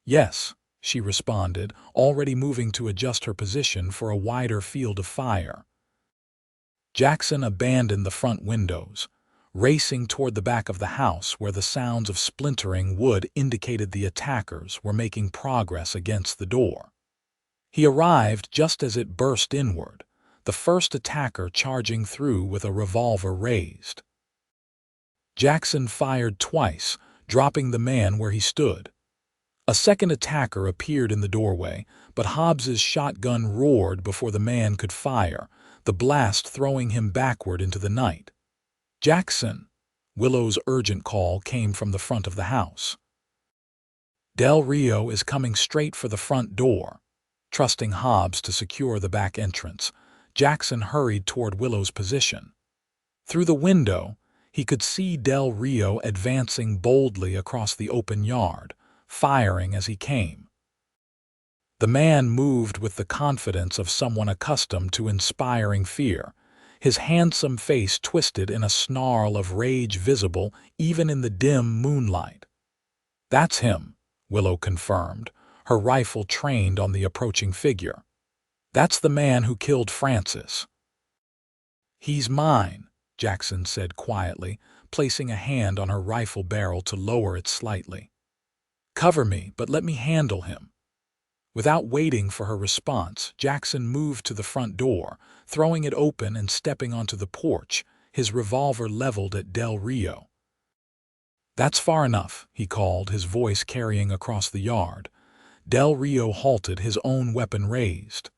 "Yes," she responded, already moving to adjust her position for a wider field of fire. Jackson abandoned the front windows, racing toward the back of the house where the sounds of splintering wood indicated the attackers were making progress against the door. He arrived just as it burst inward, the first attacker charging through with a revolver raised. Jackson fired twice, dropping the man where he stood. A second attacker appeared in the doorway, but Hobbs's shotgun roared before the man could fire, the blast throwing him backward into the night. "Jackson!" Willow's urgent call came from the front of the house. "Del Rio is coming straight for the front door." Trusting Hobbs to secure the back entrance, Jackson hurried toward Willow's position. Through the window, he could see Del Rio advancing boldly across the open yard, firing as he came. The man moved with the confidence of someone accustomed to inspiring fear, his handsome face twisted in a snarl of rage visible even in the dim moonlight. "That's him," Willow confirmed, her rifle trained on the approaching figure. "That's the man who killed Francis." "He's mine," Jackson said quietly, placing a hand on her rifle barrel to lower it slightly. "Cover me, but let me handle him." Without waiting for her response, Jackson moved to the front door, throwing it open and stepping onto the porch, his revolver leveled at Del Rio. "That's far enough," he called, his voice carrying across the yard. Del Rio halted, his own weapon raised.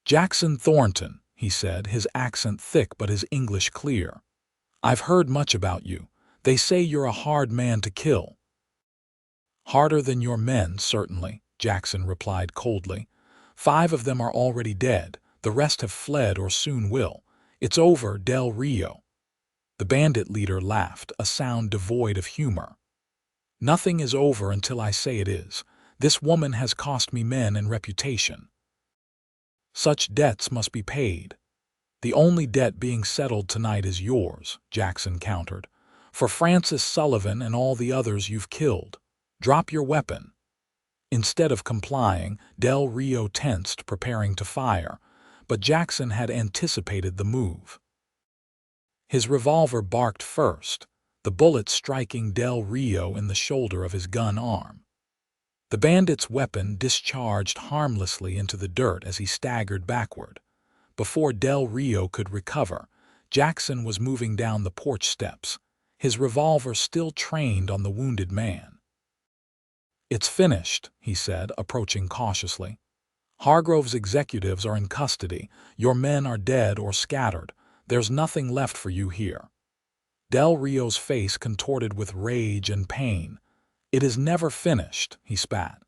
"Jackson Thornton," he said, his accent thick but his English clear. "I've heard much about you. They say you're a hard man to kill." "Harder than your men, certainly," Jackson replied coldly. "5 of them are already dead. The rest have fled or soon will. It's over, Del Rio." The bandit leader laughed, a sound devoid of humor. "Nothing is over until I say it is. This woman has cost me men and reputation. Such debts must be paid." "The only debt being settled tonight is yours," Jackson countered. "For Francis Sullivan and all the others you've killed. Drop your weapon." Instead of complying, Del Rio tensed, preparing to fire, but Jackson had anticipated the move. His revolver barked first, the bullet striking Del Rio in the shoulder of his gun arm. The bandit's weapon discharged harmlessly into the dirt as he staggered backward. Before Del Rio could recover, Jackson was moving down the porch steps, his revolver still trained on the wounded man. "It's finished," he said, approaching cautiously. "Hargrove's executives are in custody. Your men are dead or scattered. There's nothing left for you here." Del Rio's face contorted with rage and pain. "It is never finished," he spat.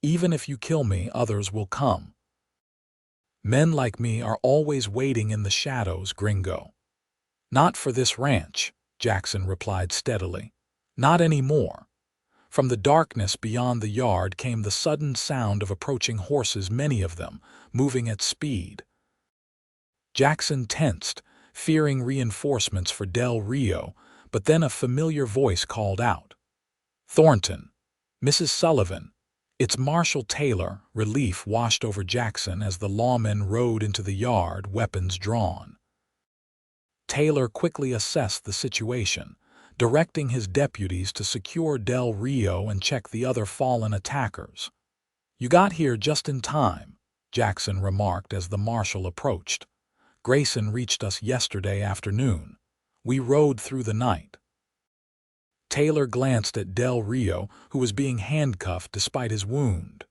"Even if you kill me, others will come. Men like me are always waiting in the shadows, gringo." "Not for this ranch," Jackson replied steadily. "Not anymore. From the darkness beyond the yard came the sudden sound of approaching horses, many of them, moving at speed. Jackson tensed, fearing reinforcements for Del Rio, but then a familiar voice called out. "Thornton, Mrs. Sullivan." "It's Marshal Taylor." Relief washed over Jackson as the lawmen rode into the yard, weapons drawn. Taylor quickly assessed the situation, directing his deputies to secure Del Rio and check the other fallen attackers. "You got here just in time," Jackson remarked as the marshal approached. "Grayson reached us yesterday afternoon. We rode through the night." Taylor glanced at Del Rio, who was being handcuffed despite his wound.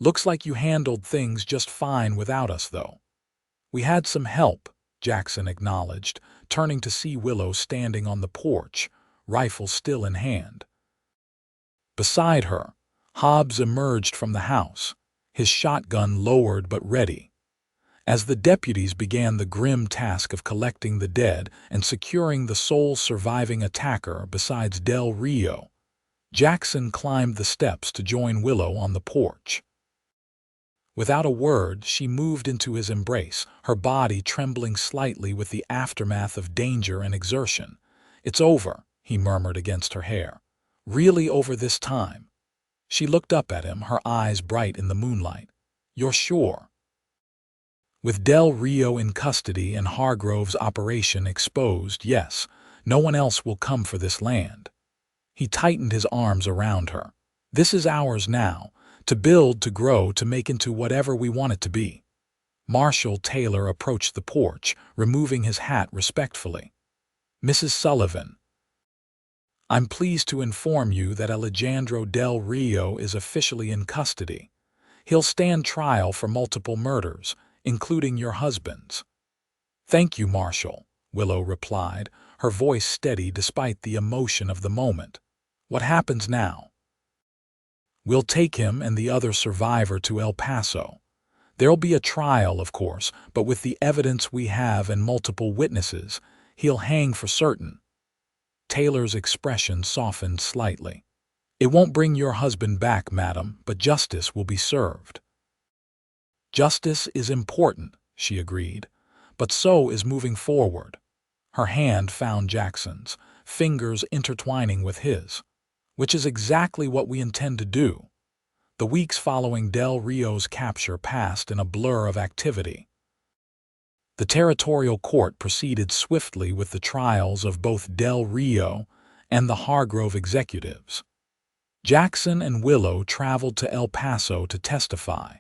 "Looks like you handled things just fine without us, though." "We had some help," Jackson acknowledged, turning to see Willow standing on the porch, rifle still in hand. Beside her, Hobbs emerged from the house, his shotgun lowered but ready. As the deputies began the grim task of collecting the dead and securing the sole surviving attacker besides Del Rio, Jackson climbed the steps to join Willow on the porch. Without a word, she moved into his embrace, her body trembling slightly with the aftermath of danger and exertion. "It's over," he murmured against her hair. "Really over this time." She looked up at him, her eyes bright in the moonlight. "You're sure?" "With Del Rio in custody and Hargrove's operation exposed, yes. No one else will come for this land." He tightened his arms around her. "This is ours now, to build, to grow, to make into whatever we want it to be." Marshal Taylor approached the porch, removing his hat respectfully. "Mrs. Sullivan, I'm pleased to inform you that Alejandro Del Rio is officially in custody. He'll stand trial for multiple murders, including your husband's." "Thank you, Marshal," Willow replied, her voice steady despite the emotion of the moment. "What happens now?" "We'll take him and the other survivor to El Paso. There'll be a trial, of course, but with the evidence we have and multiple witnesses, he'll hang for certain." Taylor's expression softened slightly. "It won't bring your husband back, madam, but justice will be served." "Justice is important," she agreed, "but so is moving forward." Her hand found Jackson's, fingers intertwining with his. "Which is exactly what we intend to do." The weeks following Del Rio's capture passed in a blur of activity. The territorial court proceeded swiftly with the trials of both Del Rio and the Hargrove executives. Jackson and Willow traveled to El Paso to testify,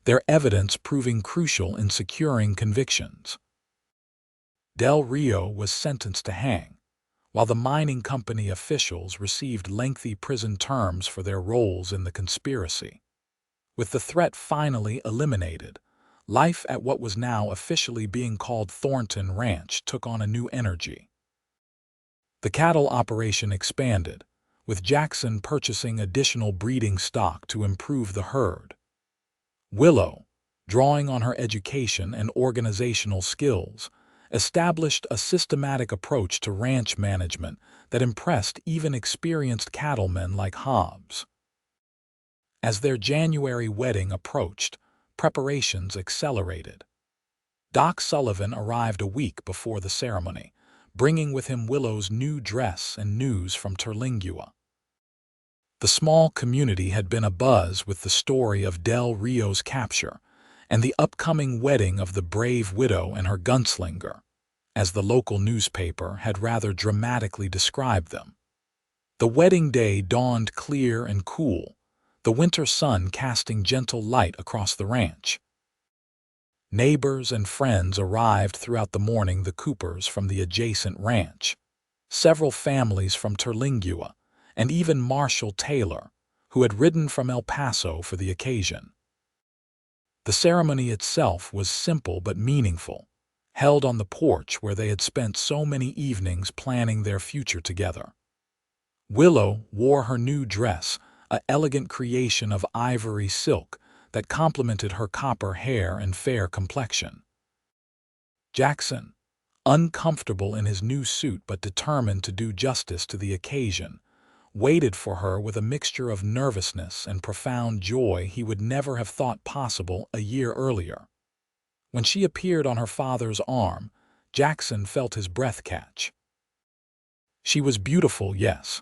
their evidence proving crucial in securing convictions. Del Rio was sentenced to hang, while the mining company officials received lengthy prison terms for their roles in the conspiracy. With the threat finally eliminated, life at what was now officially being called Thornton Ranch took on a new energy. The cattle operation expanded, with Jackson purchasing additional breeding stock to improve the herd. Willow, drawing on her education and organizational skills, established a systematic approach to ranch management that impressed even experienced cattlemen like Hobbs. As their January wedding approached, preparations accelerated. Doc Sullivan arrived a week before the ceremony, bringing with him Willow's new dress and news from Terlingua. The small community had been abuzz with the story of Del Rio's capture and the upcoming wedding of the brave widow and her gunslinger, as the local newspaper had rather dramatically described them. The wedding day dawned clear and cool, the winter sun casting gentle light across the ranch. Neighbors and friends arrived throughout the morning, the Coopers from the adjacent ranch, several families from Terlingua, and even Marshal Taylor, who had ridden from El Paso for the occasion. The ceremony itself was simple but meaningful, held on the porch where they had spent so many evenings planning their future together. Willow wore her new dress, an elegant creation of ivory silk that complemented her copper hair and fair complexion. Jackson, uncomfortable in his new suit but determined to do justice to the occasion, waited for her with a mixture of nervousness and profound joy he would never have thought possible a year earlier. When she appeared on her father's arm, Jackson felt his breath catch. She was beautiful, yes,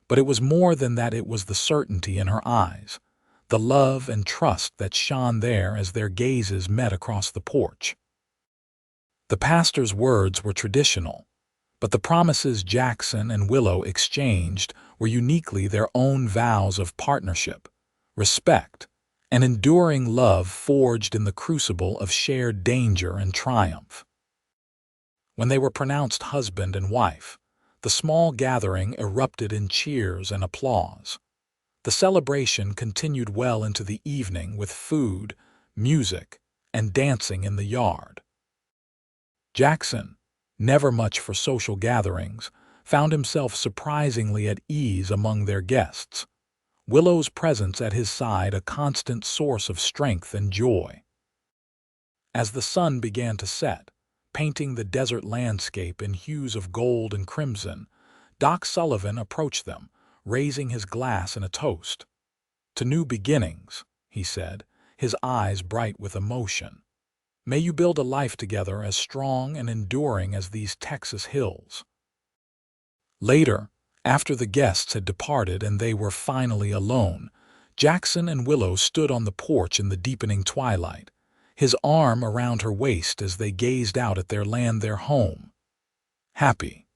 but it was more than that. It was the certainty in her eyes, the love and trust that shone there as their gazes met across the porch. The pastor's words were traditional, but the promises Jackson and Willow exchanged were uniquely their own vows of partnership, respect, and enduring love forged in the crucible of shared danger and triumph. When they were pronounced husband and wife, the small gathering erupted in cheers and applause. The celebration continued well into the evening with food, music, and dancing in the yard. Jackson, never much for social gatherings, found himself surprisingly at ease among their guests, Willow's presence at his side a constant source of strength and joy. As the sun began to set, painting the desert landscape in hues of gold and crimson, Doc Sullivan approached them, raising his glass in a toast. "To new beginnings," he said, his eyes bright with emotion. "May you build a life together as strong and enduring as these Texas hills." Later, after the guests had departed and they were finally alone, Jackson and Willow stood on the porch in the deepening twilight, his arm around her waist as they gazed out at their land, their home. "Happy?"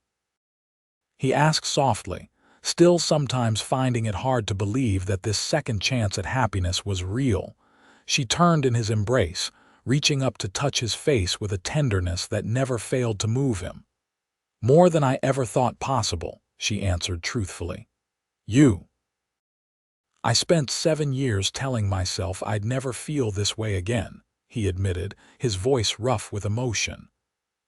he asked softly, still sometimes finding it hard to believe that this second chance at happiness was real. She turned in his embrace, reaching up to touch his face with a tenderness that never failed to move him. "More than I ever thought possible," she answered truthfully. I spent 7 years telling myself I'd never feel this way again," he admitted, his voice rough with emotion.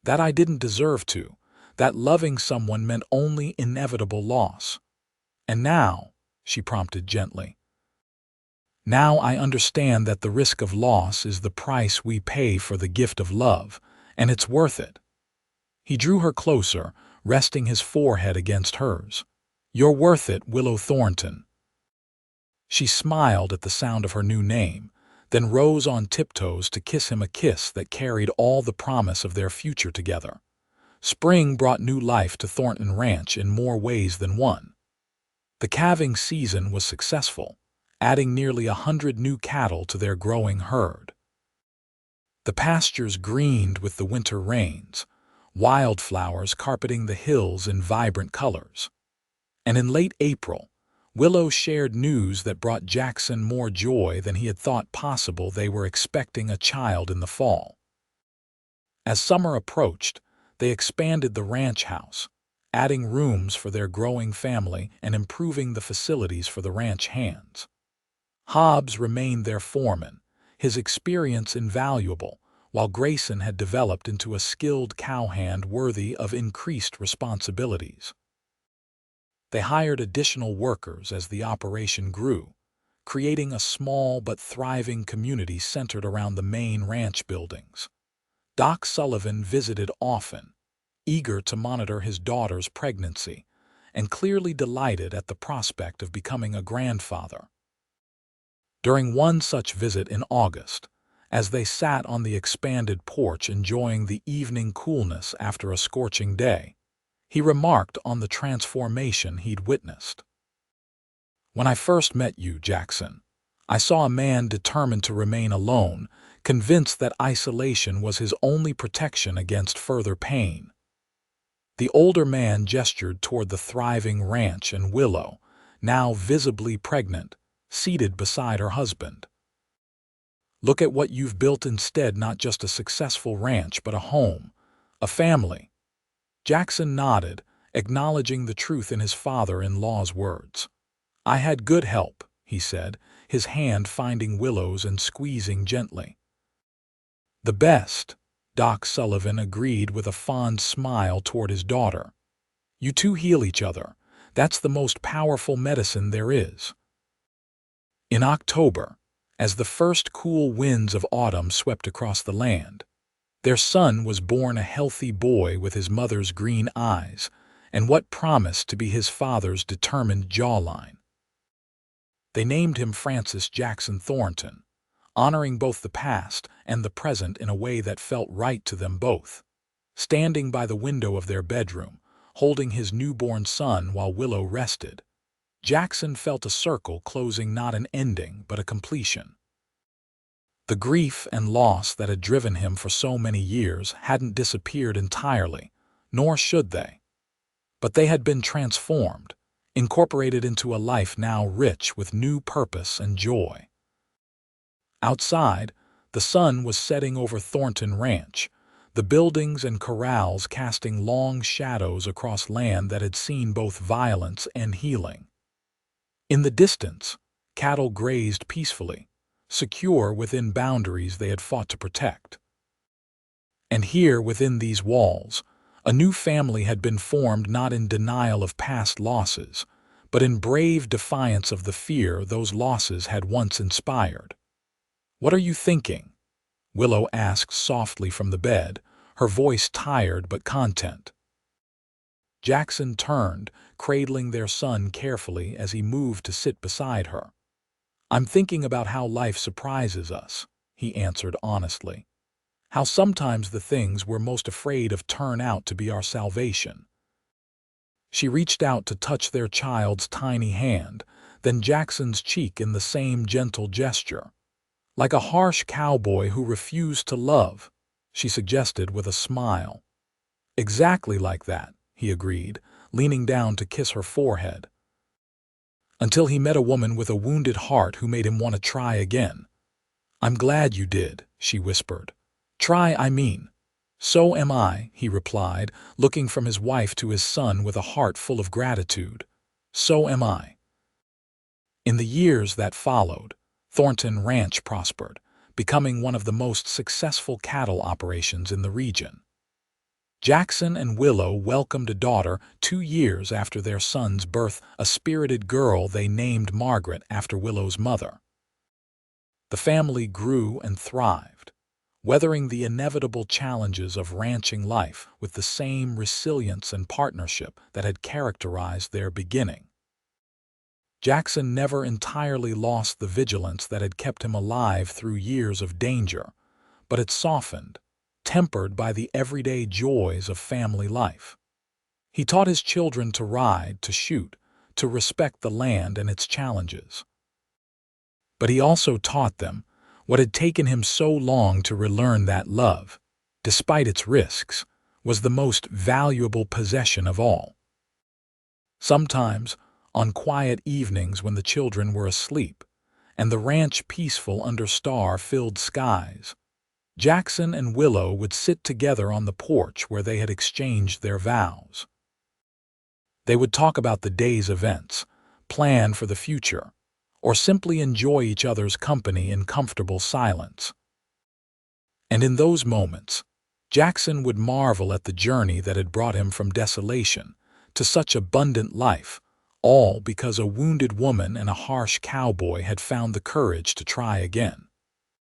"That I didn't deserve to, that loving someone meant only inevitable loss. And now," she prompted gently, "now I understand that the risk of loss is the price we pay for the gift of love, and it's worth it." He drew her closer, resting his forehead against hers. "You're worth it, Willow Thornton." She smiled at the sound of her new name, then rose on tiptoes to kiss him, a kiss that carried all the promise of their future together. Spring brought new life to Thornton Ranch in more ways than one. The calving season was successful, adding nearly 100 new cattle to their growing herd. The pastures greened with the winter rains, wildflowers carpeting the hills in vibrant colors. And in late April, Willow shared news that brought Jackson more joy than he had thought possible. They were expecting a child in the fall. As summer approached, they expanded the ranch house, adding rooms for their growing family and improving the facilities for the ranch hands. Hobbs remained their foreman, his experience invaluable, while Grayson had developed into a skilled cowhand worthy of increased responsibilities. They hired additional workers as the operation grew, creating a small but thriving community centered around the main ranch buildings. Doc Sullivan visited often, eager to monitor his daughter's pregnancy, and clearly delighted at the prospect of becoming a grandfather. During one such visit in August, as they sat on the expanded porch enjoying the evening coolness after a scorching day, he remarked on the transformation he'd witnessed. "When I first met you, Jackson, I saw a man determined to remain alone, convinced that isolation was his only protection against further pain." The older man gestured toward the thriving ranch and Willow, now visibly pregnant, seated beside her husband. "Look at what you've built instead, not just a successful ranch, but a home, a family." Jackson nodded, acknowledging the truth in his father-in-law's words. "I had good help," he said, his hand finding Willow's and squeezing gently. "The best," Doc Sullivan agreed with a fond smile toward his daughter. "You two heal each other. That's the most powerful medicine there is." In October, as the first cool winds of autumn swept across the land, their son was born, a healthy boy with his mother's green eyes and what promised to be his father's determined jawline. They named him Francis Jackson Thornton, honoring both the past and the present in a way that felt right to them both. Standing by the window of their bedroom, holding his newborn son while Willow rested, Jackson felt a circle closing, not an ending, but a completion. The grief and loss that had driven him for so many years hadn't disappeared entirely, nor should they. But they had been transformed, incorporated into a life now rich with new purpose and joy. Outside, the sun was setting over Thornton Ranch, the buildings and corrals casting long shadows across land that had seen both violence and healing. In the distance, cattle grazed peacefully, secure within boundaries they had fought to protect. And here, within these walls, a new family had been formed, not in denial of past losses, but in brave defiance of the fear those losses had once inspired. "What are you thinking?" Willow asked softly from the bed, her voice tired but content. Jackson turned, cradling their son carefully as he moved to sit beside her. "I'm thinking about how life surprises us," he answered honestly. "How sometimes the things we're most afraid of turn out to be our salvation." She reached out to touch their child's tiny hand, then Jackson's cheek in the same gentle gesture. "Like a harsh cowboy who refused to love," she suggested with a smile. "Exactly like that," he agreed, leaning down to kiss her forehead. "Until he met a woman with a wounded heart who made him want to try again." "I'm glad you did," she whispered. "Try, I mean." "So am I," he replied, looking from his wife to his son with a heart full of gratitude. "So am I." In the years that followed, Thornton Ranch prospered, becoming one of the most successful cattle operations in the region. Jackson and Willow welcomed a daughter 2 years after their son's birth, a spirited girl they named Margaret after Willow's mother. The family grew and thrived, weathering the inevitable challenges of ranching life with the same resilience and partnership that had characterized their beginning. Jackson never entirely lost the vigilance that had kept him alive through years of danger, but it softened, tempered by the everyday joys of family life. He taught his children to ride, to shoot, to respect the land and its challenges. But he also taught them what had taken him so long to relearn, that love, despite its risks, was the most valuable possession of all. Sometimes, on quiet evenings when the children were asleep, and the ranch peaceful under star-filled skies, Jackson and Willow would sit together on the porch where they had exchanged their vows. They would talk about the day's events, plan for the future, or simply enjoy each other's company in comfortable silence. And in those moments, Jackson would marvel at the journey that had brought him from desolation to such abundant life, all because a wounded woman and a harsh cowboy had found the courage to try again.